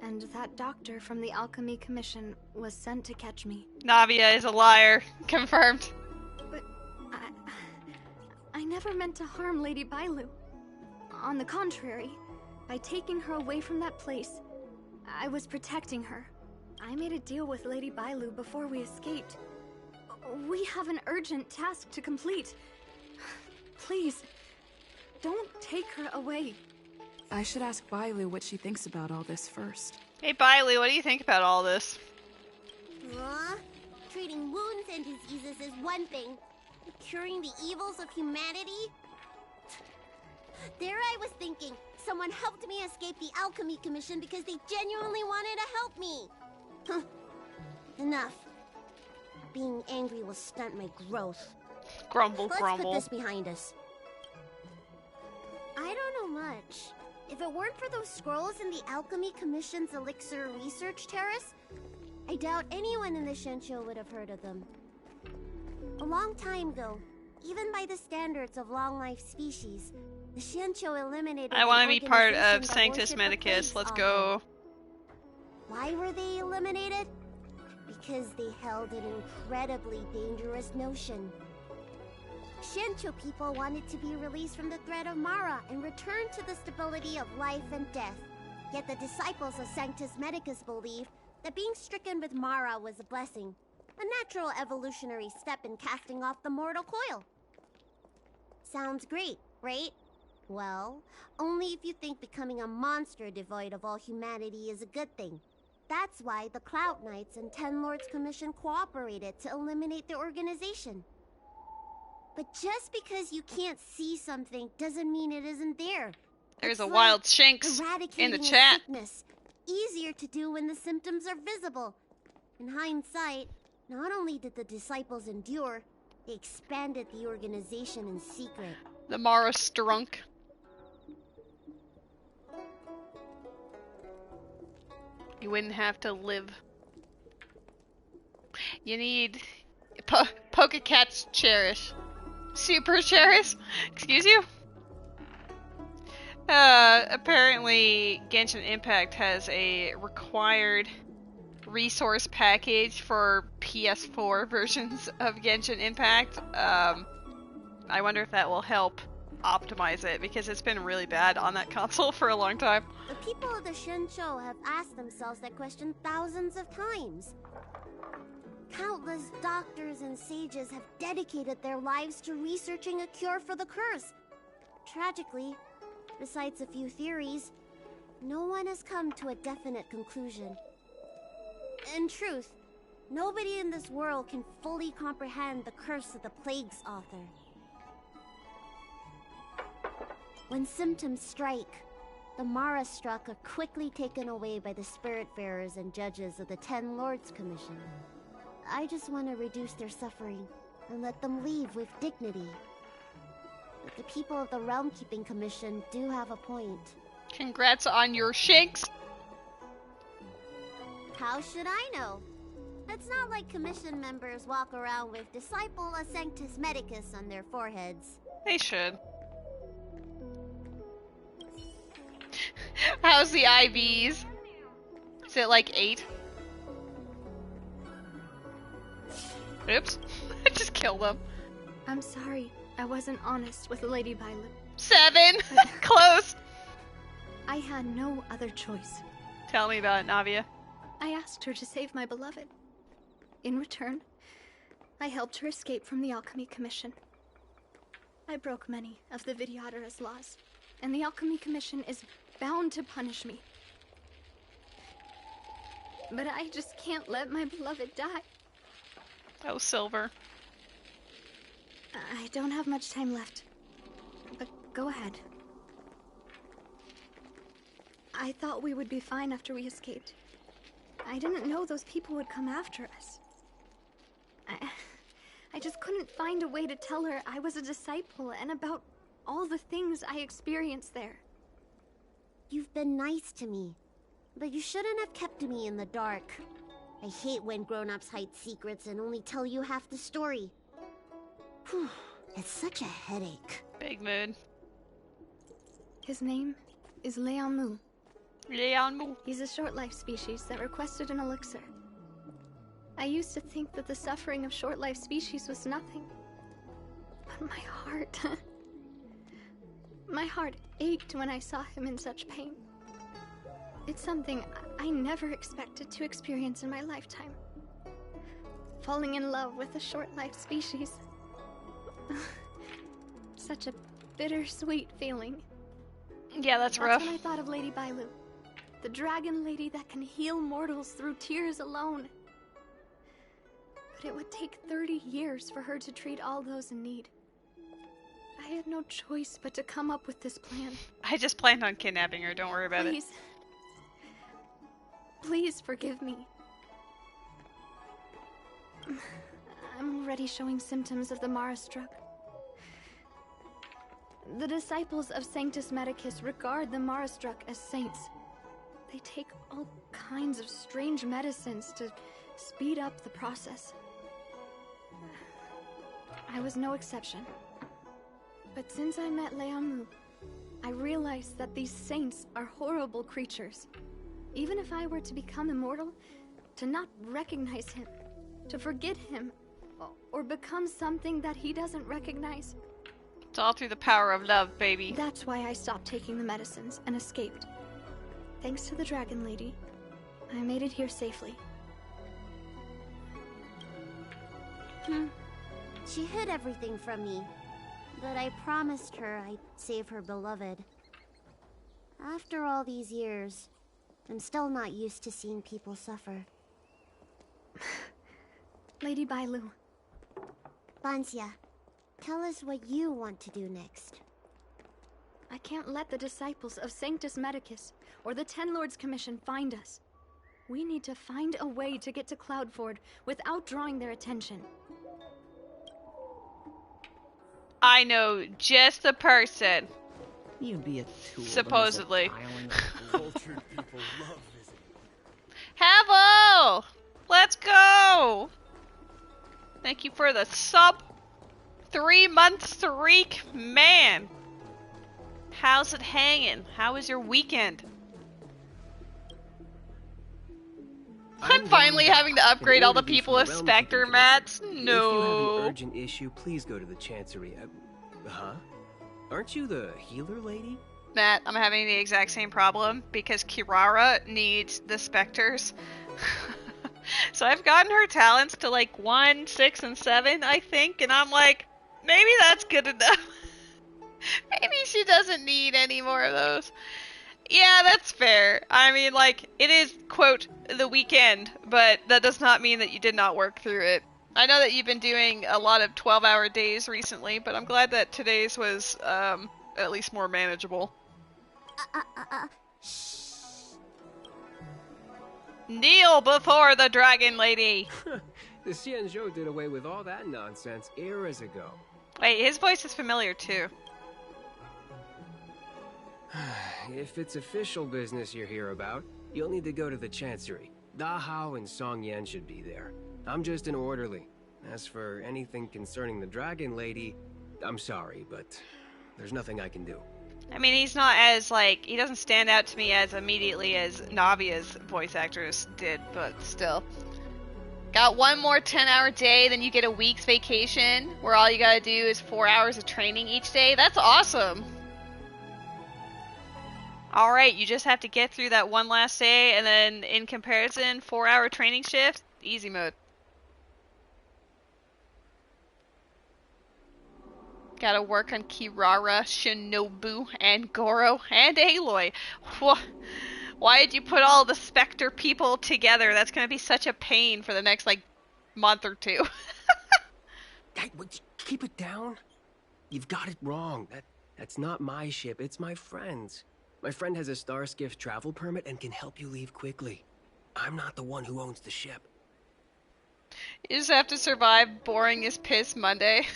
And that doctor from the Alchemy Commission was sent to catch me. Navia is a liar. Confirmed. But I never meant to harm Lady Bailu. On the contrary, by taking her away from that place, I was protecting her. I made a deal with Lady Bailu before we escaped. We have an urgent task to complete. Please, don't take her away. I should ask Bailu what she thinks about all this first. Hey Bailu, what do you think about all this? Treating wounds and diseases is one thing. Curing the evils of humanity? There I was thinking, someone helped me escape the Alchemy Commission because they genuinely wanted to help me. Enough. Being angry will stunt my growth. Grumble, Let's grumble. put this behind us. I don't know much. If it weren't for those scrolls in the Alchemy Commission's Elixir Research Terrace, I doubt anyone in the Shencho would have heard of them. A long time ago, even by the standards of long-life species, the Shencho eliminated I want to an be part organization of that Sanctus worshipped the Medicus. Plague's Let's author. go. Why were they eliminated? Because they held an incredibly dangerous notion. Shencho people wanted to be released from the threat of Mara and return to the stability of life and death. Yet the disciples of Sanctus Medicus believed that being stricken with Mara was a blessing, a natural evolutionary step in casting off the mortal coil. Sounds great, right? Well, only if you think becoming a monster devoid of all humanity is a good thing. That's why the Cloud Knights and Ten Lords Commission cooperated to eliminate the organization. But just because you can't see something doesn't mean it isn't there. There's It's a wild like Shinx in the eradicating a chat. sickness. Easier to do when the symptoms are visible. In hindsight, not only did the disciples endure, they expanded the organization in secret. The Mara Strunk. You wouldn't have to live. You need Pokecats Cherish. Super Cherish? Excuse you? Apparently Genshin Impact has a required resource package for PS4 versions of Genshin Impact. I wonder if that will help optimize it, because it's been really bad on that console for a long time. The people of the Shincho have asked themselves that question thousands of times. Countless doctors and sages have dedicated their lives to researching a cure for the curse. Tragically, besides a few theories, no one has come to a definite conclusion. In truth, nobody in this world can fully comprehend the curse of the plague's author. When symptoms strike, the Mara struck are quickly taken away by the spirit-bearers and judges of the Ten Lords Commission. I just want to reduce their suffering and let them leave with dignity. But the people of the Realm Keeping Commission do have a point. Congrats on your Shinx! How should I know? It's not like Commission members walk around with Disciple a Sanctus Medicus on their foreheads. They should. How's the IVs? Is it like 8? Oops. I just killed them. I'm sorry, I wasn't honest with Lady Bailu. 7! Close! I had no other choice. Tell me about it, Navia. I asked her to save my beloved. In return, I helped her escape from the Alchemy Commission. I broke many of the Vidyadhara's laws, and the Alchemy Commission is bound to punish me. But I just can't let my beloved die. Oh, Silver. I don't have much time left, but go ahead. I thought we would be fine after we escaped. I didn't know those people would come after us. I just couldn't find a way to tell her I was a disciple and about all the things I experienced there. You've been nice to me, but you shouldn't have kept me in the dark. I hate when grown-ups hide secrets and only tell you half the story. Whew, it's such a headache. Big mood. His name is Leonmu. Leonmu. He's a short-life species that requested an elixir. I used to think that the suffering of short-life species was nothing. But my heart... my heart ached when I saw him in such pain. It's something I never expected to experience in my lifetime. Falling in love with a short-life species. Such a bittersweet feeling. Yeah, that's rough. That's when I thought of Lady Bailu. The dragon lady that can heal mortals through tears alone. But it would take 30 years for her to treat all those in need. I had no choice but to come up with this plan. I just planned on kidnapping her, don't worry about it. Please forgive me. I'm already showing symptoms of the Mara struck. The disciples of Sanctus Medicus regard the Mara struck as saints. They take all kinds of strange medicines to speed up the process. I was no exception. But since I met Leonmu, I realized that these saints are horrible creatures. Even if I were to become immortal, to not recognize him, to forget him, or become something that he doesn't recognize. It's all through the power of love, baby. That's why I stopped taking the medicines and escaped. Thanks to the Dragon Lady, I made it here safely. She hid everything from me. but I promised her I'd save her beloved. After all these years, I'm still not used to seeing people suffer. Lady Bailu. Bansia, tell us what you want to do next. I can't let the disciples of Sanctus Medicus or the Ten Lords Commission find us. We need to find a way to get to Cloudford without drawing their attention. I know just the person. You'd be a tool. Supposedly. Cultured people love visiting. Havo! Let's go! Thank you for the sub 3-month streak, man. How's it hanging? How was your weekend? I'm finally having to upgrade all the people with Spectre mats. No. If you have an urgent issue, please go to the Chancery. Huh? Aren't you the healer lady? Matt, I'm having the exact same problem because Kirara needs the Spectres. So I've gotten her talents to like 1, 6, and 7, I think, and I'm like, maybe that's good enough. Maybe she doesn't need any more of those. Yeah, that's fair. I mean, like, it is, quote, the weekend, but that does not mean that you did not work through it. I know that you've been doing a lot of 12-hour days recently, but I'm glad that today's was, at least more manageable. Shh. Kneel before the dragon lady! The Xianzhou did away with all that nonsense eras ago. Wait, his voice is familiar, too. If it's official business you're here about, you'll need to go to the Chancery. Da Hao and Song Yan should be there. I'm just an orderly. As for anything concerning the Dragon Lady, I'm sorry, but there's nothing I can do. I mean, he's not as, like, he doesn't stand out to me as immediately as Navia's voice actress did, but still. Got one more 10-hour day, then you get a week's vacation, where all you gotta do is 4 hours of training each day. That's awesome! Alright, you just have to get through that one last day, and then, in comparison, 4-hour training shift, easy mode. Gotta work on Kirara, Shinobu, and Goro, and Aloy. Why did you put all the Spectre people together? That's gonna be such a pain for the next, like, month or two. Hey, keep it down. You've got it wrong. That's not my ship, it's my friend's. My friend has a Starskiff travel permit and can help you leave quickly. I'm not the one who owns the ship. You just have to survive boring as piss Monday.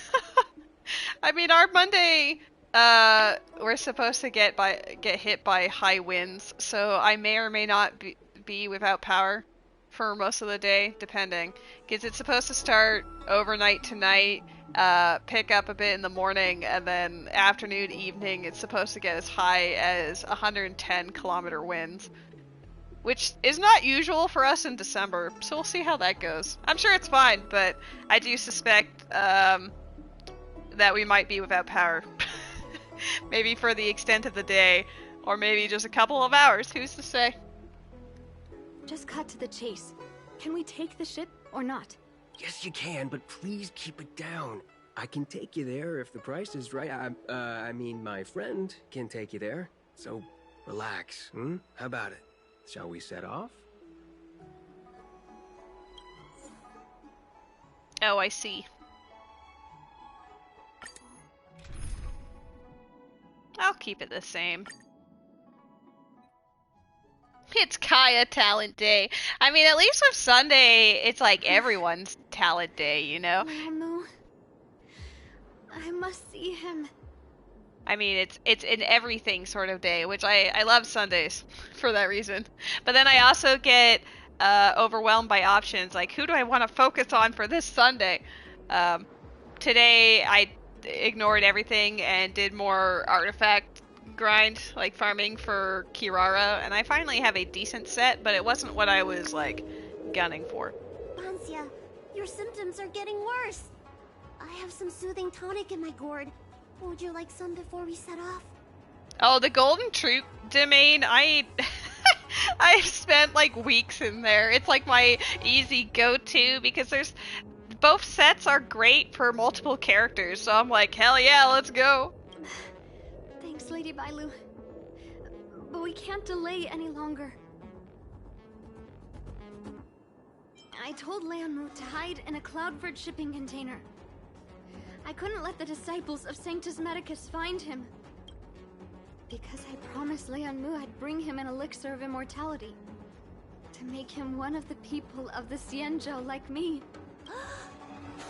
I mean, our Monday, we're supposed to get hit by high winds, so I may or may not be without power for most of the day, depending. Because it's supposed to start overnight tonight, pick up a bit in the morning, and then afternoon, evening, it's supposed to get as high as 110-kilometer winds. Which is not usual for us in December, so we'll see how that goes. I'm sure it's fine, but I do suspect, that we might be without power. Maybe for the extent of the day, or maybe just a couple of hours, who's to say? Just cut to the chase. Can we take the ship or not? Yes, you can, but please keep it down. I can take you there if the price is right. I mean, my friend can take you there. So, relax, How about it? Shall we set off? Oh, I see. I'll keep it the same. It's Kaya Talent Day. I mean, at least with Sunday, it's like everyone's talent day, you know? Mamu. I must see him. I mean, it's an everything sort of day, which I love Sundays for that reason. But then I also get overwhelmed by options, like who do I want to focus on for this Sunday? Today I ignored everything and did more artifact grind, like farming for Kirara, and I finally have a decent set, but it wasn't what I was like gunning for. Bansia, your symptoms are getting worse. I have some soothing tonic in my gourd. Would you like some before we set off? Oh, the Golden Troop domain, I've spent like weeks in there. It's like my easy go-to because there's both sets are great for multiple characters, so I'm like, hell yeah, let's go. Thanks, Lady Bailu. But we can't delay any longer. I told Leonmu to hide in a Cloudford shipping container. I couldn't let the disciples of Sanctus Medicus find him. Because I promised Leonmu I'd bring him an elixir of immortality. To make him one of the people of the Xianzhou like me.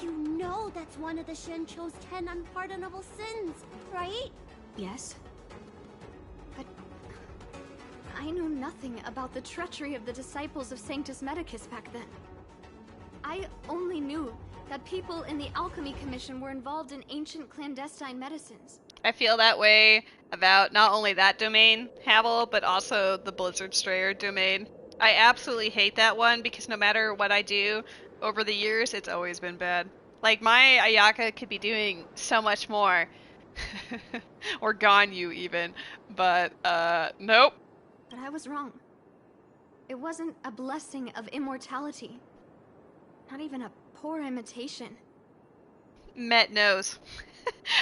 You know that's one of the Xianzhou's 10 unpardonable sins, right? Yes. But I knew nothing about the treachery of the disciples of Sanctus Medicus back then. I only knew that people in the Alchemy Commission were involved in ancient clandestine medicines. I feel that way about not only that domain, Havel, but also the Blizzard Strayer domain. I absolutely hate that one because no matter what I do over the years, it's always been bad. Like, my Ayaka could be doing so much more. Or Ganyu, even. But, nope. But I was wrong. It wasn't a blessing of immortality. Not even a poor imitation. Met knows.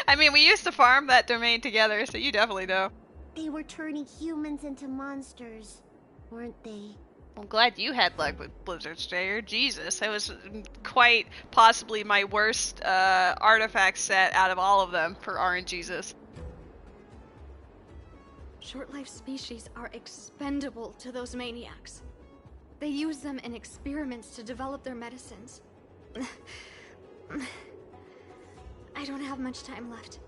I mean, we used to farm that domain together, so you definitely know. They were turning humans into monsters, weren't they? I'm glad you had luck with Blizzard Strayer. Jesus, that was quite possibly my worst artifact set out of all of them for RNGesus. Short-lived species are expendable to those maniacs. They use them in experiments to develop their medicines. I don't have much time left.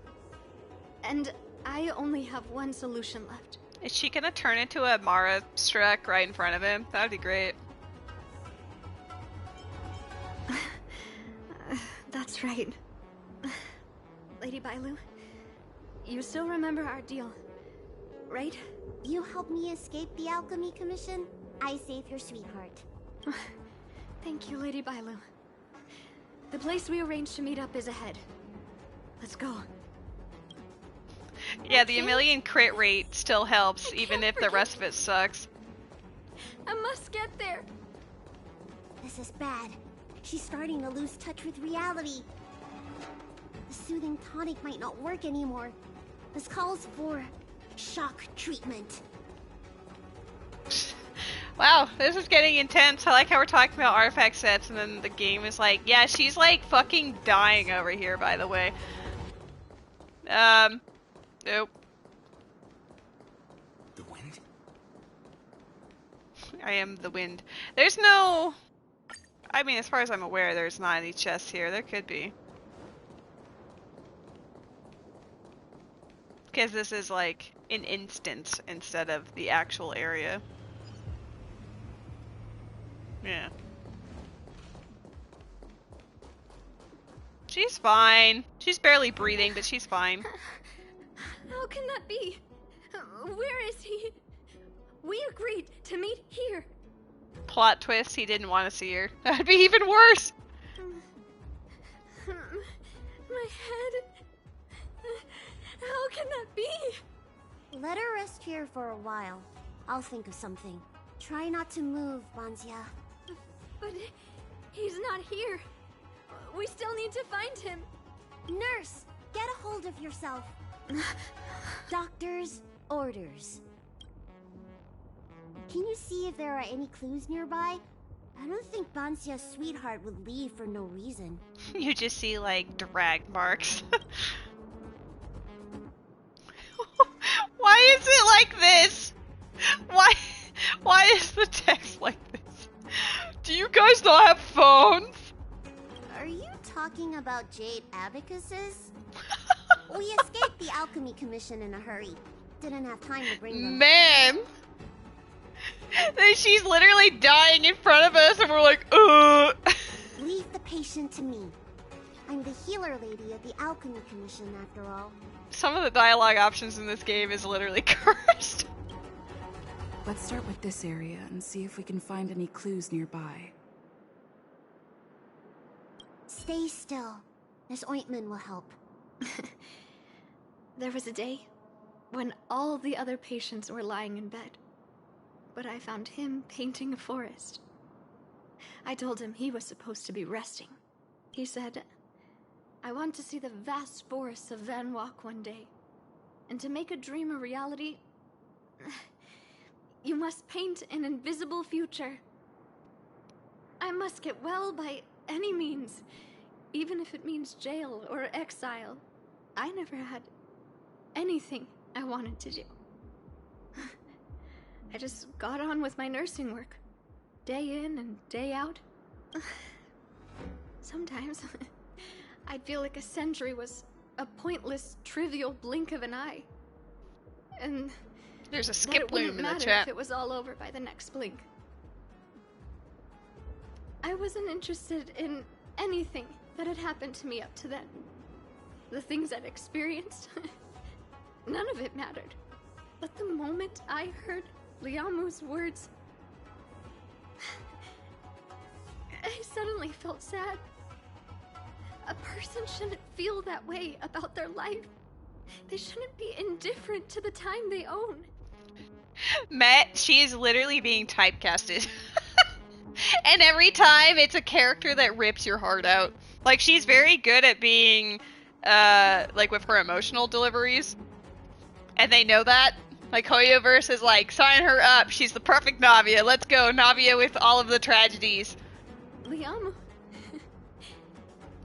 And I only have one solution left. Is she gonna turn into a Mara Struck right in front of him? That would be great. That's right. Lady Bailu, you still remember our deal, right? You helped me escape the Alchemy Commission. I saved your sweetheart. Thank you, Lady Bailu. The place we arranged to meet up is ahead. Let's go. Yeah, the Emilian crit rate still helps, even if the rest of it sucks. I must get there. This is bad. She's starting to lose touch with reality. The soothing tonic might not work anymore. This calls for shock treatment. Wow, this is getting intense. I like how we're talking about artifact sets, and then the game is like, yeah, she's like fucking dying over here, by the way. Nope. The wind? I am the wind. There's no... I mean, as far as I'm aware, there's not any chests here. There could be. Because this is like an instance instead of the actual area. Yeah. She's fine. She's barely breathing, but she's fine. How can that be? Where is he? We agreed to meet here. Plot twist, he didn't want to see her. That'd be even worse. My head. How can that be? Let her rest here for a while. I'll think of something. Try not to move, Banzia. But he's not here. We still need to find him. Nurse, get a hold of yourself. Doctor's orders. Can you see if there are any clues nearby? I don't think Banzia's sweetheart would leave for no reason. You just see, like, drag marks. Why is it like this? Why is the text like this? Do you guys not have phones? Are you talking about Jade Abacuses? We escaped the Alchemy Commission in a hurry. Didn't have time to bring them. Man! She's literally dying in front of us and we're like, ugh! Leave the patient to me. I'm the healer lady of the Alchemy Commission, after all. Some of the dialogue options in this game is literally cursed. Let's start with this area and see if we can find any clues nearby. Stay still. This ointment will help. There was a day when all the other patients were lying in bed. But I found him painting a forest. I told him he was supposed to be resting. He said, "I want to see the vast forests of Van Walk one day. And to make a dream a reality, you must paint an invisible future. I must get well by any means, even if it means jail or exile. I never had anything I wanted to do. I just got on with my nursing work, day in and day out. Sometimes I'd feel like a century was a pointless, trivial blink of an eye. And there's a that skip it wouldn't loom in the matter chat. if it was all over by the next blink. I wasn't interested in anything that had happened to me up to then. The things I'd experienced, none of it mattered. But the moment I heard Liamu's words, I suddenly felt sad. A person shouldn't feel that way about their life. They shouldn't be indifferent to the time they own. Matt, she is literally being typecasted. And every time it's a character that rips your heart out. Like, she's very good at being, like, with her emotional deliveries. And they know that. Like, Hoyoverse is like, sign her up. She's the perfect Navia. Let's go, Navia with all of the tragedies. Liamu,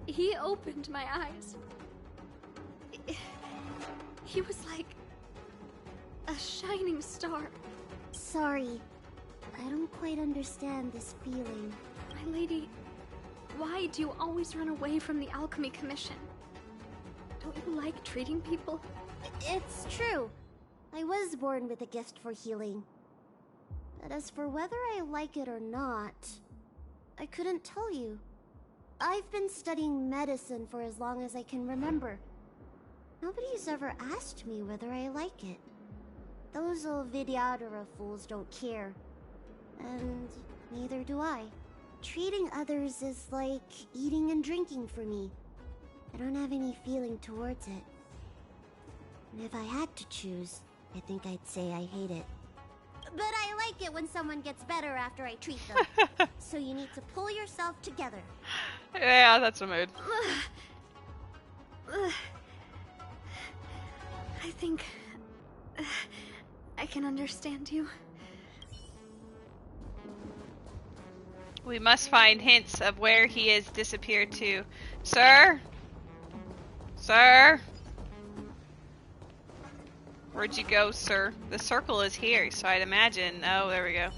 he opened my eyes. He was like a shining star. Sorry, I don't quite understand this feeling. My lady, why do you always run away from the Alchemy Commission? Don't you like treating people? It's true. I was born with a gift for healing. But as for whether I like it or not, I couldn't tell you. I've been studying medicine for as long as I can remember. Nobody's ever asked me whether I like it. Those old Vidyadhara fools don't care. And neither do I. Treating others is like eating and drinking for me. I don't have any feeling towards it. And if I had to choose, I think I'd say I hate it. But I like it when someone gets better after I treat them. So you need to pull yourself together. Yeah, that's a mood. I think I can understand you. We must find hints of where he has disappeared to. Sir? Sir? Where'd you go, sir? The circle is here, so I'd imagine... Oh, there we go.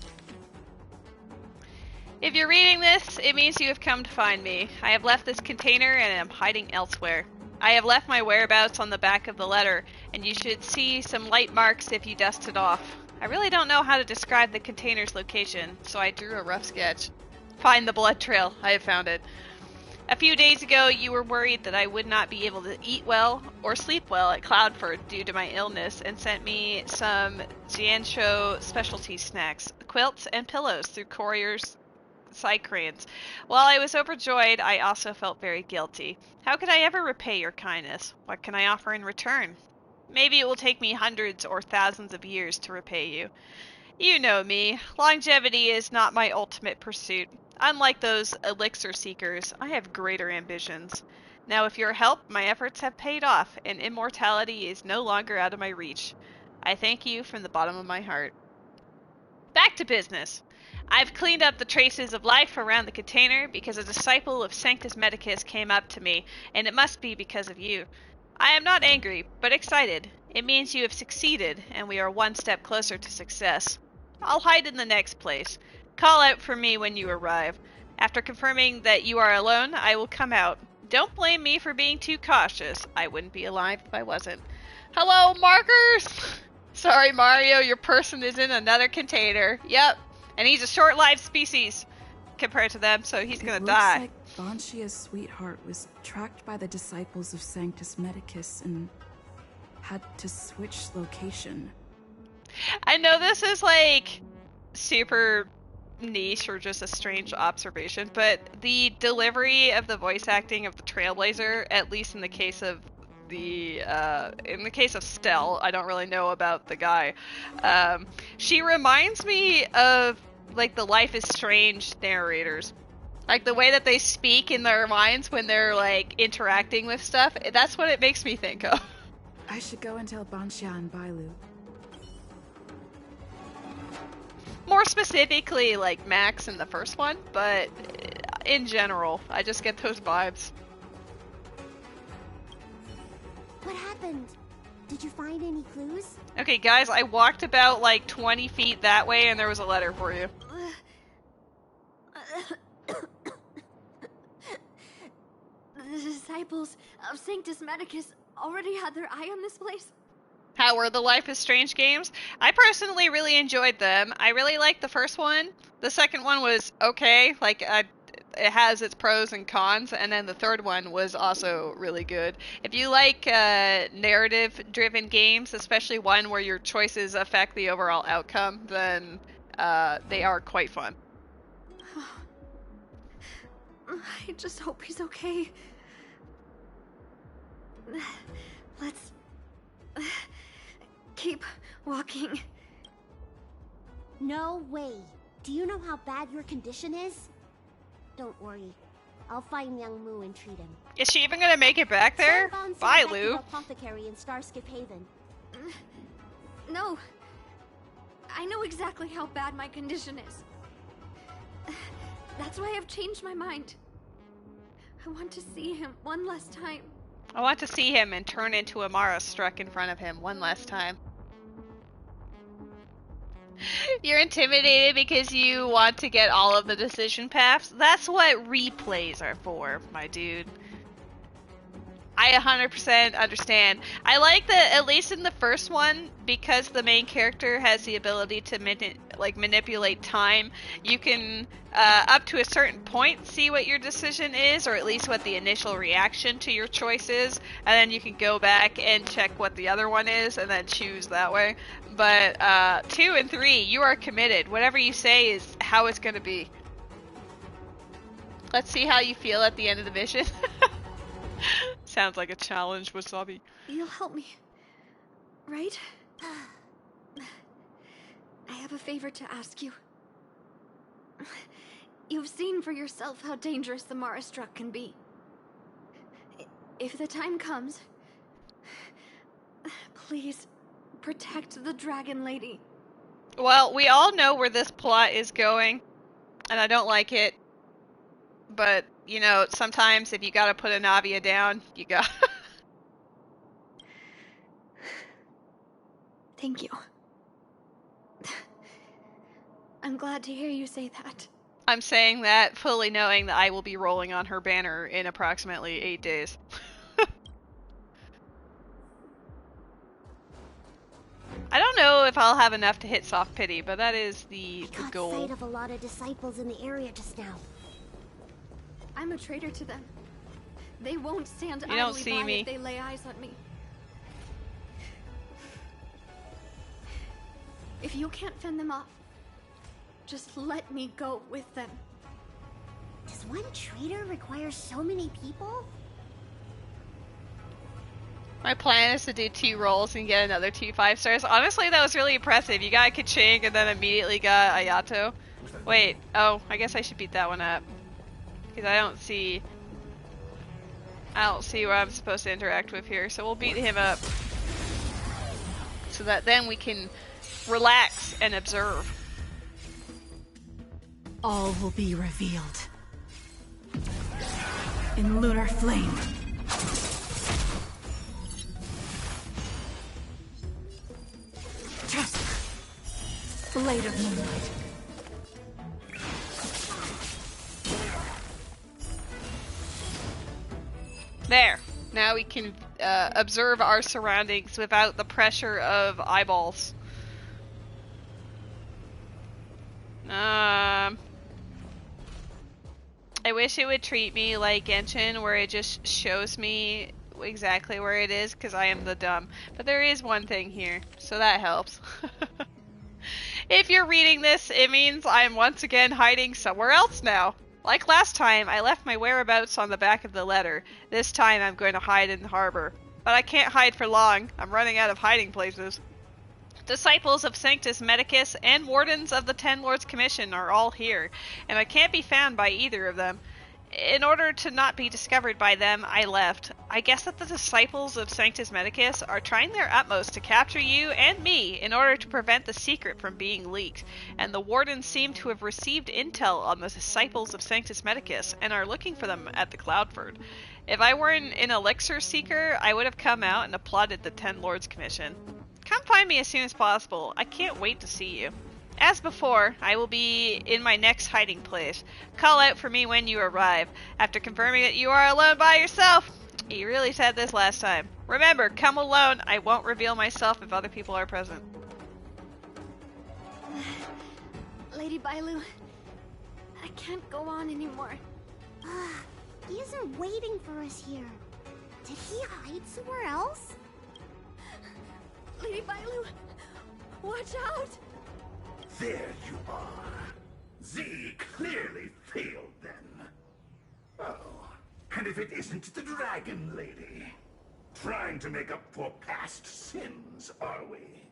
If you're reading this, it means you have come to find me. I have left this container and am hiding elsewhere. I have left my whereabouts on the back of the letter, and you should see some light marks if you dust it off. I really don't know how to describe the container's location, so I drew a rough sketch. Find the blood trail. I have found it. A few days ago, you were worried that I would not be able to eat well or sleep well at Cloudford due to my illness and sent me some Jiansho specialty snacks, quilts, and pillows through couriers' Cycranes. While I was overjoyed, I also felt very guilty. How could I ever repay your kindness? What can I offer in return? Maybe it will take me hundreds or thousands of years to repay you. You know me. Longevity is not my ultimate pursuit. Unlike those elixir seekers, I have greater ambitions. Now, with your help, my efforts have paid off, and immortality is no longer out of my reach. I thank you from the bottom of my heart. Back to business. I've cleaned up the traces of life around the container because a disciple of Sanctus Medicus came up to me, and it must be because of you. I am not angry, but excited. It means you have succeeded, and we are one step closer to success. I'll hide in the next place. Call out for me when you arrive. After confirming that you are alone, I will come out. Don't blame me for being too cautious. I wouldn't be alive if I wasn't. Hello, markers! Sorry, Mario, your person is in another container. Yep. And he's a short-lived species compared to them, so he's gonna die. Looks like Banshia's sweetheart was tracked by the disciples of Sanctus Medicus and had to switch location. I know this is like super niche or just a strange observation, but the delivery of the voice acting of the Trailblazer, at least in the case of Stell, I don't really know about the guy. She reminds me of like the Life is Strange narrators. Like, the way that they speak in their minds when they're, like, interacting with stuff, that's what it makes me think of. I should go and tell Banxia and Bailu. More specifically, like, Max in the first one, but in general, I just get those vibes. What happened? Did you find any clues? Okay, guys, I walked about, like, 20 feet that way, and there was a letter for you. The disciples of Sanctus Medicus already had their eye on this place. How were the Life is Strange games? I personally really enjoyed them. I really liked the first one. The second one was okay. Like, it has its pros and cons. And then the third one was also really good. If you like narrative-driven games, especially one where your choices affect the overall outcome, then they are quite fun. I just hope he's okay. Let's keep walking. No way. Do you know how bad your condition is? Don't worry. I'll find Young Moo and treat him. Is she even gonna make it back there? Bye, Lou. Apothecary in Starskip Haven. No. I know exactly how bad my condition is. That's why I've changed my mind. I want to see him one last time. I want to see him and turn into Amara struck in front of him one last time. You're intimidated because you want to get all of the decision paths? That's what replays are for, my dude. I 100% understand. I like that, at least in the first one, because the main character has the ability to manipulate time, you can, up to a certain point, see what your decision is, or at least what the initial reaction to your choice is, and then you can go back and check what the other one is, and then choose that way. But 2 and 3, you are committed. Whatever you say is how it's going to be. Let's see how you feel at the end of the mission. Sounds like a challenge, Wasabi. You'll help me, right? I have a favor to ask you. You've seen for yourself how dangerous the Mara Struck can be. If the time comes, please protect the Dragon Lady. Well, we all know where this plot is going, and I don't like it. But, you know, sometimes if you gotta put a Navia down, you got. Thank you. I'm glad to hear you say that. I'm saying that fully knowing that I will be rolling on her banner in approximately 8 days. I don't know if I'll have enough to hit soft pity, but that is the goal. I caught sight of a lot of disciples in the area just now. I'm a traitor to them. They won't stand You don't idly see by me. if they lay eyes on me. If you can't fend them off, just let me go with them. Does one traitor require so many people? My plan is to do 2 rolls and get another 2 5-stars. Honestly, that was really impressive. You got Kaching and then immediately got Ayato. Wait, oh, I guess I should beat that one up. Because I don't see what I'm supposed to interact with here. So we'll beat him up. So that then we can relax and observe. All will be revealed. In lunar flame. Blade of moonlight. There. Now we can observe our surroundings without the pressure of eyeballs. I wish it would treat me like Genshin, where it just shows me exactly where it is, because I am the dumb. But there is one thing here, so that helps. If you're reading this, it means I'm once again hiding somewhere else now. Like last time, I left my whereabouts on the back of the letter. This time I'm going to hide in the harbor. But I can't hide for long. I'm running out of hiding places. Disciples of Sanctus Medicus and Wardens of the Ten Lords Commission are all here, and I can't be found by either of them. In order to not be discovered by them, I left. I guess that the Disciples of Sanctus Medicus are trying their utmost to capture you and me in order to prevent the secret from being leaked, and the Wardens seem to have received intel on the Disciples of Sanctus Medicus and are looking for them at the Cloudford. If I weren't an elixir seeker, I would have come out and applauded the Ten Lords Commission. Come find me as soon as possible. I can't wait to see you. As before, I will be in my next hiding place. Call out for me when you arrive. After confirming that you are alone by yourself. You really said this last time. Remember, come alone. I won't reveal myself if other people are present. Lady Bailu, I can't go on anymore. He isn't waiting for us here. Did he hide somewhere else? Lady Bailu, watch out! There you are. Z clearly failed then. Oh, and if it isn't the Dragon Lady? Trying to make up for past sins, are we?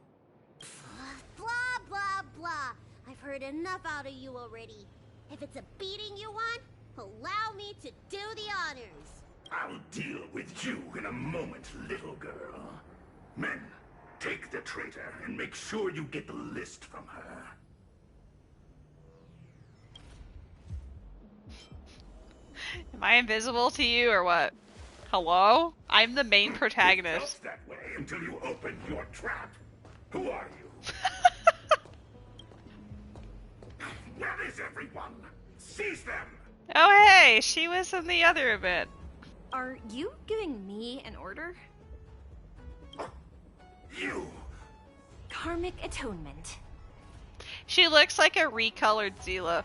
Blah, blah, blah. I've heard enough out of you already. If it's a beating you want, allow me to do the honors. I'll deal with you in a moment, little girl. Men, take the traitor and make sure you get the list from her. Am I invisible to you or what? Hello? I'm the main protagonist. It felt that way until you opened your trap. Who are you? Where is everyone? Seize them! Oh hey, she was in the other event. Are you giving me an order? You! Karmic atonement. She looks like a recolored Zila.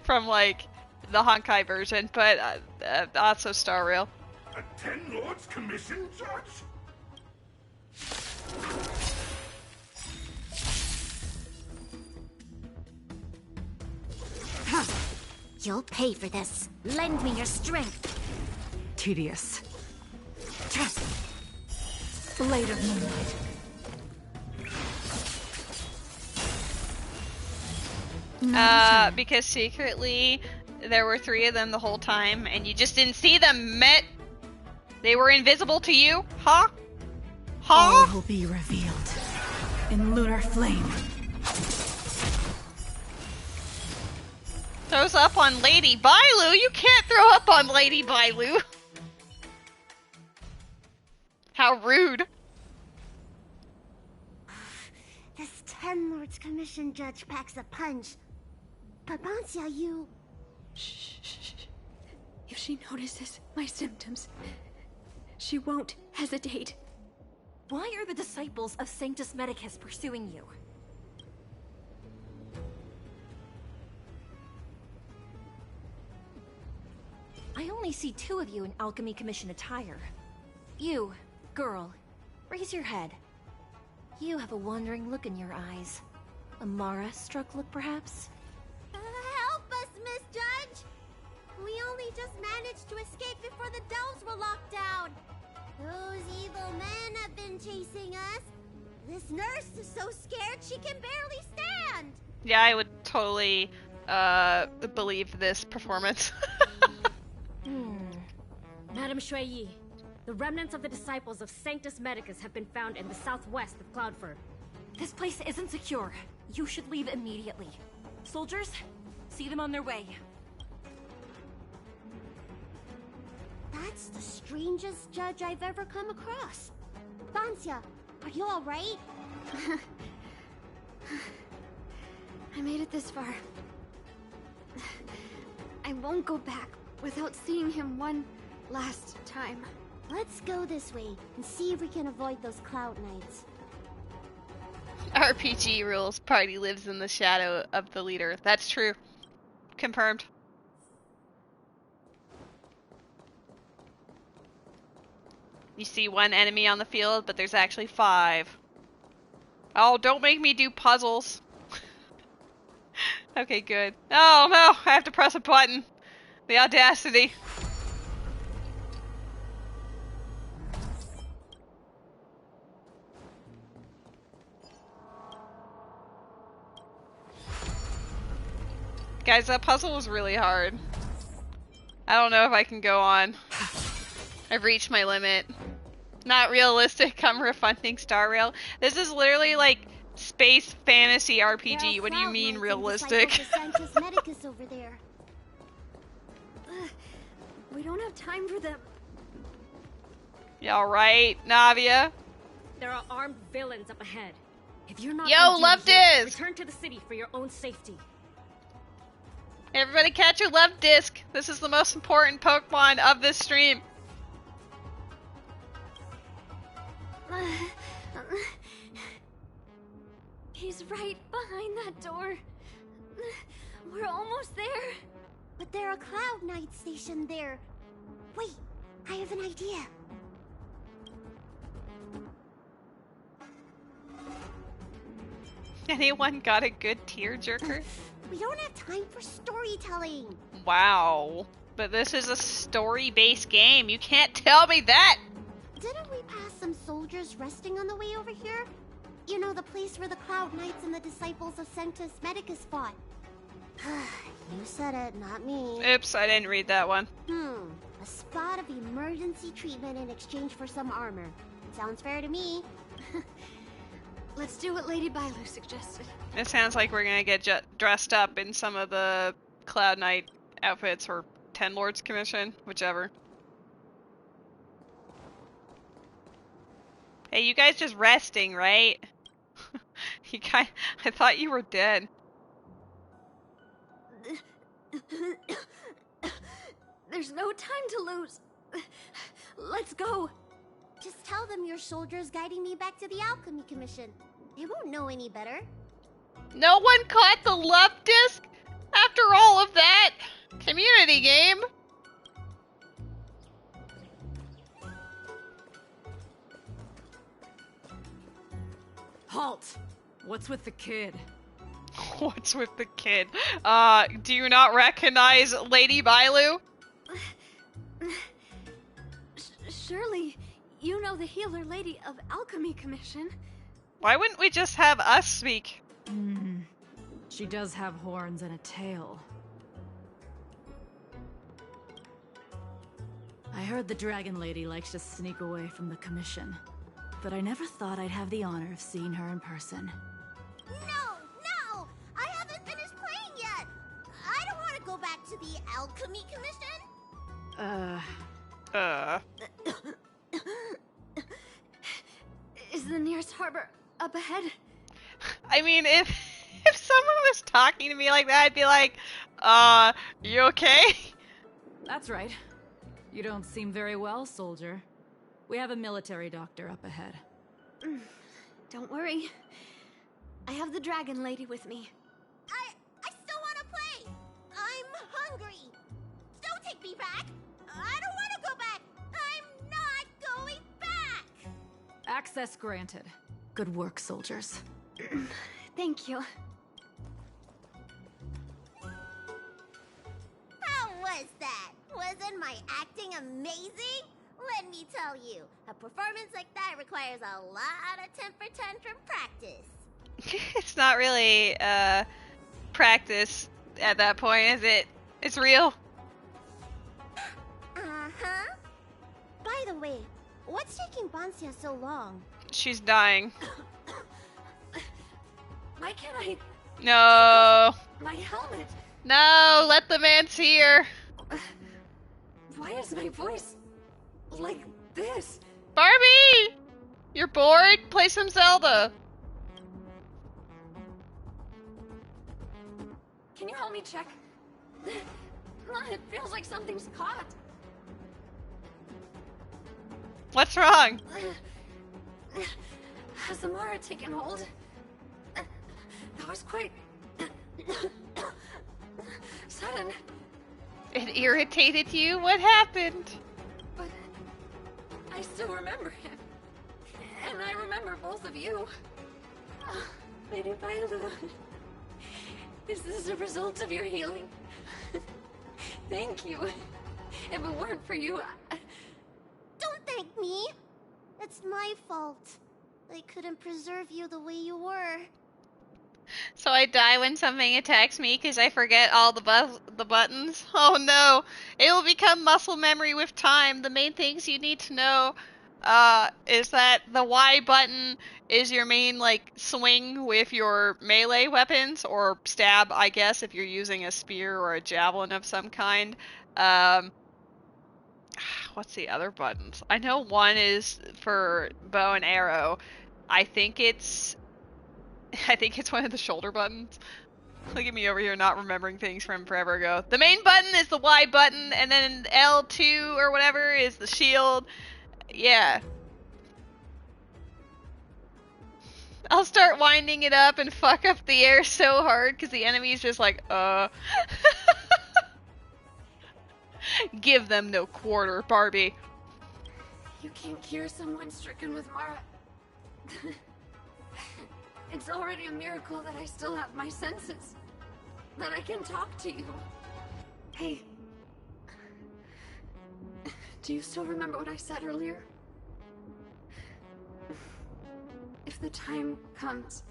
From like the Honkai version, but not so Star Rail. A Ten Lords Commission judge? You'll pay for this. Lend me your strength. Tedious. Blade of Moonlight. Because secretly there were 3 of them the whole time and you just didn't see them, Met. They were invisible to you? Huh? Huh? All will be revealed in lunar flame. Throws up on Lady Bailu? You can't throw up on Lady Bailu. How rude. This Ten Lords Commission judge packs a punch. But Bancia, you... Shh. If she notices my symptoms, she won't hesitate. Why are the disciples of Sanctus Medicus pursuing you? I only see 2 of you in Alchemy Commission attire. You, girl, raise your head. You have a wandering look in your eyes. A Mara-struck look, perhaps? Help us, Miss Judge! We only just managed to escape before the delves were locked down. Those evil men have been chasing us. This nurse is so scared she can barely stand. Yeah, I would totally believe this performance. Madame Shuiyi, the remnants of the disciples of Sanctus Medicus have been found in the southwest of Cloudford. This place isn't secure. You should leave immediately. Soldiers, see them on their way. That's the strangest judge I've ever come across. Bancia, are you alright? I made it this far. I won't go back without seeing him one last time. Let's go this way and see if we can avoid those cloud knights. RPG rules. Party lives in the shadow of the leader. That's true. Confirmed. You see 1 enemy on the field, but there's actually 5. Oh, don't make me do puzzles. Okay, good. Oh no, I have to press a button. The audacity. Guys, that puzzle was really hard. I don't know if I can go on. I've reached my limit. Not realistic, I'm refunding Star Rail. This is literally like space fantasy RPG. What do you mean realistic? over there. We don't have time for them. Yeah, alright, Navia. There are armed villains up ahead. If you're not Yo, on duty love here, this! return to the city for your own safety. Everybody catch your love disc. This is the most important Pokemon of this stream. He's right behind that door. We're almost there. But there are Cloud Knights stationed there. Wait, I have an idea. Anyone got a good tearjerker? We don't have time for storytelling. Wow. But this is a story-based game. You can't tell me that! Didn't we pass some soldiers resting on the way over here? You know, the place where the Cloud Knights and the disciples of Sanctus Medicus fought. You said it, not me. Oops, I didn't read that one. A spot of emergency treatment in exchange for some armor. Sounds fair to me. Let's do what Lady Bailu suggested. It sounds like we're gonna get dressed up in some of the Cloud Knight outfits or Ten Lords Commission, whichever. Hey, you guys just resting, right? I thought you were dead. There's no time to lose. Let's go. Just tell them your soldiers guiding me back to the Alchemy Commission. They won't know any better. No one caught the love disc? After all of that? Community game? Halt! What's with the kid? What's with the kid? Do you not recognize Lady Bailu? Surely, you know the healer lady of Alchemy Commission. Why wouldn't we just have us speak? She does have horns and a tail. I heard the dragon lady likes to sneak away from the commission, but I never thought I'd have the honor of seeing her in person. No! I haven't finished playing yet! I don't want to go back to the Alchemy Commission! Is the nearest harbor up ahead? I mean, if someone was talking to me like that, I'd be like, you okay? That's right. You don't seem very well, soldier. We have a military doctor up ahead. Don't worry. I have the dragon lady with me. I still want to play! I'm hungry! Don't take me back! I don't want to go back! I'm not going back! Access granted. Good work, soldiers. Thank you. How was that? Wasn't my acting amazing? Let me tell you, a performance like that requires a lot of temper tantrum practice. It's not really, practice at that point, is it? It's real. Uh-huh. By the way, what's taking Bansia so long? She's dying. Why can't I... No. My helmet. No, let the man see her. Why is my voice like this? Barbie! You're bored? Play some Zelda. Can you help me check? It feels like something's caught. What's wrong? Has Amara taken hold? That was quite... sudden. It irritated you? What happened? But I still remember him. And I remember both of you. Lady Bailu. This is a result of your healing. Thank you. If it weren't for you, Don't thank me. It's my fault. I couldn't preserve you the way you were. So I die when something attacks me because I forget all the buttons? Oh no! It will become muscle memory with time. The main things you need to know is that the Y button is your main, like, swing with your melee weapons, or stab, I guess, if you're using a spear or a javelin of some kind. What's the other buttons? I know one is for bow and arrow. I think it's one of the shoulder buttons. Look at me over here not remembering things from forever ago. The main button is the Y button, and then L2 or whatever is the shield. Yeah. I'll start winding it up and fuck up the air so hard because the enemy's just like, Give them no quarter, Barbie. You can't cure someone stricken with Mara. It's already a miracle that I still have my senses. That I can talk to you. Hey. Do you still remember what I said earlier? If the time comes...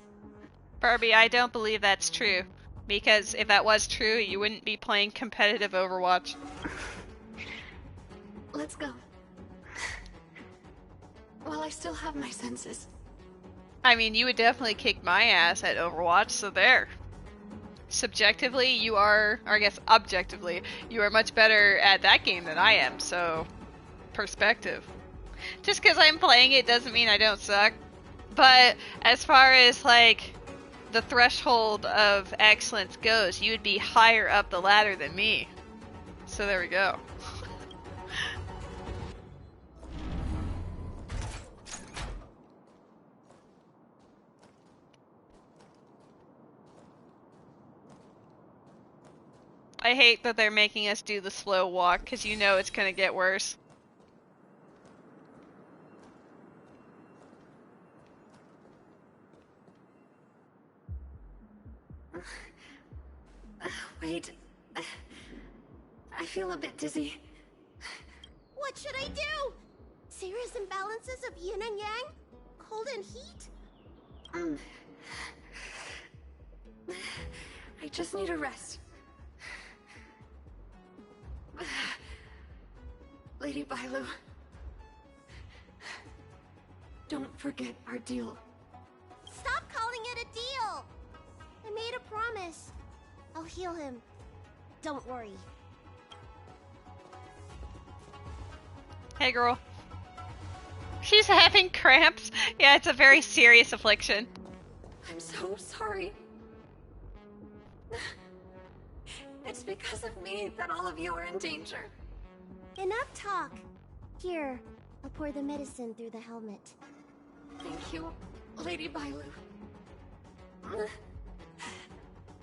Barbie, I don't believe that's true. Because if that was true, you wouldn't be playing competitive Overwatch. Let's go. While I still have my senses. I mean, you would definitely kick my ass at Overwatch, so there. Subjectively, you are, or I guess objectively, you are much better at that game than I am, so... Perspective. Just because I'm playing it doesn't mean I don't suck. But as far as, like, the threshold of excellence goes, you would be higher up the ladder than me. So there we go. I hate that they're making us do the slow walk, because you know it's gonna get worse. Wait. I feel a bit dizzy. What should I do? Serious imbalances of yin and yang? Cold and heat? I just need a rest. Lady Bailu. Don't forget our deal. Stop calling it a deal! I made a promise. I'll heal him. Don't worry. Hey girl. She's having cramps? Yeah, it's a very serious affliction. I'm so sorry. It's because of me that all of you are in danger. Enough talk. Here, I'll pour the medicine through the helmet. Thank you, Lady Bailu.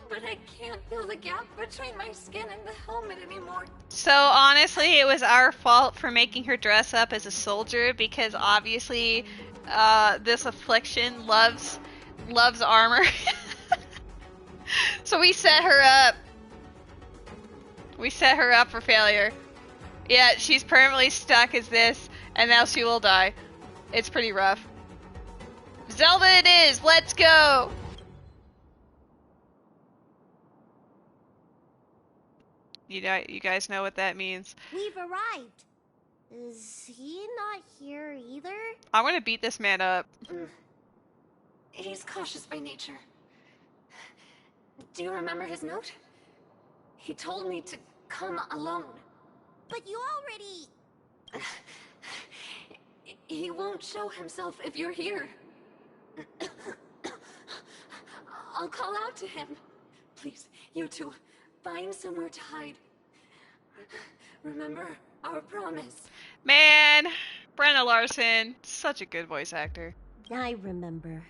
But I can't feel the gap between my skin and the helmet anymore. So honestly, it was our fault for making her dress up as a soldier, because obviously this affliction loves armor. So we set her up. We set her up for failure. Yeah, she's permanently stuck as this, and now she will die. It's pretty rough. Zelda it is! Let's go! You guys know what that means. We've arrived. Is he not here either? I want to beat this man up. He's cautious by nature. Do you remember his note? He told me to come alone. But you already... He won't show himself if you're here. I'll call out to him. Please, you two, find somewhere to hide. Remember our promise. Man, Brenna Larson, such a good voice actor. I remember.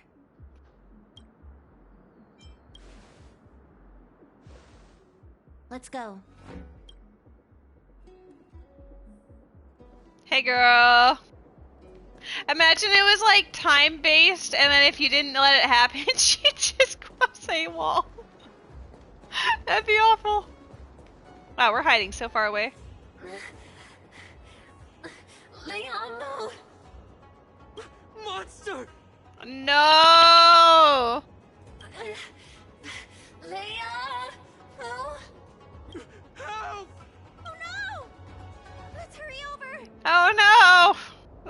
Let's go. Hey girl. Imagine it was like time-based, and then if you didn't let it happen, she'd just cross a wall. That'd be awful. Wow, we're hiding so far away. Leon, no! Monster! No!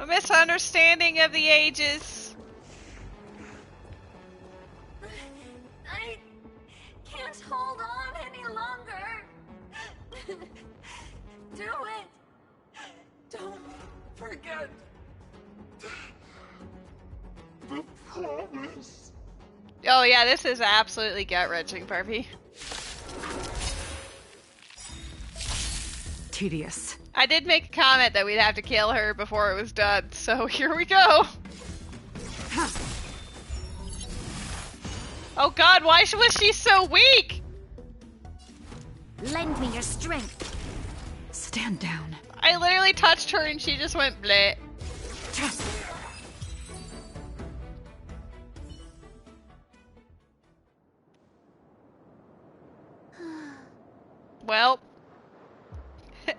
A misunderstanding of the ages. I can't hold on any longer. Do it. Don't forget the promise. Oh yeah, this is absolutely gut-wrenching, Barbie. Tedious. I did make a comment that we'd have to kill her before it was done, so here we go. Oh god, why was she so weak? Lend me your strength. Stand down. I literally touched her and she just went bleh. Well,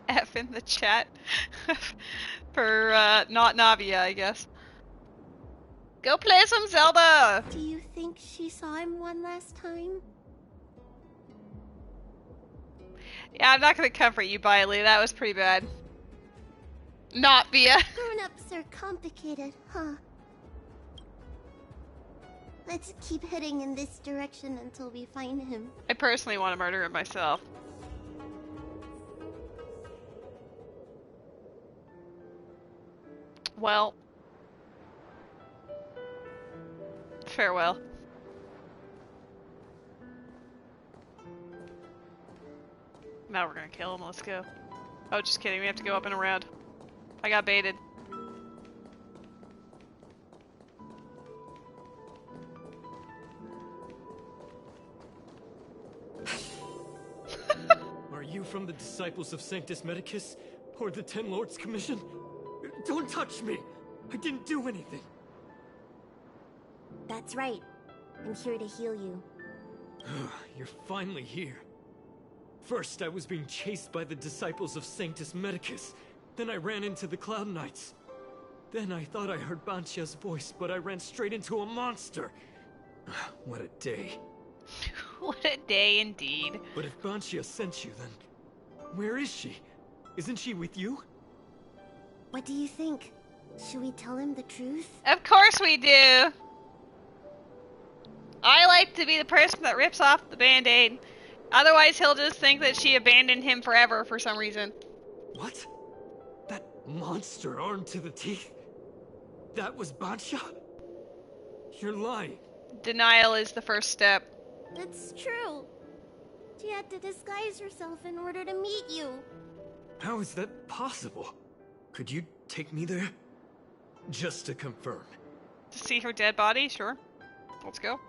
F in the chat for not Navia, I guess. Go play some Zelda! Do you think she saw him one last time? Yeah, I'm not gonna comfort you, Bailu. That was pretty bad. Not Via. Grown-ups are complicated, huh? Let's keep heading in this direction until we find him. I personally want to murder him myself. Well. Farewell. Now we're gonna kill him, let's go. Oh, just kidding, we have to go up and around. I got baited. Are you from the Disciples of Sanctus Medicus? Or the Ten Lords Commission? Don't touch me! I didn't do anything! That's right. I'm here to heal you. You're finally here. First, I was being chased by the Disciples of Sanctus Medicus. Then I ran into the Cloud Knights. Then I thought I heard Banchia's voice, but I ran straight into a monster. What a day. What a day indeed. But if Banchia sent you, then where is she? Isn't she with you? What do you think? Should we tell him the truth? Of course we do! I like to be the person that rips off the band-aid. Otherwise he'll just think that she abandoned him forever for some reason. What? That monster armed to the teeth? That was Banchia? You're lying. Denial is the first step. It's true. She had to disguise herself in order to meet you. How is that possible? Could you take me there? Just to confirm. To see her dead body? Sure. Let's go.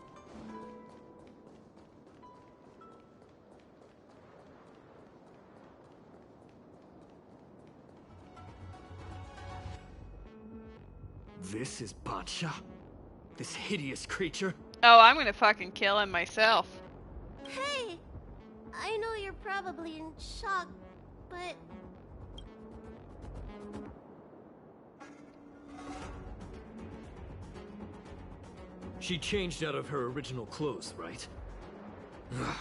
This is Banchia? This hideous creature? Oh, I'm gonna fucking kill him myself. Hey! I know you're probably in shock, but... She changed out of her original clothes, right? Ugh.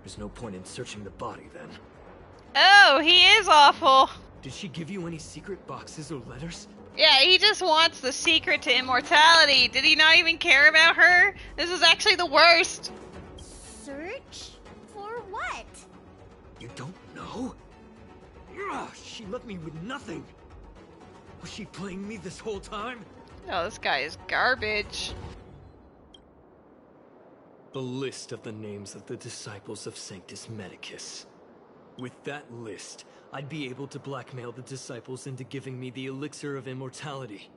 There's no point in searching the body then. Oh, he is awful. Did she give you any secret boxes or letters? Yeah, he just wants the secret to immortality. Did he not even care about her? This is actually the worst. Search? For what? You don't know? Ugh, she left me with nothing. Was she playing me this whole time? Oh, this guy is garbage. The list of the names of the Disciples of Sanctus Medicus. With that list, I'd be able to blackmail the Disciples into giving me the Elixir of Immortality.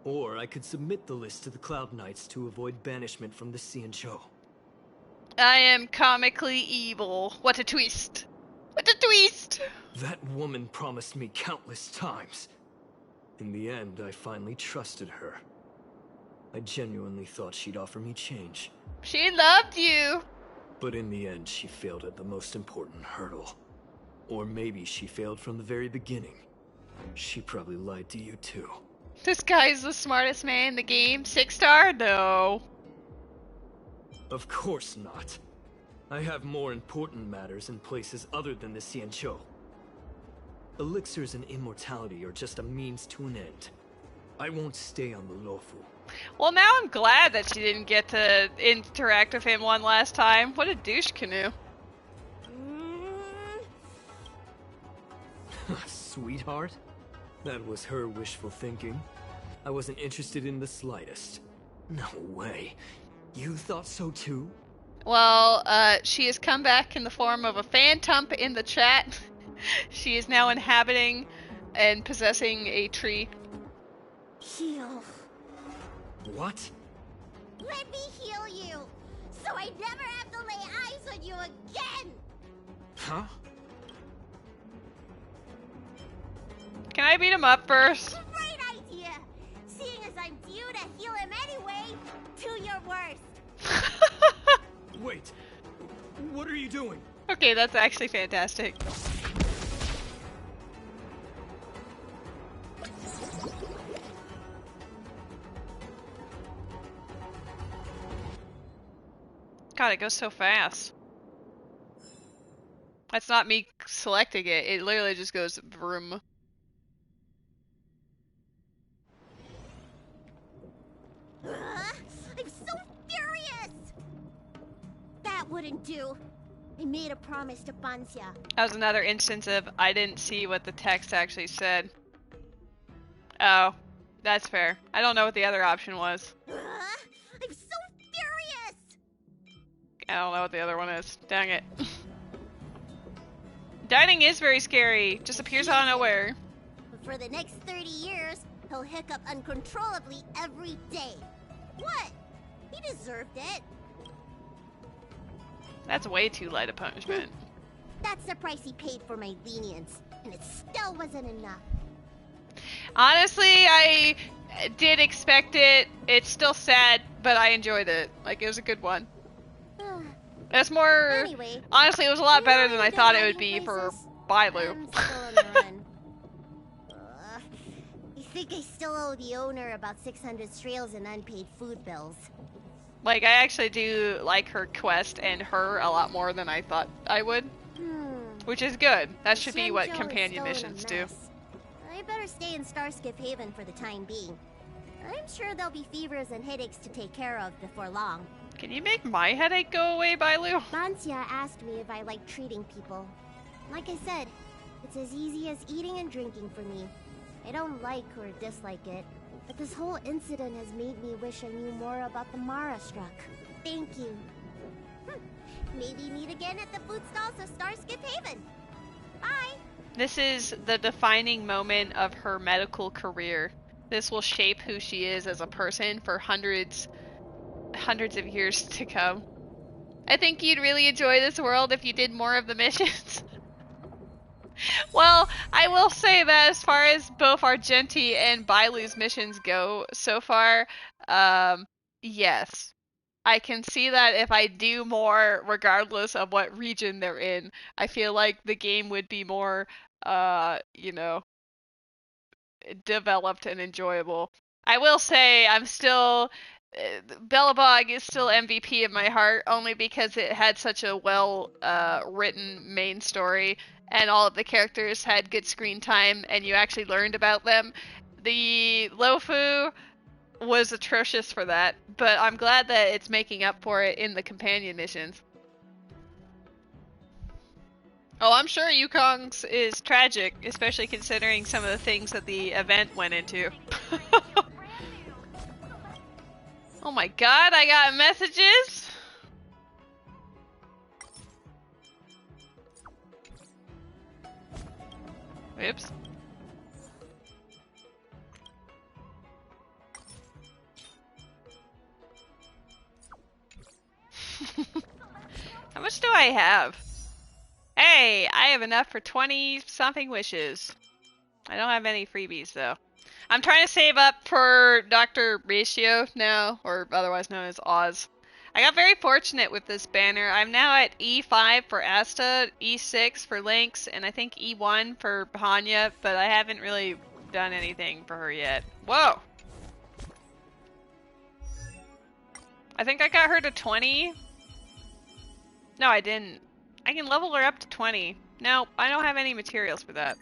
Or I could submit the list to the Cloud Knights to avoid banishment from the Xianzhou. I am comically evil. What a twist. What a twist! That woman promised me countless times. In the end, I finally trusted her. I genuinely thought she'd offer me change. She loved you! But in the end, she failed at the most important hurdle. Or maybe she failed from the very beginning. She probably lied to you too. This guy's the smartest man in the game. 6-star? No. Of course not. I have more important matters in places other than the Xianzhou. Elixirs and immortality are just a means to an end. I won't stay on the Lofu. Well, now I'm glad that she didn't get to interact with him one last time. What a douche canoe. Sweetheart? That was her wishful thinking. I wasn't interested in the slightest. No way. You thought so too? Well, she has come back in the form of a phantom in the chat. She is now inhabiting and possessing a tree. Heal. What? Let me heal you, so I never have to lay eyes on you again! Huh? Can I beat him up first? Great idea! Seeing as I'm due to heal him anyway, do your worst. Wait, what are you doing? Okay, that's actually fantastic. God, it goes so fast. That's not me selecting it. It literally just goes vroom. I'm so furious! That wouldn't do. I made a promise to Bansia. That was another instance of I didn't see what the text actually said. Oh, that's fair. I don't know what the other option was. I'm so furious! I don't know what the other one is. Dang it. Dining is very scary. Just appears out of nowhere. But for the next 30 years, he'll hiccup uncontrollably every day. What? He deserved it. That's way too light a punishment. That's the price he paid for my lenience, and it still wasn't enough. Honestly, I did expect it. It's still sad, but I enjoyed it. Like, it was a good one. It's more... Anyway, honestly, it was a lot better than I thought it would be for Bailu. I think I still owe the owner about 600 strails in unpaid food bills. Like, I actually do like her quest and her a lot more than I thought I would. Which is good. That should be what companion missions do. I better stay in Starskip Haven for the time being. I'm sure there'll be fevers and headaches to take care of before long. Can you make my headache go away, Bailu? Bansia asked me if I like treating people. Like I said, it's as easy as eating and drinking for me. I don't like or dislike it, but this whole incident has made me wish I knew more about the Mara struck. Thank you. Maybe meet again at the food stalls of Starskip Haven. Bye! This is the defining moment of her medical career. This will shape who she is as a person for hundreds of years to come. I think you'd really enjoy this world if you did more of the missions. Well, I will say that as far as both Argenti and Bailu's missions go so far, yes. I can see that if I do more, regardless of what region they're in, I feel like the game would be more, you know, developed and enjoyable. I will say I'm still... Bellabog is still MVP of my heart, only because it had such a well written main story, and all of the characters had good screen time, and you actually learned about them. The Lofu was atrocious for that, but I'm glad that it's making up for it in the companion missions. Oh, I'm sure Yukong's is tragic, especially considering some of the things that the event went into. Oh my god, I got messages! Oops. How much do I have? Hey, I have enough for 20-something wishes. I don't have any freebies, though. I'm trying to save up for Dr. Ratio now, or otherwise known as Oz. I got very fortunate with this banner. I'm now at E5 for Asta, E6 for Lynx, and I think E1 for Hanya, but I haven't really done anything for her yet. Whoa! I think I got her to 20. No, I didn't. I can level her up to 20. No, I don't have any materials for that.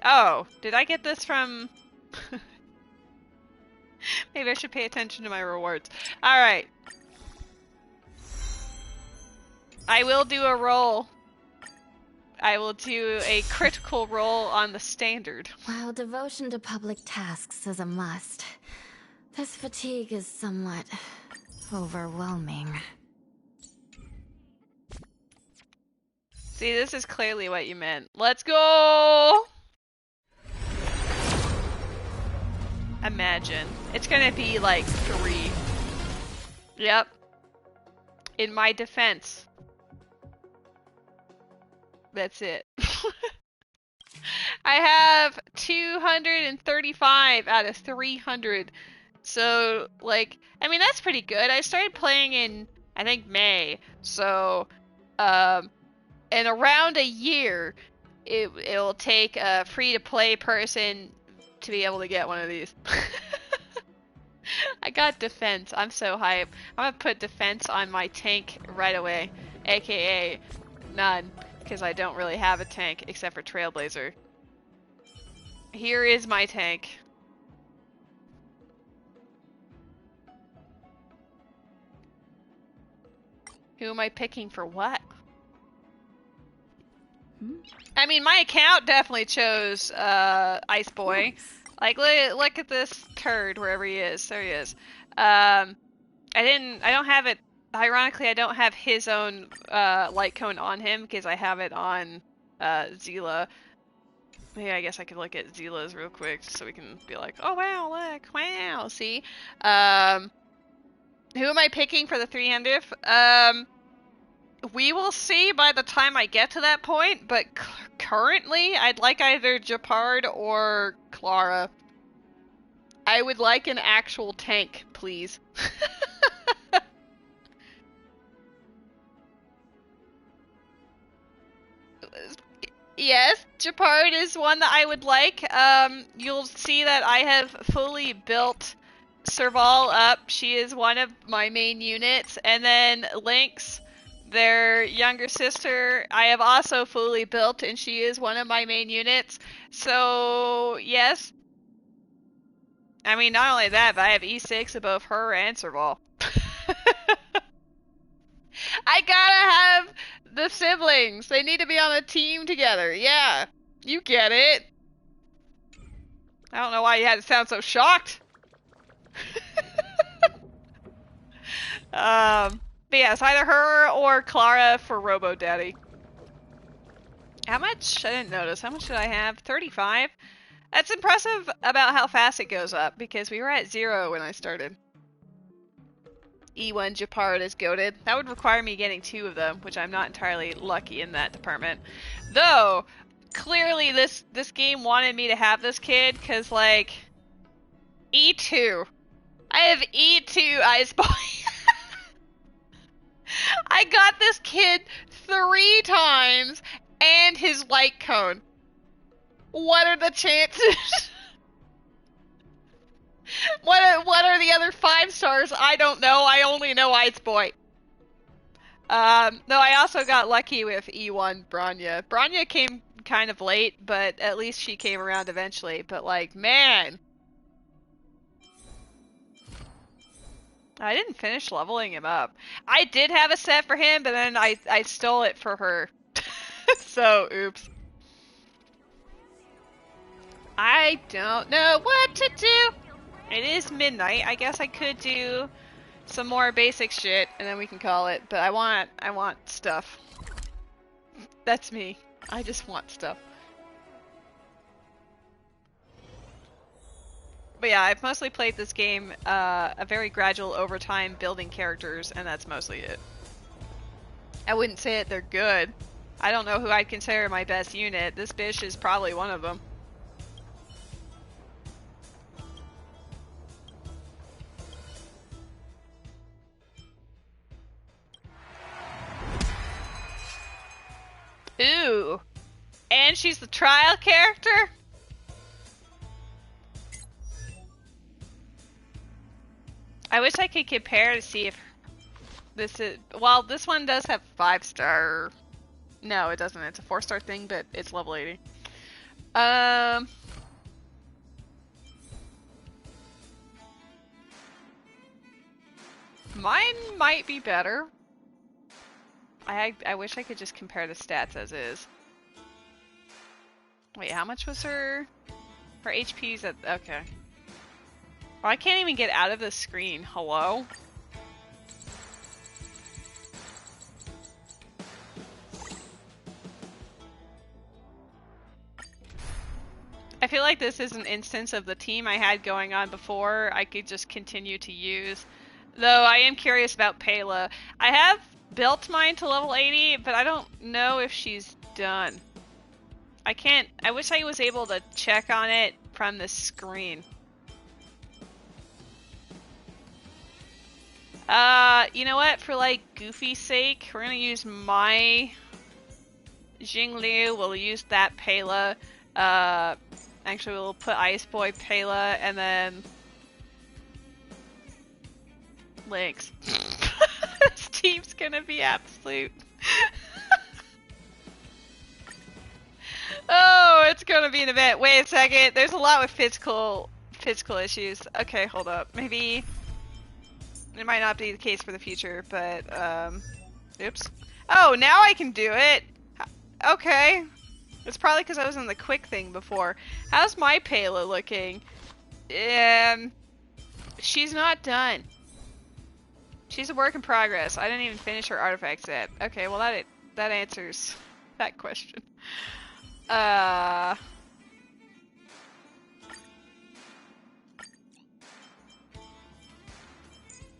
Oh, did I get this from... Maybe I should pay attention to my rewards. Alright. I will do a roll. I will do a critical roll on the standard. While devotion to public tasks is a must, this fatigue is somewhat overwhelming. See, this is clearly what you meant. Let's go! Imagine. It's gonna be like 3. Yep. In my defense. That's it. I have 235 out of 300. So, like, I mean, that's pretty good. I started playing in, I think, May. So, in around a year, it'll take a free-to-play person to be able to get one of these. I got defense. I'm so hype. I'm gonna put defense on my tank right away. AKA none. Because I don't really have a tank except for Trailblazer. Here is my tank. Who am I picking for what? I mean, my account definitely chose Ice Boy. Like, look at this turd wherever he is. There he is. I don't have it. Ironically, I don't have his own light cone on him because I have it on Zila. Yeah, I guess I could look at Zila's real quick so we can be like, oh wow, look, wow, see? Who am I picking for the 300th? We will see by the time I get to that point, but currently I'd like either Japard or Clara. I would like an actual tank, please. Yes, Japard is one that I would like. You'll see that I have fully built Serval up. She is one of my main units. And then Lynx, their younger sister, I have also fully built, and she is one of my main units. So, yes. I mean, not only that, but I have E6 above her and Serval. I gotta have the siblings. They need to be on a team together. Yeah, you get it. I don't know why you had to sound so shocked. But yeah, it's either her or Clara for Robo Daddy. How much? I didn't notice. How much did I have? 35? That's impressive about how fast it goes up, because we were at 0 when I started. E1 Japard is goated. That would require me getting 2 of them, which I'm not entirely lucky in that department. Though, clearly this game wanted me to have this kid, because, like, E2. I have E2 Ice Boy. I got this kid 3 times, and his light cone. What are the chances? What are the other 5 stars? I don't know. I only know Ice Boy. No, I also got lucky with E1 Branya. Branya came kind of late, but at least she came around eventually. But, like, man. I didn't finish leveling him up. I did have a set for him, but then I stole it for her. So, oops. I don't know what to do. It is midnight. I guess I could do some more basic shit, and then we can call it. But I want stuff. That's me. I just want stuff. But yeah, I've mostly played this game a very gradual over time, building characters, and that's mostly it. I wouldn't say it they're good. I don't know who I'd consider my best unit. This bitch is probably one of them. Ooh. And she's the trial character? I wish I could compare to see if this is... Well, this one does have 5-star... No, it doesn't. It's a 4-star thing, but it's level 80. Mine might be better. I wish I could just compare the stats as is. Wait, how much was her HP's at? Okay. Well, I can't even get out of the screen. Hello? I feel like this is an instance of the team I had going on before I could just continue to use. Though I am curious about Pela. I have built mine to level 80, but I don't know if she's done. I wish I was able to check on it from the screen. You know what? For like Goofy's sake, we're gonna use my Jingliu. We'll use that Pela. Actually, we'll put Ice Boy Pela and then Lynx. This team's gonna be absolute. Oh, it's gonna be an event. Wait a second. There's a lot with physical issues. Okay, hold up. Maybe it might not be the case for the future, but oops. Oh, now I can do it. Okay. It's probably because I was in the quick thing before. How's my Pela looking? She's not done. She's a work in progress. I didn't even finish her artifacts yet. Okay, well that answers that question.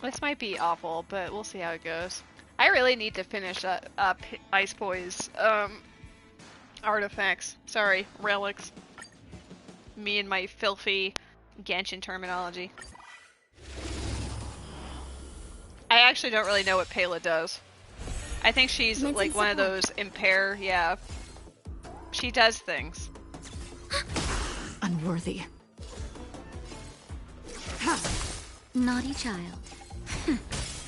This might be awful, but we'll see how it goes. I really need to finish up Ice Boy's artifacts. Sorry, relics. Me and my filthy Genshin terminology. I actually don't really know what Pela does. I think she's like one of those impair, yeah. She does things. Unworthy. Naughty child.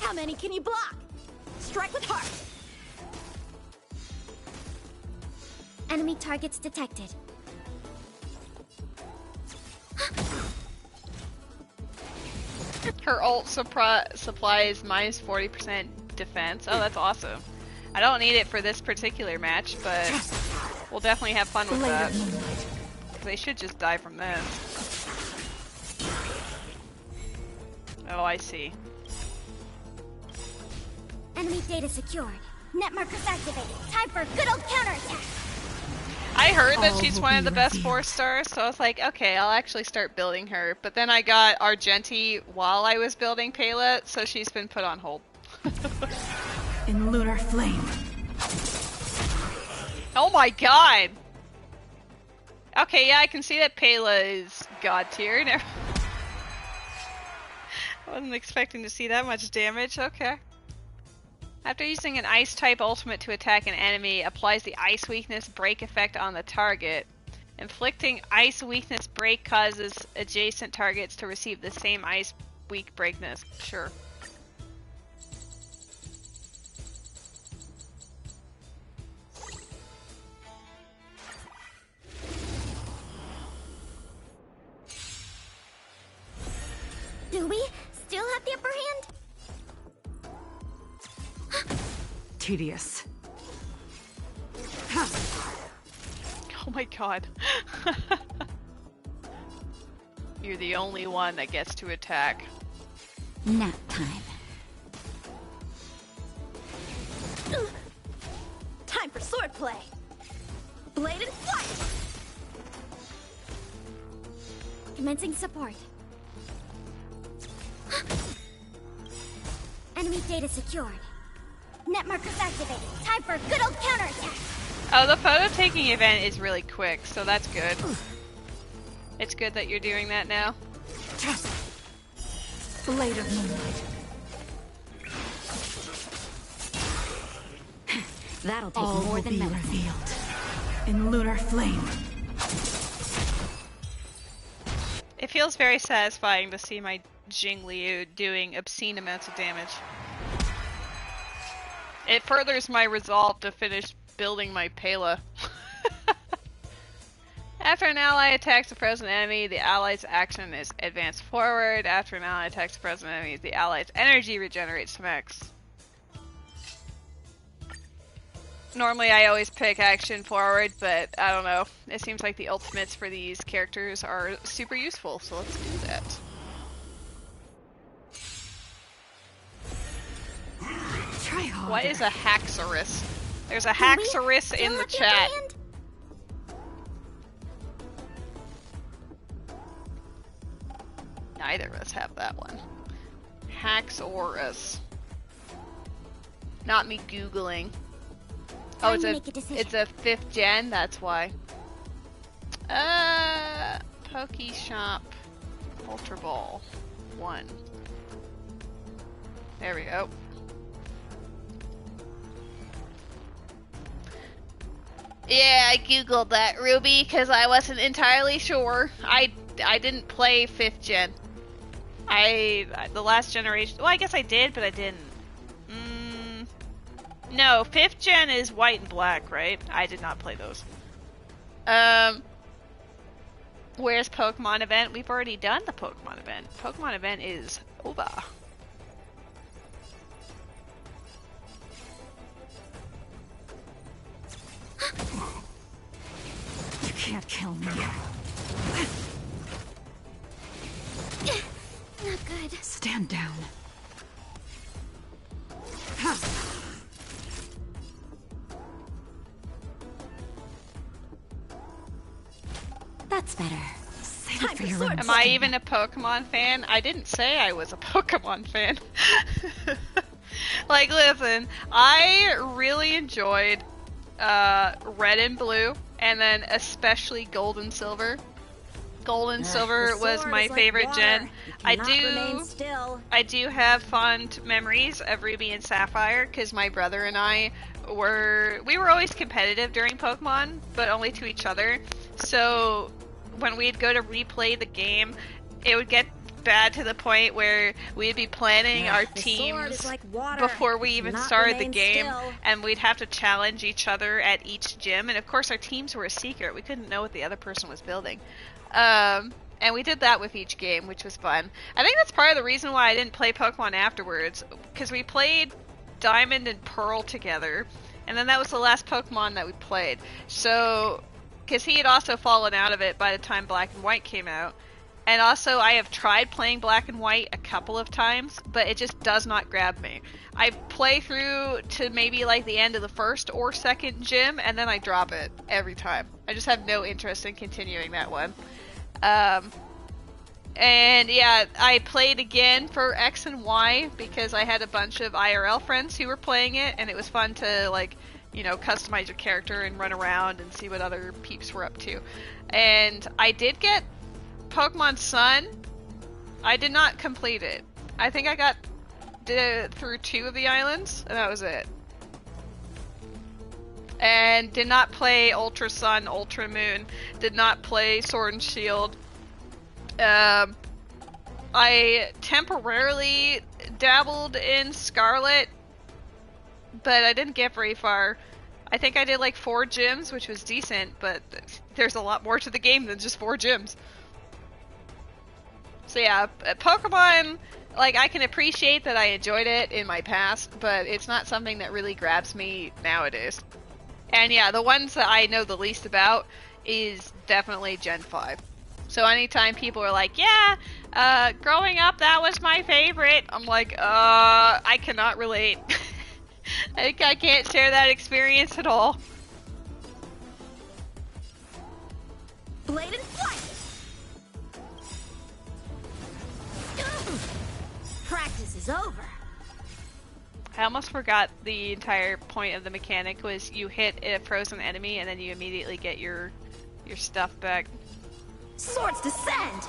How many can you block? Strike with heart. Enemy targets detected. Her ult supplies minus 40% defense. Oh, that's awesome. I don't need it for this particular match, but we'll definitely have fun with that. They should just die from this. Oh, I see. Enemy data secured. Net markers activated. Time for a good old counterattack. I heard that she's one of the best 4-stars, so I was like, okay, I'll actually start building her. But then I got Argenti while I was building Pela, so she's been put on hold. In lunar flame. Oh my god! Okay, yeah, I can see that Pela is god tier. I wasn't expecting to see that much damage. Okay. After using an ice type ultimate to attack an enemy, applies the ice weakness break effect on the target. Inflicting ice weakness break causes adjacent targets to receive the same ice weak breakness. Sure. Do we still have the upper hand? Tedious. Oh my god. You're the only one that gets to attack. Nap time. Time for swordplay. Blade and flight. Commencing support. Enemy data secured. Net markers activated. Time for a good old counterattack. Oh, the photo taking event is really quick, so that's good. It's good that you're doing that now. Blade of moonlight. That'll take All more will than be medicine. revealed in lunar flame. It feels very satisfying to see my Jingliu doing obscene amounts of damage. It furthers my resolve to finish building my Pela. After an ally attacks a frozen enemy, the ally's action is advance forward. After an ally attacks a frozen enemy, the ally's energy regenerates to max. Normally I always pick action forward, but I don't know. It seems like the ultimates for these characters are super useful, so let's do that. Try harder. What is a Haxorus? There's a Haxorus in the chat. Neither of us have that one. Haxorus. Not me Googling. Oh, it's a 5th gen, that's why. Pokeshop Ultra Ball 1. There we go. Yeah, I googled that, Ruby, because I wasn't entirely sure. I didn't play 5th gen. The last generation... Well, I guess I did, but I didn't. No, 5th gen is white and black, right? I did not play those. Where's Pokemon event? We've already done the Pokemon event. Pokemon event is over. You can't kill me. Not good. Stand down. That's better. Save it for your own. Am I even a Pokemon fan? I didn't say I was a Pokemon fan. Like, listen, I really enjoyed Red and Blue, and then especially Gold and Silver. Gold and Silver was my favorite gen. I do have fond memories of Ruby and Sapphire because my brother and I were always competitive during Pokemon, but only to each other. So when we'd go to replay the game, it would get bad to the point where we'd be planning our teams before we even started the game, and we'd have to challenge each other at each gym. And of course, our teams were a secret; we couldn't know what the other person was building. And we did that with each game, which was fun. I think that's part of the reason why I didn't play Pokemon afterwards, because we played Diamond and Pearl together, and then that was the last Pokemon that we played. So, because he had also fallen out of it by the time Black and White came out. And also, I have tried playing Black and White a couple of times, but it just does not grab me. I play through to maybe like the end of the first or second gym, and then I drop it every time. I just have no interest in continuing that one. And yeah, I played again for X and Y because I had a bunch of IRL friends who were playing it, and it was fun to, like, you know, customize your character and run around and see what other peeps were up to. And I did get Pokemon Sun. I did not complete it. I think I got through 2 of the islands, and that was it. And did not play Ultra Sun, Ultra Moon. Did not play Sword and Shield. I temporarily dabbled in Scarlet, but I didn't get very far. I think I did like 4 gyms, which was decent, but there's a lot more to the game than just 4 gyms. So yeah, Pokemon, like, I can appreciate that I enjoyed it in my past, but it's not something that really grabs me nowadays. And yeah, the ones that I know the least about is definitely Gen 5. So anytime people are like, yeah, growing up that was my favorite, I'm like, I cannot relate. I can't share that experience at all. Blade and flight! Practice is over. I almost forgot the entire point of the mechanic was you hit a frozen enemy and then you immediately get your stuff back. Swords descend!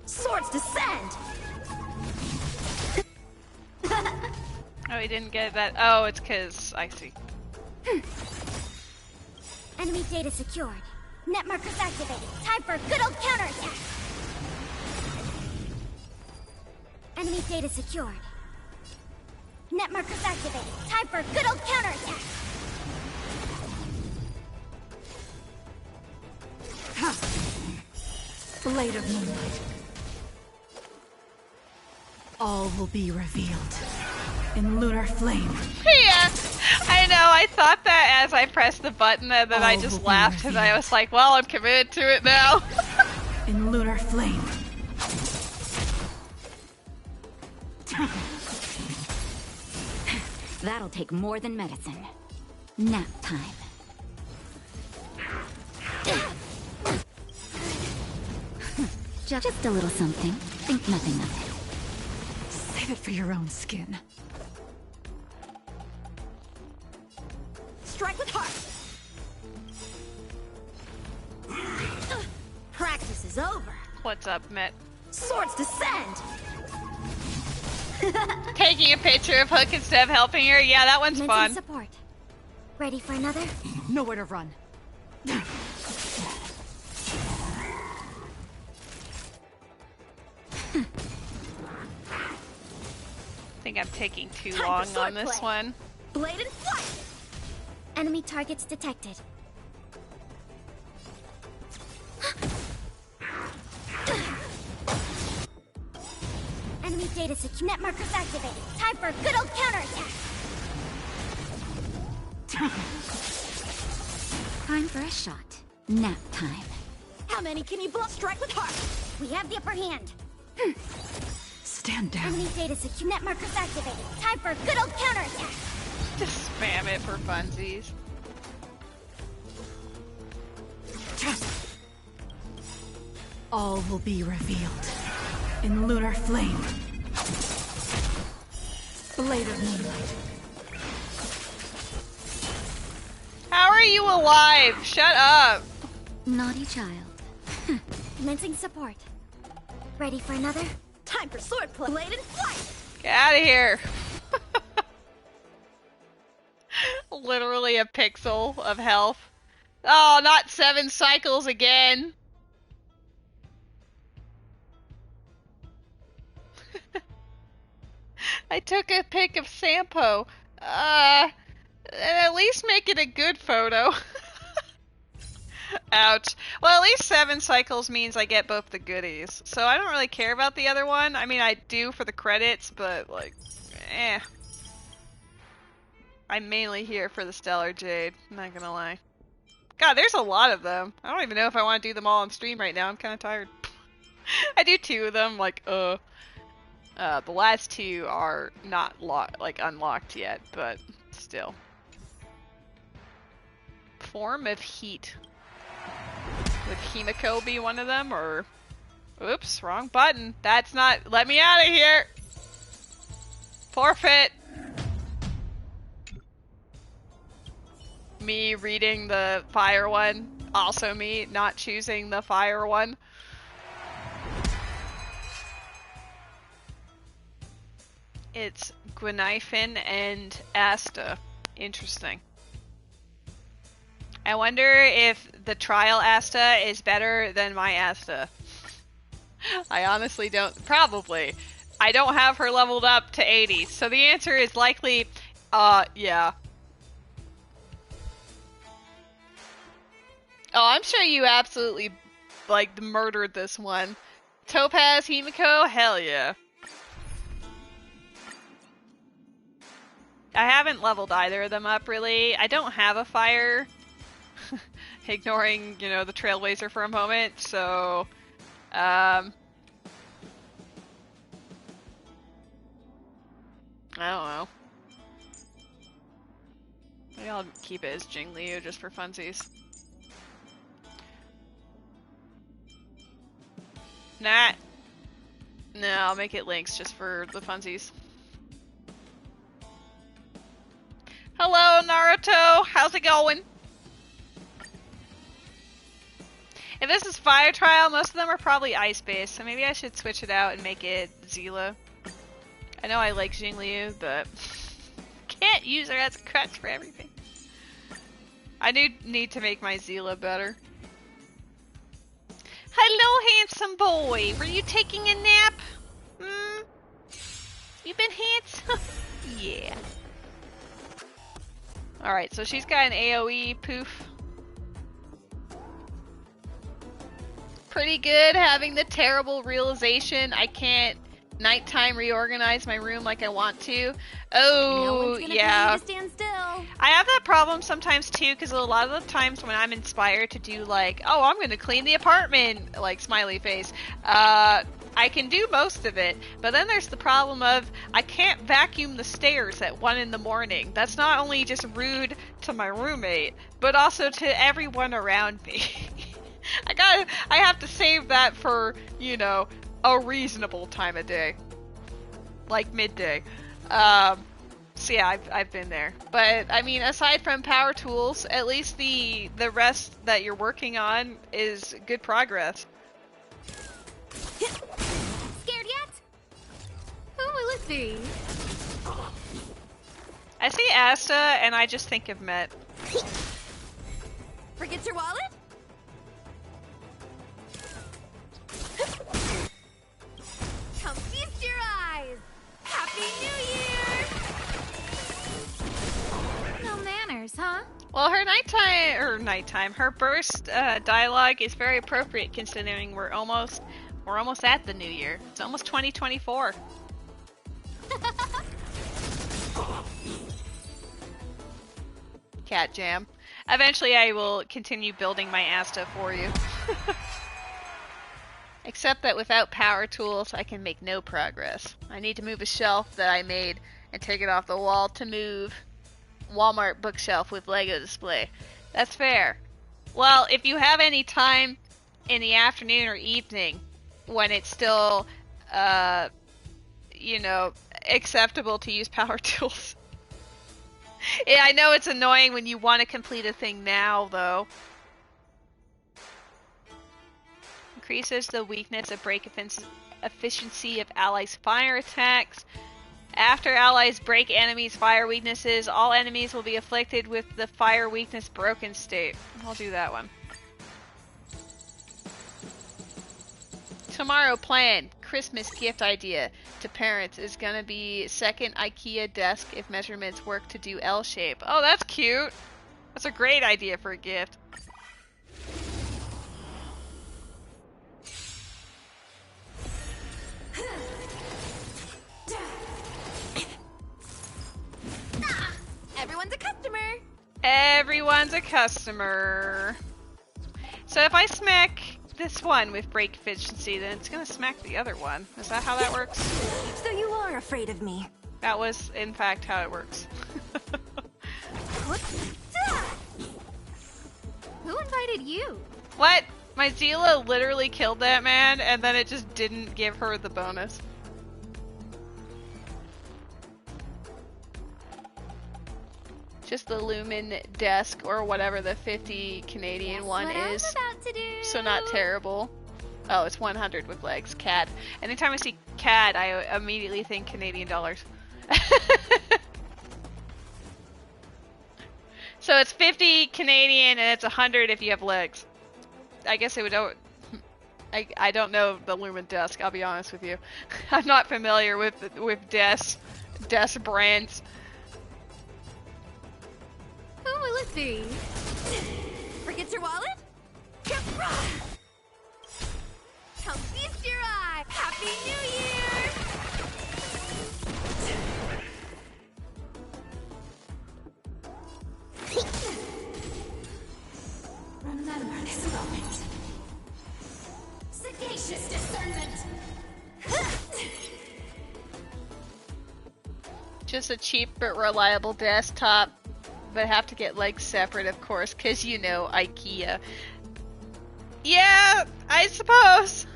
Swords descend! Oh, he didn't get that. Oh, it's because I see. Enemy data secured. Net markers activated. Time for a good old counterattack. Enemy data secured. Net markers activated. Time for a good old counterattack. Blade of Moonlight. All will be revealed in lunar flame. Yeah, I know. I thought that as I pressed the button, and then I just laughed, and I was like, well, I'm committed to it now. In lunar flame. That'll take more than medicine. Nap time. Just a little something. Think nothing of it. Save it for your own skin. Strike with heart. Practice is over. What's up, Met? Swords descend. Taking a picture of Hook instead of helping her? Yeah, that one's fun. Support. Ready for another? Nowhere to run. I think I'm taking too long on this one. Blade and flight. Enemy targets detected. Enemy data secure. Net markers activated. Time for a good old counterattack. Time for a shot. Nap time. How many can you blow? Strike with heart. We have the upper hand. Stand down. Enemy data secure. Net markers activated. Time for a good old counterattack. Just spam it for funsies. All will be revealed in lunar flame. Blade of Moonlight. How are you alive? Shut up. Naughty child. Commencing support. Ready for another? Time for swordplay. Blade and flight. Get out of here. Literally a pixel of health. Oh, not 7 cycles again. I took a pic of Sampo. At least make it a good photo. Ouch. Well, at least 7 cycles means I get both the goodies. So I don't really care about the other one. I mean, I do for the credits, but like, eh. I'm mainly here for the Stellar Jade, not gonna lie. God, there's a lot of them. I don't even know if I want to do them all on stream right now. I'm kind of tired. I do 2 of them, like, the last 2 are not unlocked yet, but still. Form of Heat. Would Himiko be one of them, or... Oops, wrong button. That's not... Let me out of here! Forfeit! Me reading the fire one. Also me not choosing the fire one. It's Gwenifin and Asta. Interesting. I wonder if the trial Asta is better than my Asta. I honestly don't. Probably. I don't have her leveled up to 80, so the answer is likely, yeah. Oh, I'm sure you absolutely, like, murdered this one. Topaz, Himiko, hell yeah. I haven't leveled either of them up, really. I don't have a fire. Ignoring, you know, the Trailblazer for a moment, so... I don't know. Maybe I'll keep it as Jingliu just for funsies. Nah. No, I'll make it Lynx just for the funsies. Hello, Naruto! How's it going? If this is Fire Trial, most of them are probably ice-based, so maybe I should switch it out and make it Zila. I know I like Jingliu, but can't use her as a crutch for everything. I do need to make my Zila better. Hello, handsome boy! Were you taking a nap? Hmm? You been handsome? Yeah. Alright, so she's got an AoE poof. Pretty good having the terrible realization I can't nighttime reorganize my room like I want to. Oh, no one's gonna yeah. pay you to stand still. I have that problem sometimes too, because a lot of the times when I'm inspired to do like, oh, I'm gonna clean the apartment, like smiley face, I can do most of it, but then there's the problem of I can't vacuum the stairs at 1 in the morning. That's not only just rude to my roommate, but also to everyone around me. I have to save that for, you know, a reasonable time of day. Like midday. So yeah, I've been there. But, I mean, aside from power tools, at least the rest that you're working on is good progress. Scared yet? Who will it be? I see Asta, and I just think of Met. Forget your wallet? Come feast your eyes! Happy New Year! No manners, huh? Well, her burst dialogue is very appropriate considering we're almost at the new year. It's almost 2024. Cat jam. Eventually I will continue building my Asta for you. Except that without power tools, I can make no progress. I need to move a shelf that I made and take it off the wall to move Walmart bookshelf with Lego display. That's fair. Well, if you have any time in the afternoon or evening when it's still, you know, acceptable to use power tools. Yeah, I know it's annoying when you want to complete a thing now, though. Increases the weakness of break efficiency of allies' fire attacks. After allies break enemies' fire weaknesses, all enemies will be afflicted with the fire weakness broken state. I'll do that one. Tomorrow plan. Christmas gift idea to parents is gonna be second IKEA desk if measurements work to do L shape. Oh, that's cute. That's a great idea for a gift. Everyone's a customer! Everyone's a customer. So if I smack this one with break efficiency, then it's gonna smack the other one. Is that how that works? So you are afraid of me. That was, in fact, how it works. Who invited you? What? My Zila literally killed that man, and then it just didn't give her the bonus. Just the Lumen desk, or whatever the 50 Canadian one is. I'm about to do. So not terrible. Oh, it's 100 with legs. CAD. Anytime I see CAD, I immediately think Canadian dollars. So it's 50 Canadian, and it's 100 if you have legs. I guess it would... I don't know the Lumen desk, I'll be honest with you. I'm not familiar with desk brands. Who will it be? Forget your wallet? Come feast your eye! Happy New Year! Remember this moment. Sagacious discernment. Just a cheap but reliable desktop. But have to get legs separate, of course, because, you know, IKEA. Yeah, I suppose.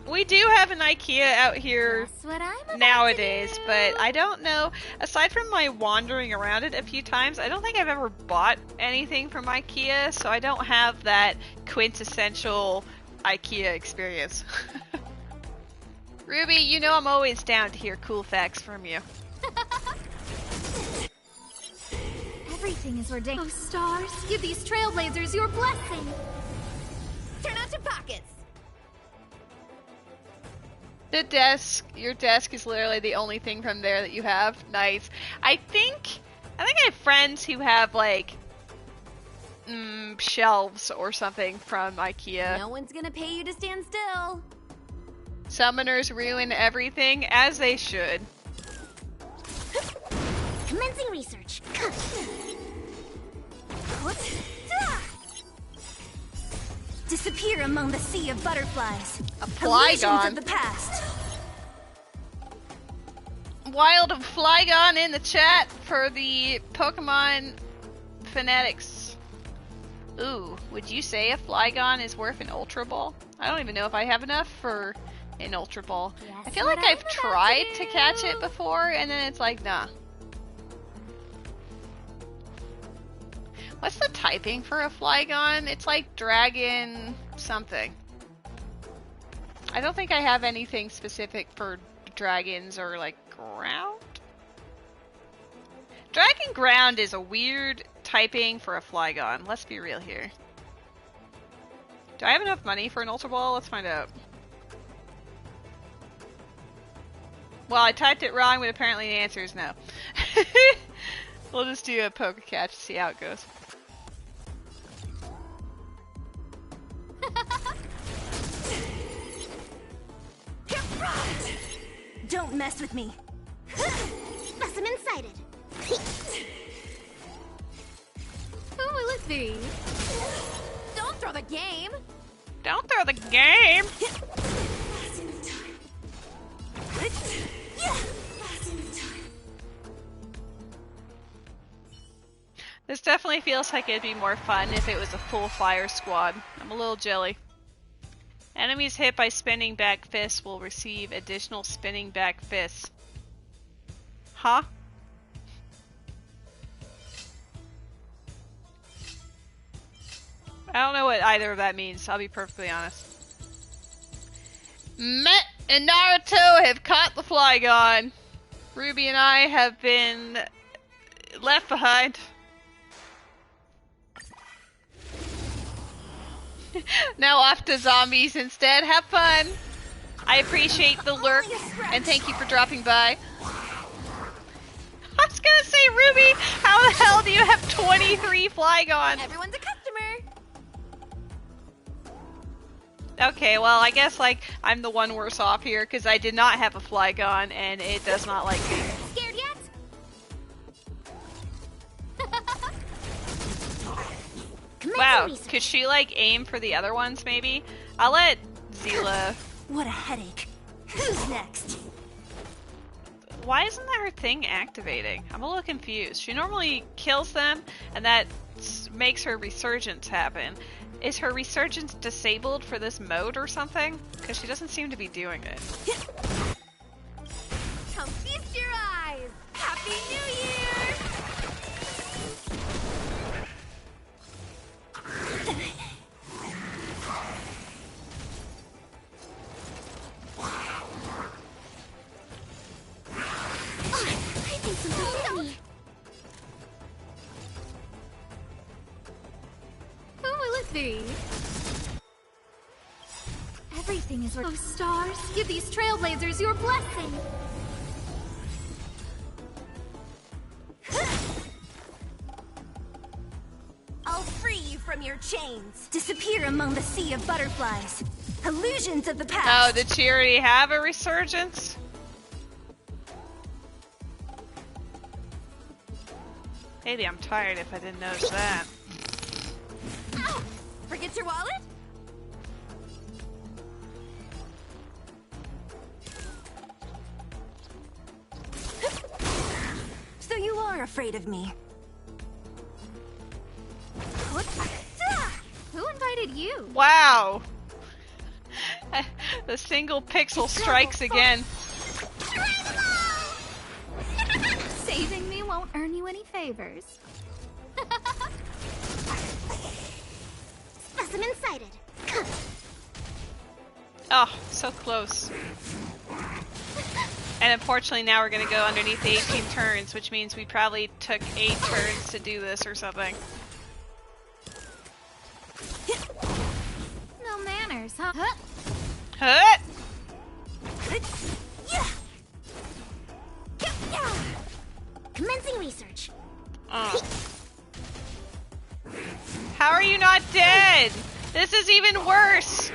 We do have an IKEA out here nowadays, but I don't know. Aside from my wandering around it a few times, I don't think I've ever bought anything from IKEA, so I don't have that quintessential IKEA experience. Ruby, you know I'm always down to hear cool facts from you. Everything is ordained. Oh, stars, give these trailblazers your blessing. Turn out your pockets. The desk, your desk is literally the only thing from there that you have. Nice. I think I have friends who have like shelves or something from IKEA. No one's gonna pay you to stand still. Summoners ruin everything, as they should. Commencing research. Disappear among the sea of butterflies. A Illusions Flygon. of the past. Wild of Flygon in the chat for the Pokemon fanatics. Ooh, would you say a Flygon is worth an Ultra Ball? I don't even know if I have enough for an Ultra Ball. I feel like I've tried to catch it before, and then it's like, nah. What's the typing for a Flygon? It's like dragon something. I don't think I have anything specific for dragons or like ground. Dragon ground is a weird typing for a Flygon. Let's be real here. Do I have enough money for an Ultra Ball? Let's find out. Well, I typed it wrong, but apparently the answer is no. We'll just do a poke catch to see how it goes. Don't mess with me. Specimen sighted. Who will it be? Don't throw the game. Don't throw the game. This definitely feels like it'd be more fun if it was a full fire squad. I'm a little jelly. Enemies hit by spinning back fists will receive additional spinning back fists. Huh? I don't know what either of that means, I'll be perfectly honest. Met and Naruto have caught the Flygon. Ruby and I have been left behind. Now off to zombies instead. Have fun! I appreciate the lurk, and thank you for dropping by. I was gonna say, Ruby, how the hell do you have 23 Flygon? Everyone's a customer. Okay, well, I guess, like, I'm the one worse off here, because I did not have a Flygon, and it does not like me. Scared yet? Wow, could she, like, aim for the other ones, maybe? I'll let Zila... What a headache. Who's next? Why isn't that her thing activating? I'm a little confused. She normally kills them, and that makes her resurgence happen. Is her resurgence disabled for this mode or something? Because she doesn't seem to be doing it. Come feast your eyes. Happy New Year! Who will it be? Everything is worth. Oh, stars, give these trailblazers your blessing. I'll free you from your chains. Disappear among the sea of butterflies. Illusions of the past. Oh, did she already have a resurgence? Maybe I'm tired if I didn't notice that. Ow! Forget your wallet? So you are afraid of me. Who invited you? Wow! The single pixel strikes again. Saving me won't earn you any favors. Specimen sighted. Oh, so close. And unfortunately now we're gonna go underneath the 18 turns, which means we probably took 8 turns to do this or something. No manners, huh? Huh? How are you not dead? This is even worse.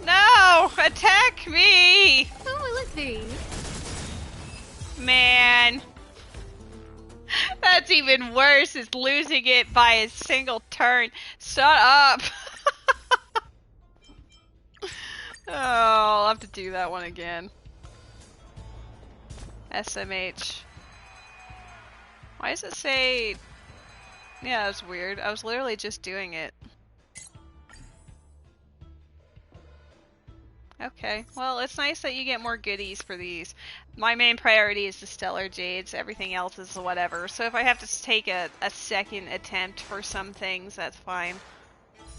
No! Attack me! Oh, let's see. Man. That's even worse, is losing it by a single turn. Shut up! Oh, I'll have to do that one again. SMH. Why does it say... Yeah, that's weird. I was literally just doing it. Okay, well, it's nice that you get more goodies for these. My main priority is the Stellar Jades, everything else is whatever. So if I have to take a second attempt for some things, that's fine.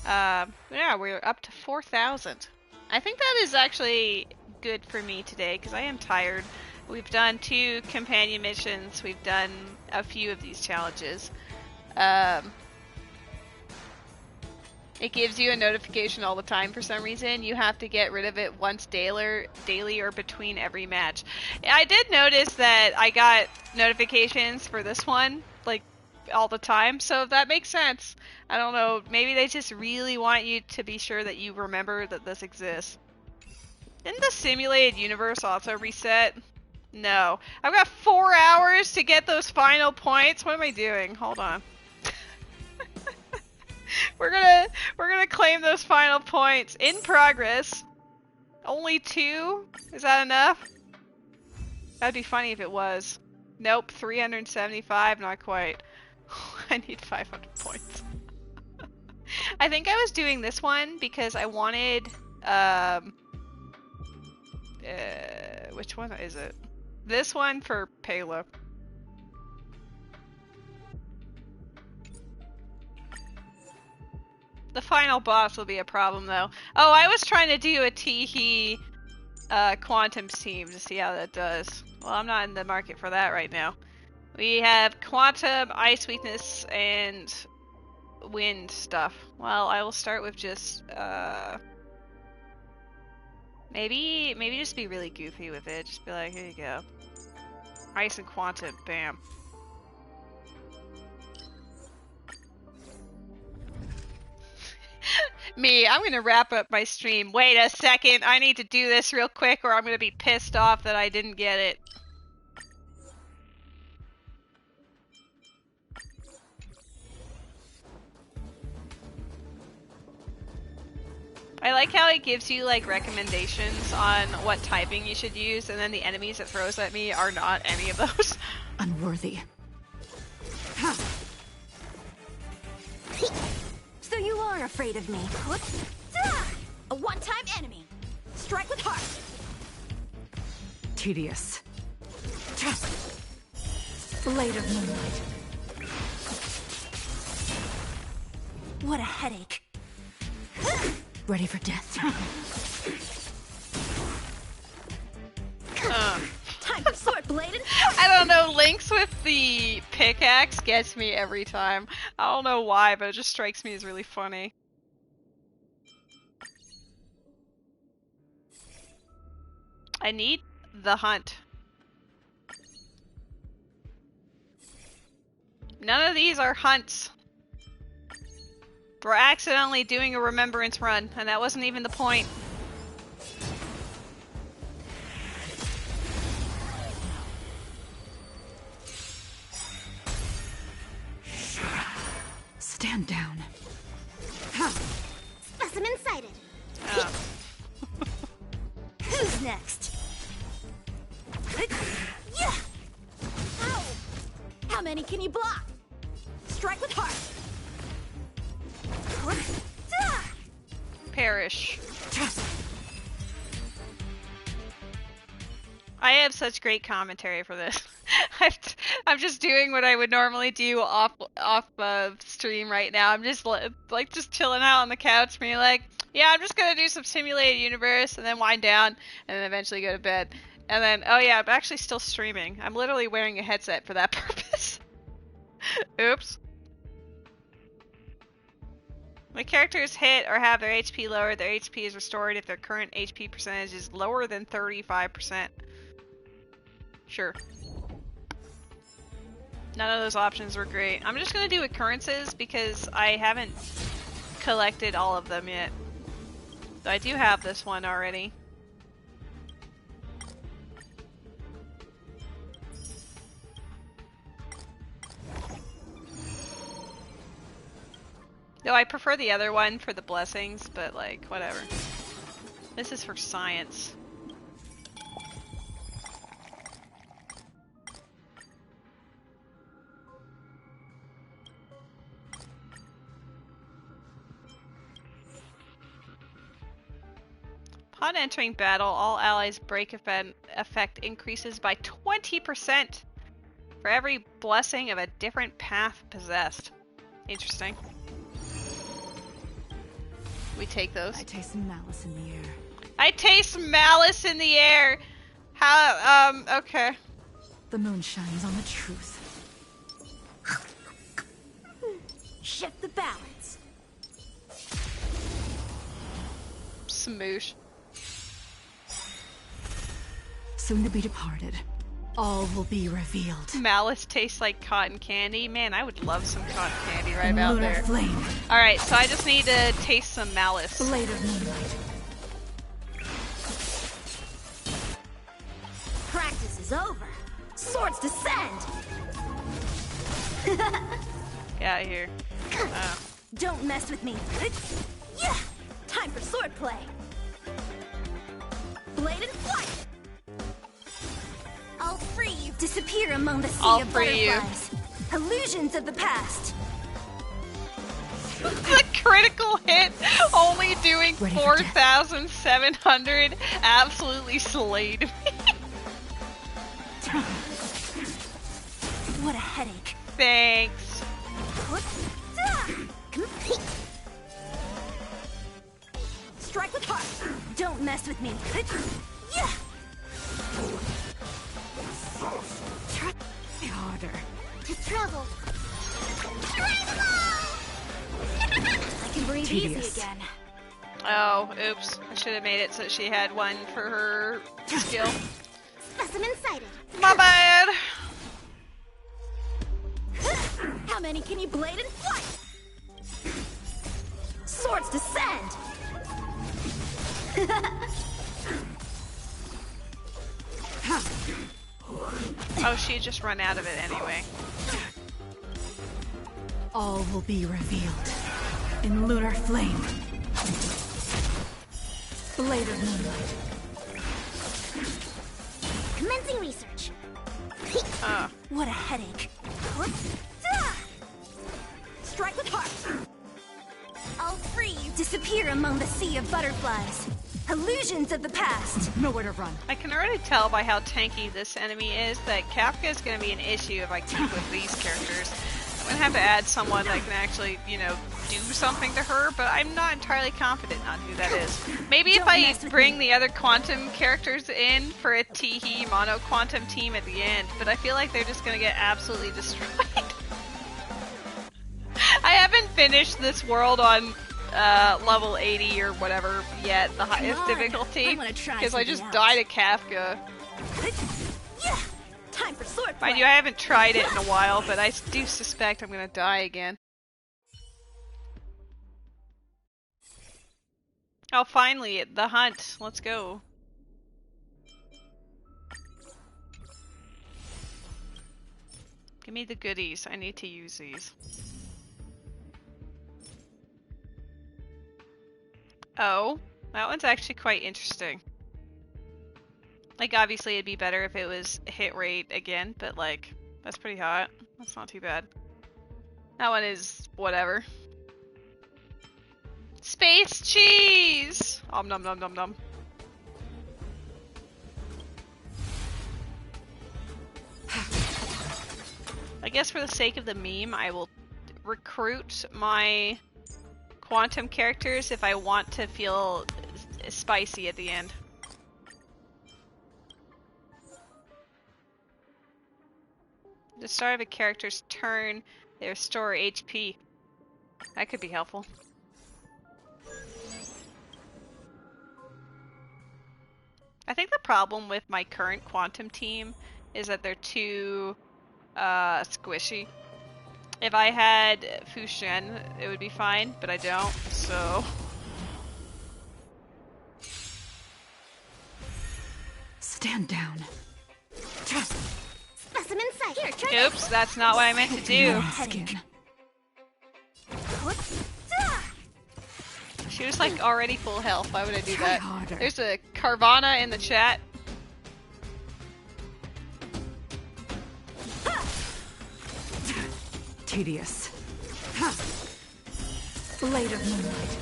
Yeah, we're up to 4,000. I think that is actually good for me today, because I am tired. We've done 2 companion missions, we've done a few of these challenges. It gives you a notification all the time for some reason. You have to get rid of it once daily or between every match. I did notice that I got notifications for this one, like, all the time, so that makes sense. I don't know, maybe they just really want you to be sure that you remember that this exists. Didn't the simulated universe also reset? No. I've got 4 hours to get those final points. What am I doing? Hold on. We're gonna claim those final points. In progress. Only 2? Is that enough? That'd be funny if it was. Nope, 375, not quite. I need 500 points. I think I was doing this one because I wanted, which one is it? This one for Bailu. The final boss will be a problem, though. Oh, I was trying to do a Teehee Quantum team to see how that does. Well, I'm not in the market for that right now. We have Quantum, Ice Weakness, and Wind stuff. Well, I will start with just, maybe just be really goofy with it. Just be like, here you go. Ice and Quantum, bam. Me, I'm gonna wrap up my stream. Wait a second, I need to do this real quick or I'm gonna be pissed off that I didn't get it. I like how it gives you like recommendations on what typing you should use, and then the enemies it throws at me are not any of those. Unworthy. So you are afraid of me. A one-time enemy. Strike with heart. Tedious. Blade of moonlight. What a headache. Ready for death. Time for sword bladed. I don't know, Lynx with the pickaxe gets me every time. I don't know why, but it just strikes me as really funny. I need the hunt. None of these are hunts. We're accidentally doing a remembrance run, and that wasn't even the point. Stand down. Specimen sighted. Oh. Who's next? Yeah. Ow. How many can you block? Strike with heart. Perish. I have such great commentary for this. I'm just doing what I would normally do off of stream right now. I'm just like just chilling out on the couch, being like, yeah, I'm just gonna do some simulated universe and then wind down and then eventually go to bed. And then, oh yeah, I'm actually still streaming. I'm literally wearing a headset for that purpose. Oops. When characters hit or have their HP lowered, their HP is restored if their current HP percentage is lower than 35%. Sure. None of those options were great. I'm just gonna do occurrences because I haven't collected all of them yet. So I do have this one already. Though I prefer the other one for the blessings, but like, whatever. This is for science. Upon entering battle, all allies' break effect increases by 20% for every blessing of a different path possessed. Interesting. We take those. I taste some malice in the air. I taste malice in the air! How, okay. The moon shines on the truth. Shift the balance. Smoosh. Soon to be departed. All will be revealed. Malice tastes like cotton candy. Man, I would love some cotton candy right about Lunar there. flame. Alright, so I just need to taste some malice. Blade of moonlight. Practice is over. Swords descend. Get out of here. Don't mess with me. Yeah. Time for swordplay. Blade and flight. I'll free you. Disappear among the sea of butterflies. Illusions of the past. The critical hit, only doing 4,700, absolutely slayed me. What a headache. Thanks. Strike with heart. Don't mess with me. Yeah. Try harder. To travel. I can breathe easy again. Oh, oops. I should have made it so she had one for her skill. Specimen sighted. My bad. How many can you blade and fight? Swords descend. Oh, she just run out of it anyway. All will be revealed in lunar flame. Blade of moonlight. Commencing research. What a headache. Strike with heart. I'll free you. Disappear among the sea of butterflies. Illusions of the past. Nowhere to run. I can already tell by how tanky this enemy is that Kafka is going to be an issue if I keep with these characters. I'm going to have to add someone that can actually, you know, do something to her, but I'm not entirely confident on who that is. Maybe if I bring the other quantum characters in for a Teehee mono quantum team at the end, but I feel like they're just going to get absolutely destroyed. I haven't finished this world on level 80 or whatever yet, the highest difficulty, because I just died at Kafka. Yeah. Time for sword play. Mind you, I haven't tried it in a while, but I do suspect I'm gonna die again. Oh, finally, the hunt. Let's go. Give me the goodies. I need to use these. Oh, that one's actually quite interesting. Like, obviously it'd be better if it was hit rate again, but like, that's pretty hot. That's not too bad. That one is whatever. Space cheese! Om nom nom nom nom. I guess for the sake of the meme, I will recruit my quantum characters if I want to feel spicy at the end. At the start of a character's turn, they restore HP. That could be helpful. I think the problem with my current quantum team is that they're too Squishy. If I had Fushen, it would be fine, but I don't, so... Stand down. Specimen sight. Here, try Oops, that's not what I meant to do. She was like already full health. Why would I do that? There's a Carvana in the chat. Tedious. Blade of moonlight.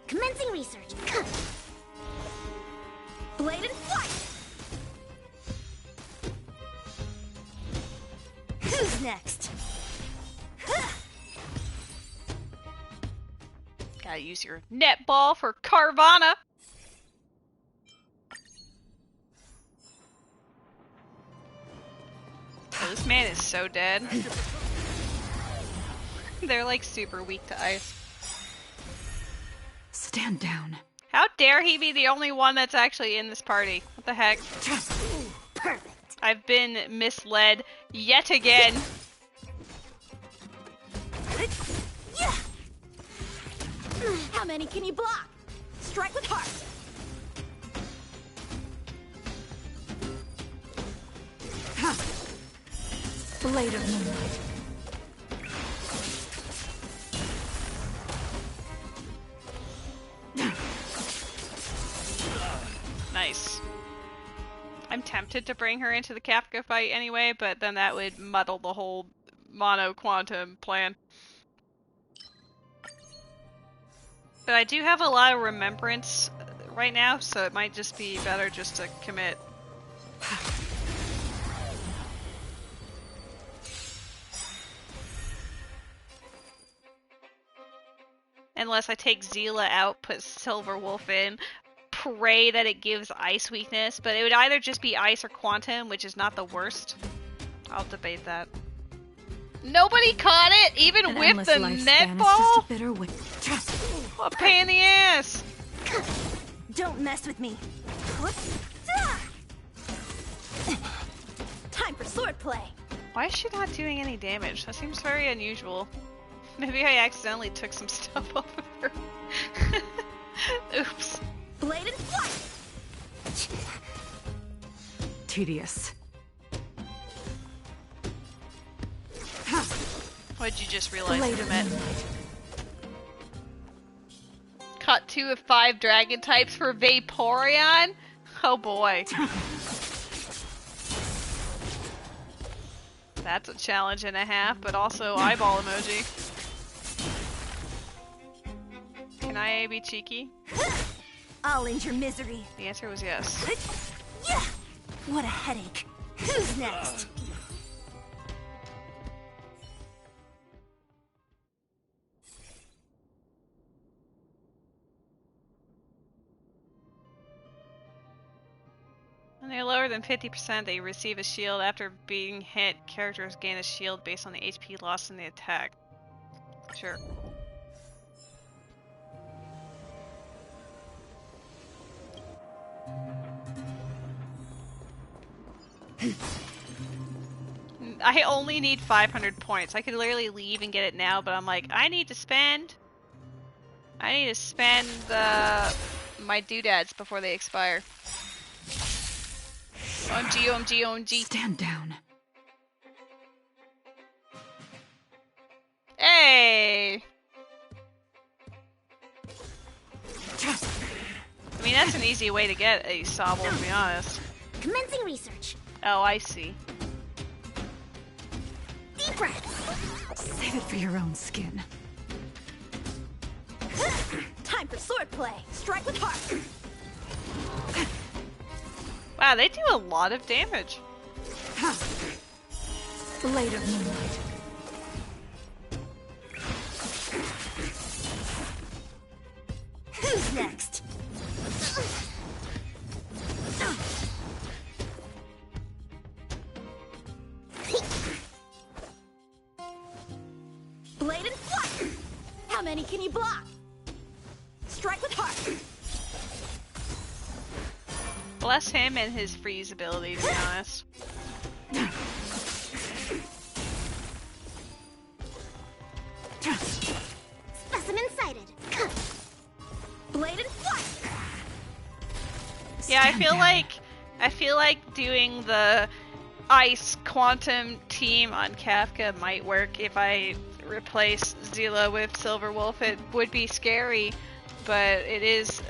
Commencing research. Blade and flight! Who's next? Gotta use your netball for Carvana. Oh, this man is so dead. They're like super weak to ice. Stand down. How dare he be the only one that's actually in this party? What the heck? Perfect. I've been misled yet again. How many can you block? Strike with heart. Blade of moonlight. Nice. I'm tempted to bring her into the Kafka fight anyway, but then that would muddle the whole mono-quantum plan. But I do have a lot of remembrance right now, so it might just be better just to commit. Unless I take Zila out, put Silver Wolf in, pray that it gives ice weakness, but it would either just be ice or quantum, which is not the worst. I'll debate that. Nobody caught it, even with the netball? A pain in the ass! Don't mess with me. Time for swordplay. Why is she not doing any damage? That seems very unusual. Maybe I accidentally took some stuff off of her. Oops. Blade and flight. Tedious. What'd you just realize I meant? Caught 2 of 5 dragon types for Vaporeon? Oh boy. That's a challenge and a half, but also eyeball emoji. Can I be cheeky? I'll end your misery. The answer was yes. What a headache. Who's next? When they're lower than 50%, they receive a shield. After being hit, characters gain a shield based on the HP lost in the attack. Sure. I only need 500 points. I could literally leave and get it now, but I'm like, I need to spend my doodads before they expire. OMG, OMG, OMG. Stand down. Hey! I mean, that's an easy way to get a Sobble, to be honest. Commencing research. Oh, I see. Deep breath. Save it for your own skin. Time for swordplay. Strike with heart. Wow, they do a lot of damage. Blade of moonlight. Who's next? Blade and flight. How many can you block? Strike with heart. Bless him and his freeze ability, to be honest. Specimen sighted. Blade and flight. Yeah, I feel like doing the ice quantum team on Kafka might work if I replace Zila with Silver Wolf. It would be scary, but it is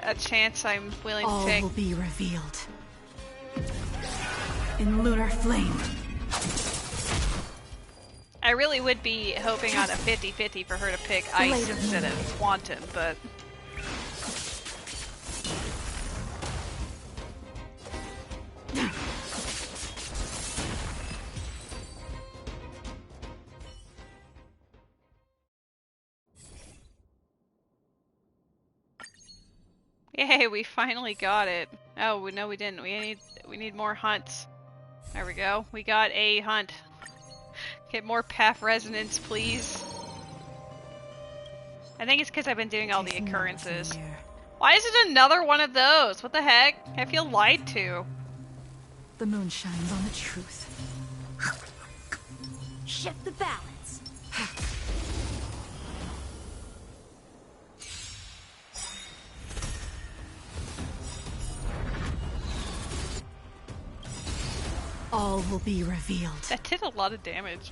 a chance I'm willing to take. All will be revealed in lunar flame. I really would be hoping on a 50-50 for her to pick ice instead of quantum, but... Yay, we finally got it. Oh, no we didn't. We need more hunts. There we go. We got a hunt. Get more path resonance, please. I think it's because I've been doing all the occurrences. Why is it another one of those? What the heck? I feel lied to. The moon shines on the truth. Shift the balance. All will be revealed. That did a lot of damage.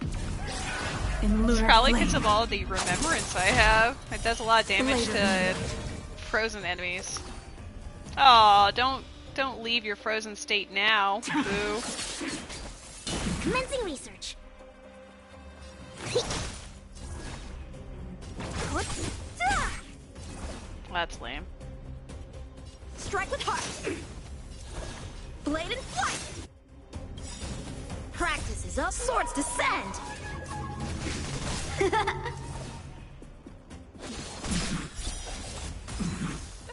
In lunar it's probably flame. because of all the remembrance I have. It does a lot of damage to frozen enemies. Oh, don't leave your frozen state now. Boo. Commencing research. That's lame. Strike with heart. Blade and flight. Practice is up. Swords descend.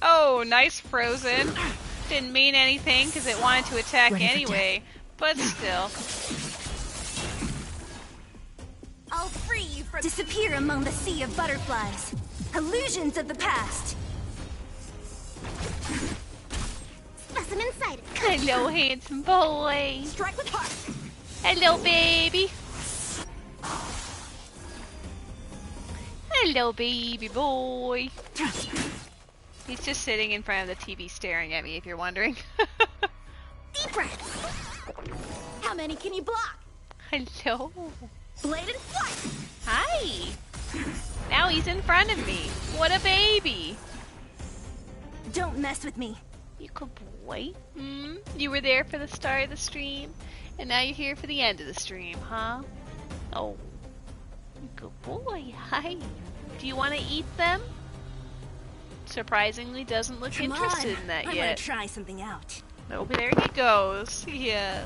Oh, nice frozen. Didn't mean anything because it wanted to attack anyway, but still. I'll free you from... Disappear among the sea of butterflies. Illusions of the past. Specimen sighted. Hello, handsome boy. Strike with heart. Hello, baby. Hello, baby boy. He's just sitting in front of the TV staring at me, if you're wondering. Deep breath. How many can you block? Hello. Blade and flight. Hi. Now he's in front of me. What a baby. Don't mess with me. You good boy. You were there for the start of the stream, and now you're here for the end of the stream, huh? Oh. Good boy. Hi. Do you want to eat them? Surprisingly doesn't look interested in that I'm yet. gonna try something out. Oh, there he goes. Yeah.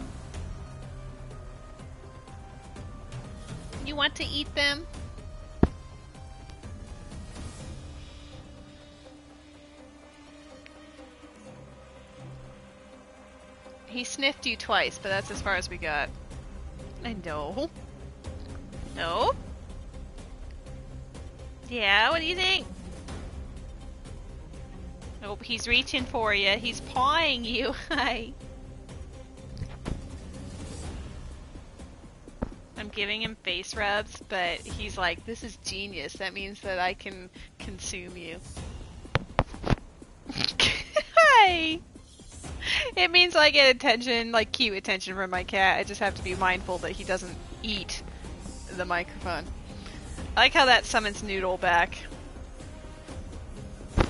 You want to eat them? He sniffed you twice, but that's as far as we got. I know. No? Yeah, what do you think? Nope, he's reaching for you. He's pawing you. Hi. I'm giving him face rubs, but he's like, this is genius. That means that I can consume you. Hi! It means I get attention, like cute attention from my cat. I just have to be mindful that he doesn't eat the microphone. I like how that summons Noodle back. I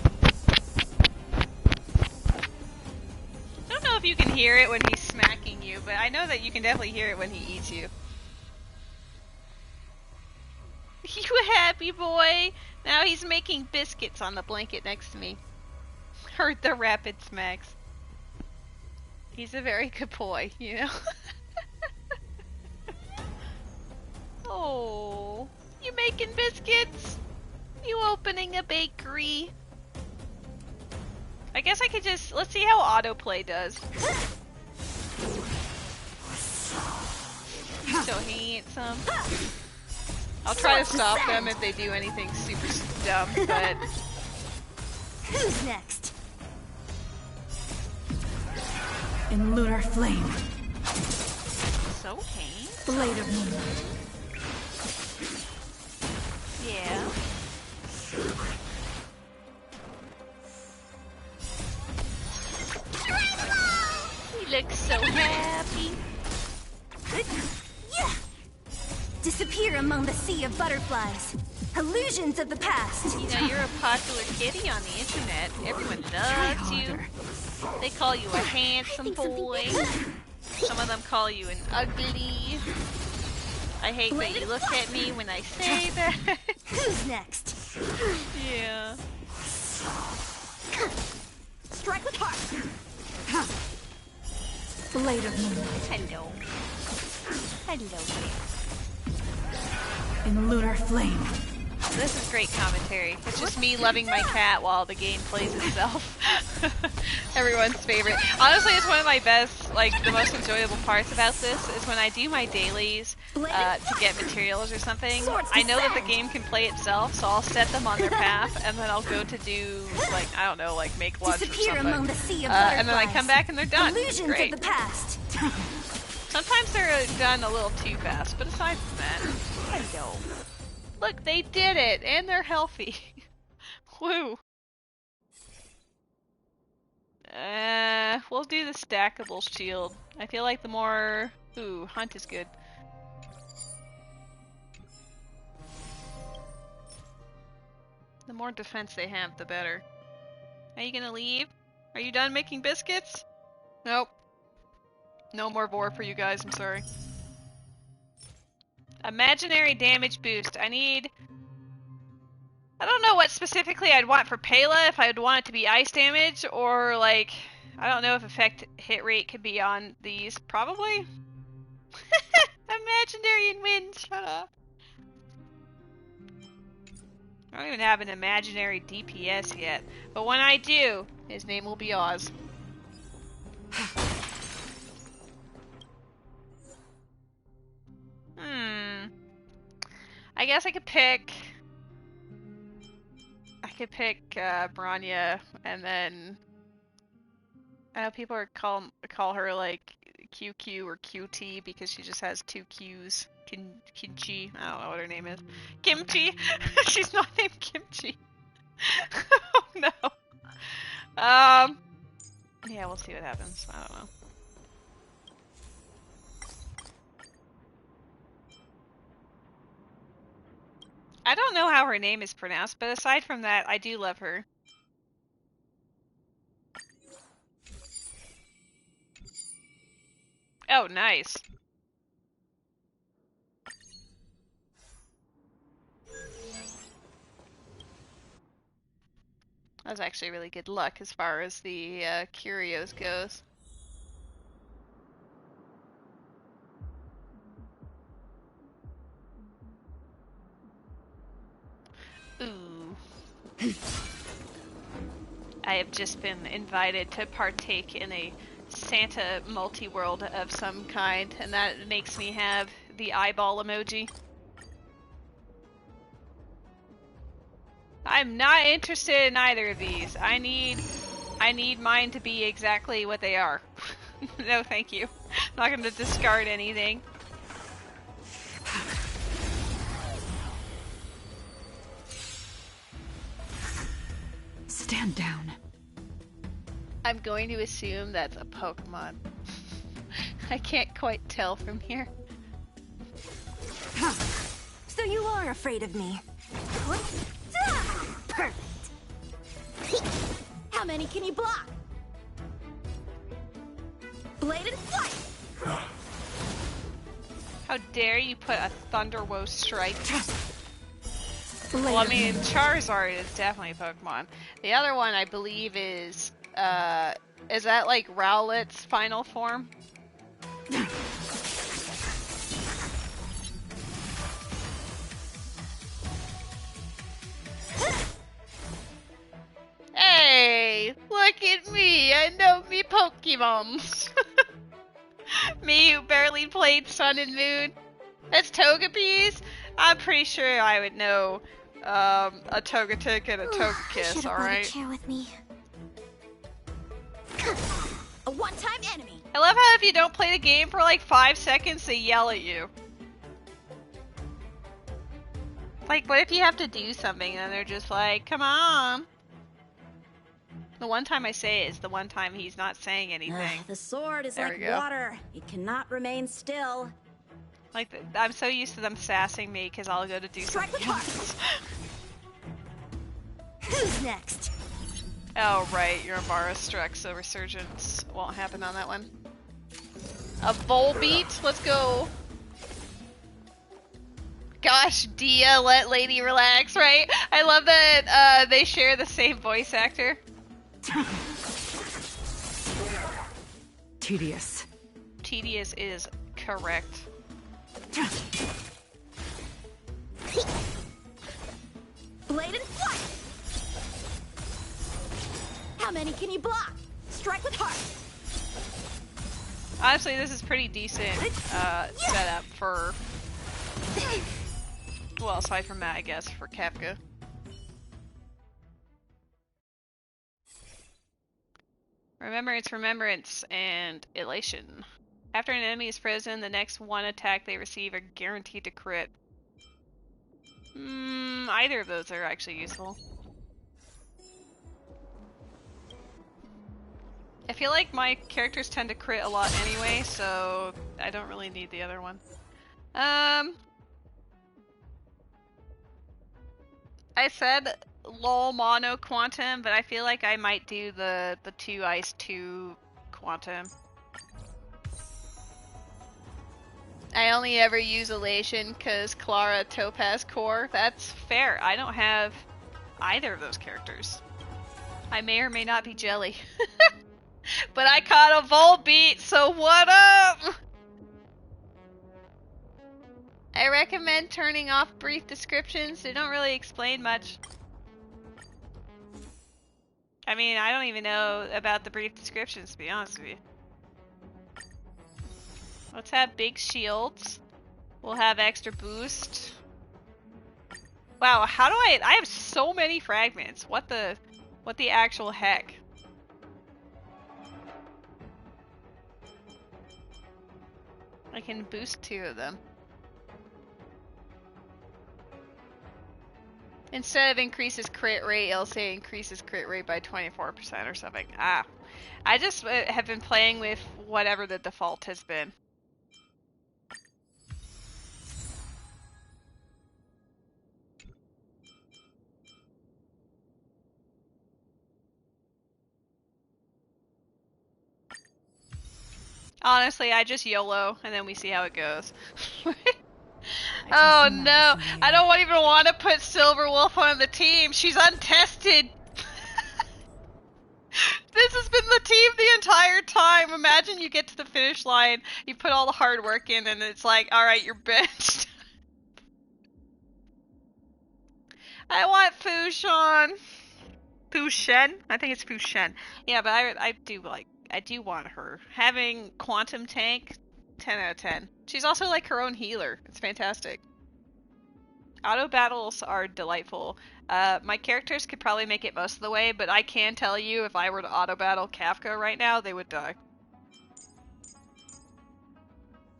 don't know if you can hear it when he's smacking you, but I know that you can definitely hear it when he eats you. You happy boy? Now he's making biscuits on the blanket next to me. Heard the rapid smacks. He's a very good boy, you know? Oh, you making biscuits? You opening a bakery? I guess I could just, let's see how autoplay does. So handsome. I'll try to stop them if they do anything super dumb, but... Who's next? In lunar flame. So tame. Blade of moonlight. Yeah. He looks so happy. Disappear among the sea of butterflies. Illusions of the past. You know, you're a popular kitty on the internet. Everyone loves you. They call you a handsome boy. Some of them call you an ugly. I hate that you look at me when I say that. Who's next? Yeah. Strike with heart. Blade of moonlight. Hello. Hello. In lunar flame. This is great commentary. It's just me loving my cat while the game plays itself. Everyone's favorite. Honestly, it's one of my best, like, the most enjoyable parts about this is when I do my dailies to get materials or something. I know that the game can play itself, so I'll set them on their path, and then I'll go to do, like, I don't know, like, make lunch or something. Among the sea of and then I come back and they're done. Illusions Great. of the past. Sometimes they're done a little too fast, but aside from that, hello. Look, they did it, and they're healthy. Woo. We'll do the stackable shield. I feel like the more... Ooh, hunt is good. The more defense they have, the better. Are you gonna leave? Are you done making biscuits? Nope. No more vor for you guys, I'm sorry. Imaginary damage boost. I don't know what specifically I'd want for Pela, if I'd want it to be ice damage, or like, I don't know if effect hit rate could be on these. Probably? Imaginary and wind, shut up. I don't even have an imaginary DPS yet, but when I do, his name will be Oz. I guess I could pick Branya, and then I know people call her like QQ or QT because she just has two Q's. Kimchi. I don't know what her name is. Kimchi. She's not named Kimchi. Oh no. Yeah, we'll see what happens. I don't know. I don't know how her name is pronounced, but aside from that, I do love her. Oh, nice. That was actually really good luck as far as the curios goes. Ooh. I have just been invited to partake in a Santa multi-world of some kind, and that makes me have the eyeball emoji. I'm not interested in either of these. I need mine to be exactly what they are. No, thank you. I'm not going to discard anything. Stand down. I'm going to assume that's a Pokemon. I can't quite tell from here. So you are afraid of me. Perfect. How many can you block? Blade and flight. How dare you put a Thunderwoe strike? Well, I mean, Charizard is definitely a Pokemon. The other one, I believe, is that like Rowlet's final form? Hey, look at me! I know me Pokemons! Me who barely played Sun and Moon. That's Togepi's? I'm pretty sure I would know a Togetic and a Togekiss, alright? Share with me. A one-time enemy. I love how if you don't play the game for like 5 seconds, they yell at you. Like, what if you have to do something and they're just like, come on. The one time I say it is the one time he's not saying anything. The sword is There like we go. water. It cannot remain still. Like, I'm so used to them sassing me because I'll go to do something else. Who's next? Oh, right, your Amara struck, so resurgence won't happen on that one. A Volbeat, let's go. Gosh, Dia, let Lady relax, right? I love that they share the same voice actor. Tedious. Tedious is correct. Blade and flight! How many can you block? Strike with heart! Honestly, this is pretty decent setup for... Well, aside from that, I guess, for Kafka. Remembrance, and Elation. After an enemy is frozen, the next one attack they receive are guaranteed to crit. Either of those are actually useful. I feel like my characters tend to crit a lot anyway, so I don't really need the other one. I said lol mono quantum, but I feel like I might do the 2 ice 2 quantum. I only ever use Elation because Clara Topaz Core. That's fair. I don't have either of those characters. I may or may not be Jelly. But I caught a Volbeat, so what up? I recommend turning off brief descriptions. They don't really explain much. I mean, I don't even know about the brief descriptions, to be honest with you. Let's have big shields. We'll have extra boost. Wow, how do I have so many fragments. What the actual heck? I can boost 2 of them. Instead of increases crit rate, it'll say increases crit rate by 24% or something. Ah. I just have been playing with whatever the default has been. Honestly, I just YOLO, and then we see how it goes. Oh no, I don't even want to put Silver Wolf on the team. She's untested. This has been the team the entire time. Imagine you get to the finish line, you put all the hard work in, and it's like, alright, you're benched. I want Fushan. Fushen? I think it's Fushen. Yeah, but I do want her. Having Quantum Tank, 10 out of 10. She's also like her own healer. It's fantastic. Auto battles are delightful. My characters could probably make it most of the way, but I can tell you if I were to auto battle Kafka right now, they would die.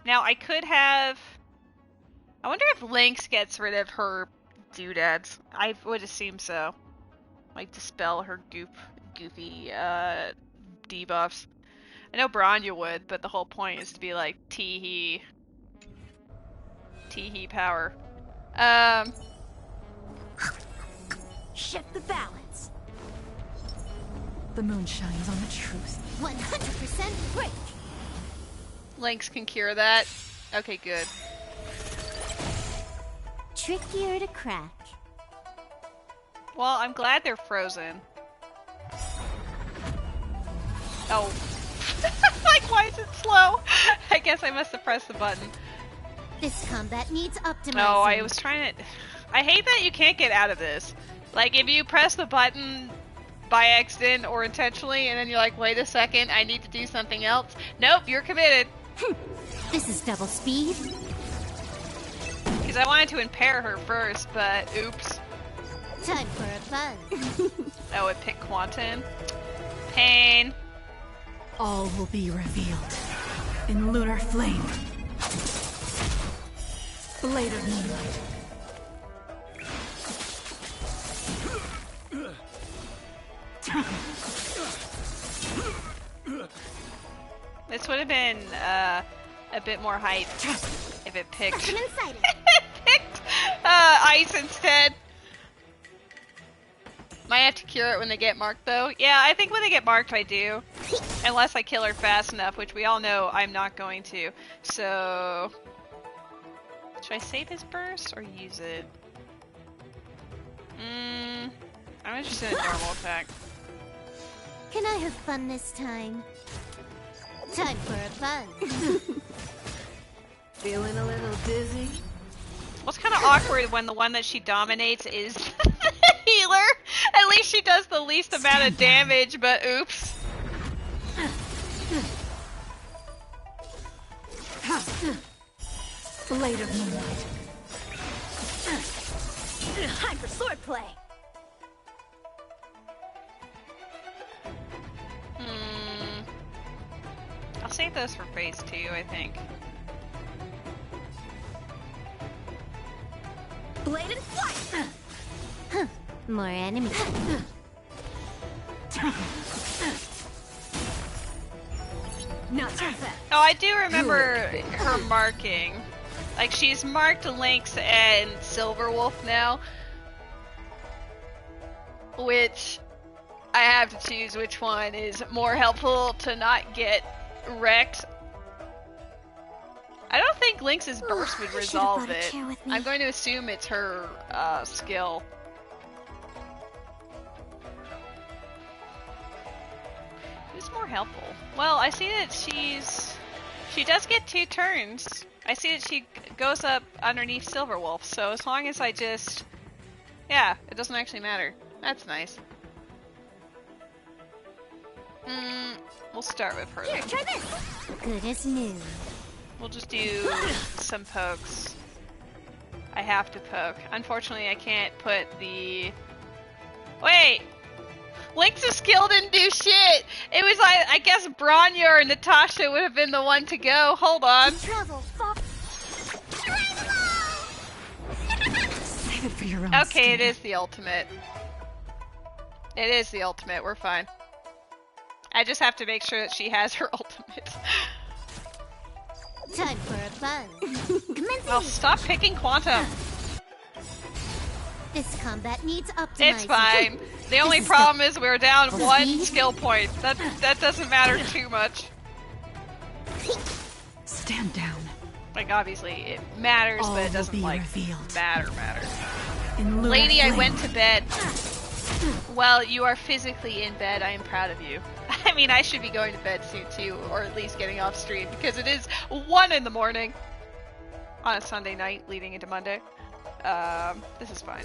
Now, I could have... I wonder if Lynx gets rid of her doodads. I would assume so. Like, dispel her goofy debuffs. I know Bronya would, but the whole point is to be like, tee-hee power. Shift the balance. The moon shines on the truth. 100% break. Lynx can cure that. Okay, good. Trickier to crack. Well, I'm glad they're frozen. Oh. Like, why is it slow? I guess I must have pressed the button. This combat needs optimizing. No, I was trying to... I hate that you can't get out of this. Like, if you press the button by accident or intentionally, and then you're like, wait a second, I need to do something else. Nope, you're committed. This is double speed. Because I wanted to impair her first, but oops. Time for a buzz. Oh, it picked Quantum. Pain. All will be revealed in lunar flame. Blade of moonlight. This would have been a bit more hype if it picked, ice instead. Might have to cure it when they get marked though. Yeah, I think when they get marked I do. Unless I kill her fast enough, which we all know I'm not going to. So... should I save his burst or use it? I'm just in a normal attack. Can I have fun this time? Time for a fun. Feeling a little dizzy? Well, it's kind of awkward when the one that she dominates is the healer. At least she does the least amount of damage, but oops. Blade of moonlight. Time for swordplay. I'll save those for phase 2, I think. Blade and flight. More enemies. Not so fast. Oh, I do remember her marking. Like, she's marked Lynx and Silverwolf now. Which, I have to choose which one is more helpful to not get wrecked. I don't think Lynx's burst would resolve it. I'm going to assume it's her skill. Who's more helpful? Well, I see that she does get 2 turns. I see that she goes up underneath Silverwolf, so as long as I just... yeah, it doesn't actually matter. That's nice. We'll start with her. Here, try this. Good as new. We'll just do some pokes. I have to poke. Unfortunately, I can't put the... wait! Lynx's skill didn't do shit! It was like, I guess Bronya or Natasha would have been the one to go. Hold on. Travel. Save it for your own Okay, skin. it is the ultimate. It is the ultimate, we're fine. I just have to make sure that she has her ultimate. Time for a fun. Well, stop picking Quantum. This combat needs optimizing. It's fine. The only problem is we're down 1 skill point. That doesn't matter too much. Stand down. Like, obviously, it matters, All but it doesn't, like, revealed. matter. In lunar Lady, I flame. went to bed. Well, you are physically in bed. I am proud of you. I mean, I should be going to bed soon, too, or at least getting off stream, because it is 1 in the morning on a Sunday night leading into Monday. This is fine.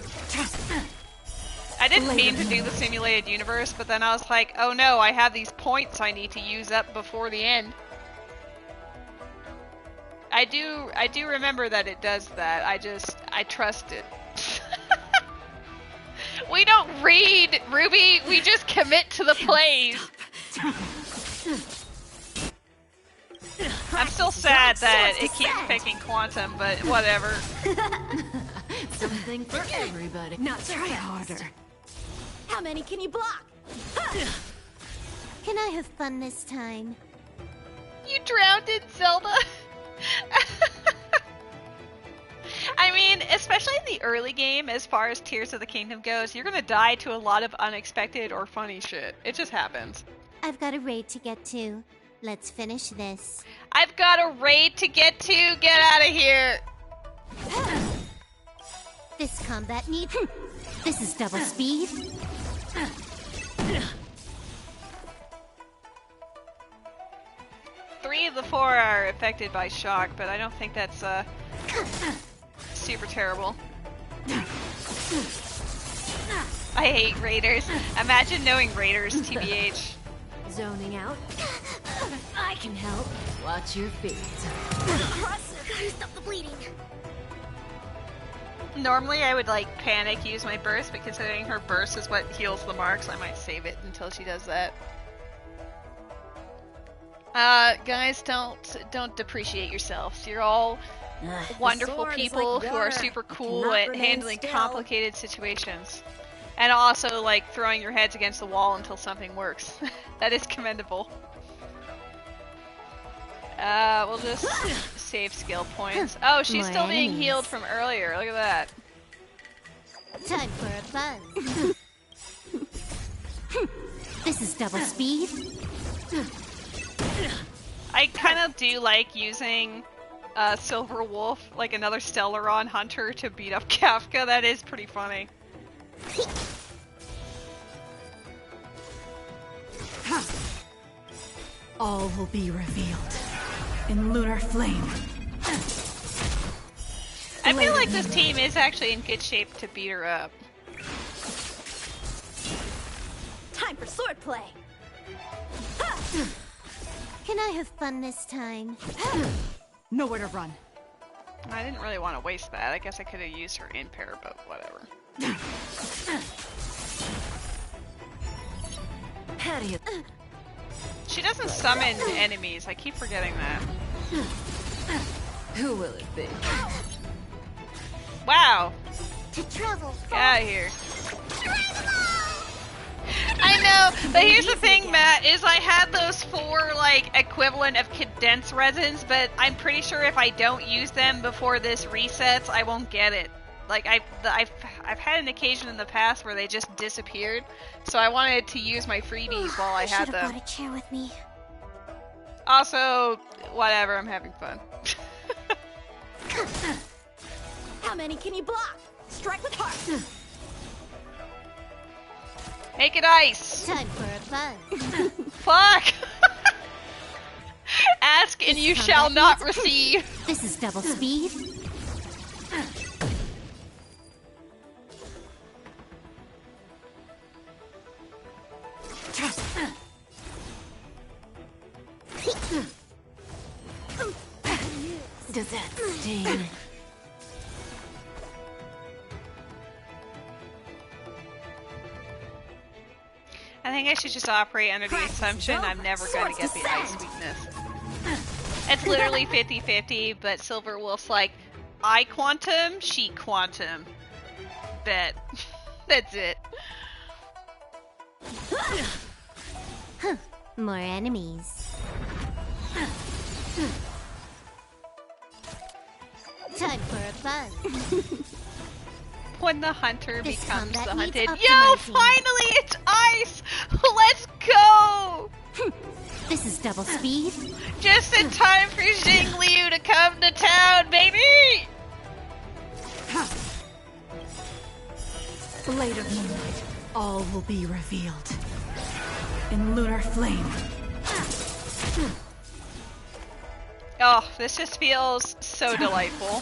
I didn't mean to do the simulated universe, but then I was like, oh no, I have these points I need to use up before the end. I do remember that it does that. I trust it. We don't read, Ruby. We just commit to the plays. I'm still sad that it keeps picking Quantum, but whatever. Something for everybody. Not so Try fast. harder. How many can you block? Can I have fun this time? You drowned in Zelda. I mean, especially in the early game, as far as Tears of the Kingdom goes, you're gonna die to a lot of unexpected or funny shit. It just happens. I've got a raid to get to. Let's finish this. I've got a raid to get to. Get out of here. This combat needs... This is double speed. Three of the 4 are affected by shock, but I don't think that's super terrible. I hate raiders. Imagine knowing raiders, TBH. Zoning out. I can help. Watch your feet. Gotta stop the bleeding. Normally I would like panic use my burst, but considering her burst is what heals the marks, I might save it until she does that. Guys, don't depreciate yourselves. You're all wonderful sword is people like who are water. super It cool cannot at remain handling still. complicated situations. And also, like, throwing your heads against the wall until something works. That is commendable. We'll just save skill points. Oh, she's More still being enemies. healed from earlier. Look at that. Time for a buzz. This is double speed. I kind of do like using Silver Wolf, like another Stellaron hunter, to beat up Kafka. That is pretty funny. All will be revealed in lunar flame. I feel like this team is actually in good shape to beat her up. Time for swordplay. Can I have fun this time? Nowhere to run. I didn't really want to waste that. I guess I could have used her in pair, but whatever. She doesn't summon enemies. I keep forgetting that. Who will it be? Wow. To travel. Get out of here. I know, but here's the thing, Matt, is I had those 4, like, equivalent of condensed resins, but I'm pretty sure if I don't use them before this resets, I won't get it. Like, I've had an occasion in the past where they just disappeared, so I wanted to use my freebies while I had should have them. brought a chair with me. Also, whatever, I'm having fun. How many can you block? Strike with heart. Make it ice! Time for a buzz. Fuck! Ask and you shall not receive. This is double speed. Does that sting? I think I should just operate under the assumption I'm never going to get the ice weakness. It's literally 50-50, but Silver Wolf's like, I quantum, she quantum. Bet. That's it. More enemies. Time for a buzz. When the hunter This becomes the combat needs hunted. Yo, optimizing. finally it's ice! Let's go! This is double speed. Just in time for Xing Liu to come to town, baby! Blade of Moonlight, all will be revealed in lunar flame. Oh, this just feels so delightful.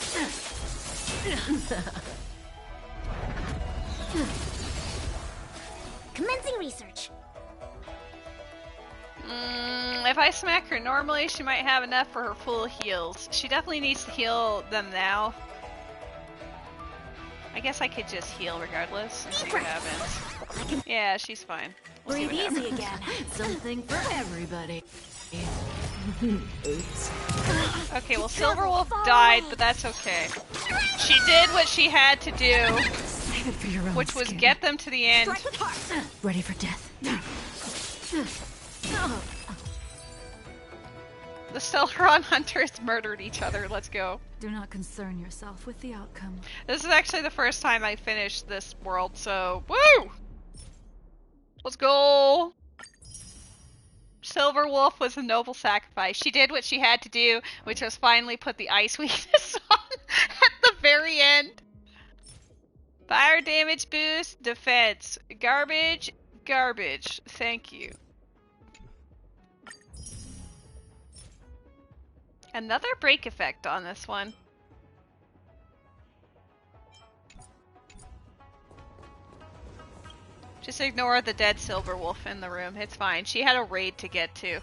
Commencing research. If I smack her normally, she might have enough for her full heals. She definitely needs to heal them now. I guess I could just heal regardless and see what happens. Yeah, she's fine. We'll see Breathe what easy happens. again. Something for everybody. Oops. Okay, well, Silver Wolf died, but that's okay. She did what she had to do, Save it for your own which was skin. get them to the end. Ready for death. The Stellaron hunters murdered each other. Let's go. Do not concern yourself with the outcome. This is actually the first time I finished this world, so woo! Let's go! Silver Wolf was a noble sacrifice. She did what she had to do, which was finally put the ice weakness on at the very end. Fire damage boost, defense. Garbage, garbage. Thank you. Another break effect on this one. Just ignore the dead Silver Wolf in the room. It's fine. She had a raid to get to.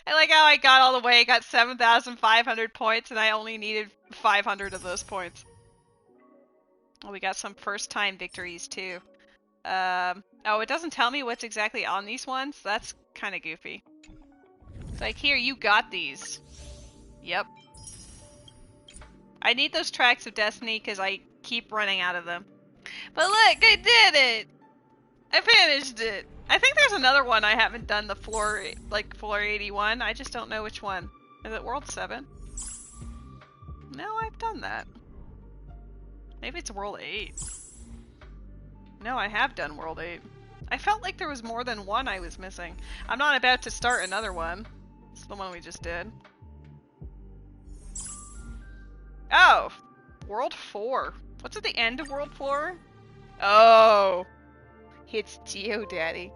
I like how I got all the way, got 7,500 points, and I only needed 500 of those points. Oh, we got some first-time victories, too. Oh, it doesn't tell me what's exactly on these ones. That's kind of goofy. It's like, here, you got these. Yep. I need those tracks of destiny because I keep running out of them. But look, I did it! I finished it! I think there's another one I haven't done, the floor 81. I just don't know which one. Is it World 7? No, I've done that. Maybe it's World 8. No, I have done World 8. I felt like there was more than one I was missing. I'm not about to start another one. It's the one we just did. Oh! World 4. What's at the end of World 4? Oh! It's GeoDaddy.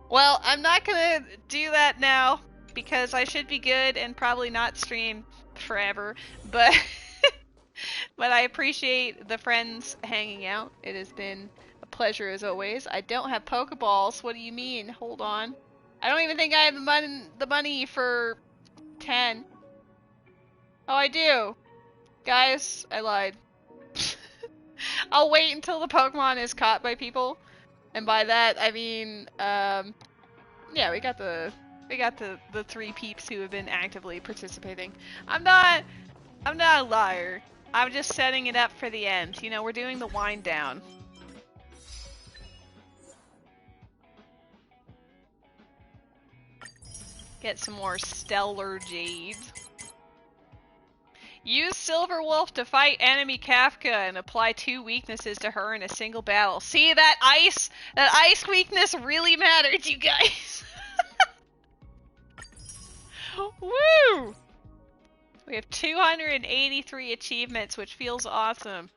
Well, I'm not gonna do that now, because I should be good and probably not stream forever, but but I appreciate the friends hanging out. It has been a pleasure as always. I don't have Pokeballs. What do you mean? Hold on. I don't even think I have the money for 10. Oh, I do. Guys, I lied. I'll wait until the Pokemon is caught by people. And by that, I mean, yeah, we got the 3 peeps who have been actively participating. I'm not a liar. I'm just setting it up for the end. You know, we're doing the wind down. Get some more stellar jades. Use Silver Wolf to fight enemy Kafka and apply 2 weaknesses to her in a single battle. See, that ice weakness really mattered, you guys. Woo! We have 283 achievements, which feels awesome.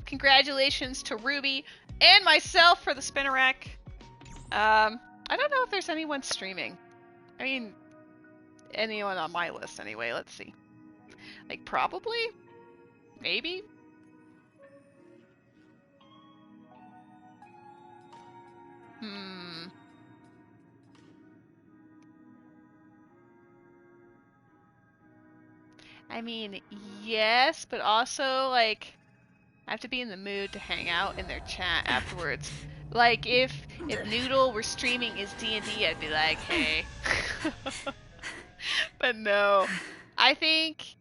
Congratulations to Ruby and myself for the Spinnerack. I don't know if there's anyone streaming. I mean, anyone on my list anyway. Let's see. Like, probably? Maybe? I mean, yes, but also, like, I have to be in the mood to hang out in their chat afterwards. Like, if Noodle were streaming his D&D, I'd be like, hey. But no. I think,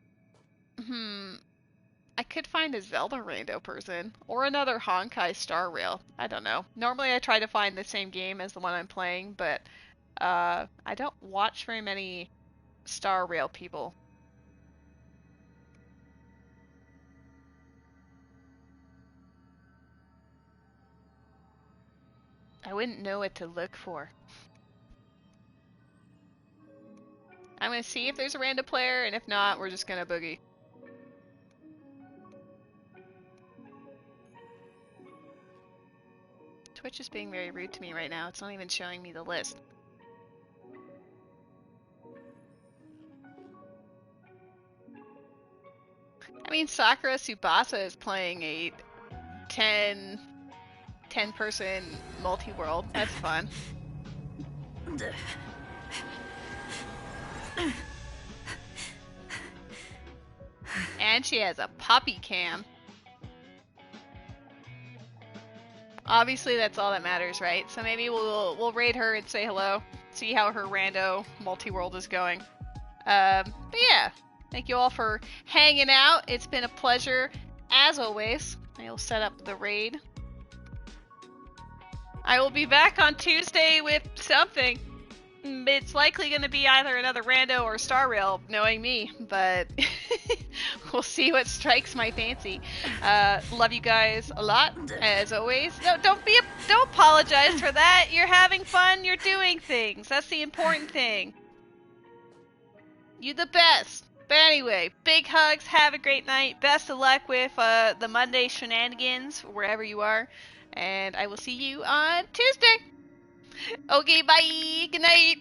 I could find a Zelda rando person, or another Honkai Star Rail. I don't know. Normally I try to find the same game as the one I'm playing, but I don't watch very many Star Rail people. I wouldn't know what to look for. I'm gonna see if there's a random player, and if not, we're just gonna boogie. Twitch is being very rude to me right now. It's not even showing me the list. I mean, Sakura Tsubasa is playing a 10-person multi-world. That's fun. And she has a puppy cam. Obviously, that's all that matters, right? So maybe we'll raid her and say hello, see how her rando multi-world is going. But yeah, thank you all for hanging out. It's been a pleasure, as always. I will set up the raid. I will be back on Tuesday with something. It's likely going to be either another rando or Star Rail, knowing me, but we'll see what strikes my fancy. Love you guys a lot, as always. No, don't apologize for that. You're having fun. You're doing things. That's the important thing. You the best. But anyway, big hugs. Have a great night. Best of luck with the Monday shenanigans, wherever you are. And I will see you on Tuesday. Okay, bye. Good night.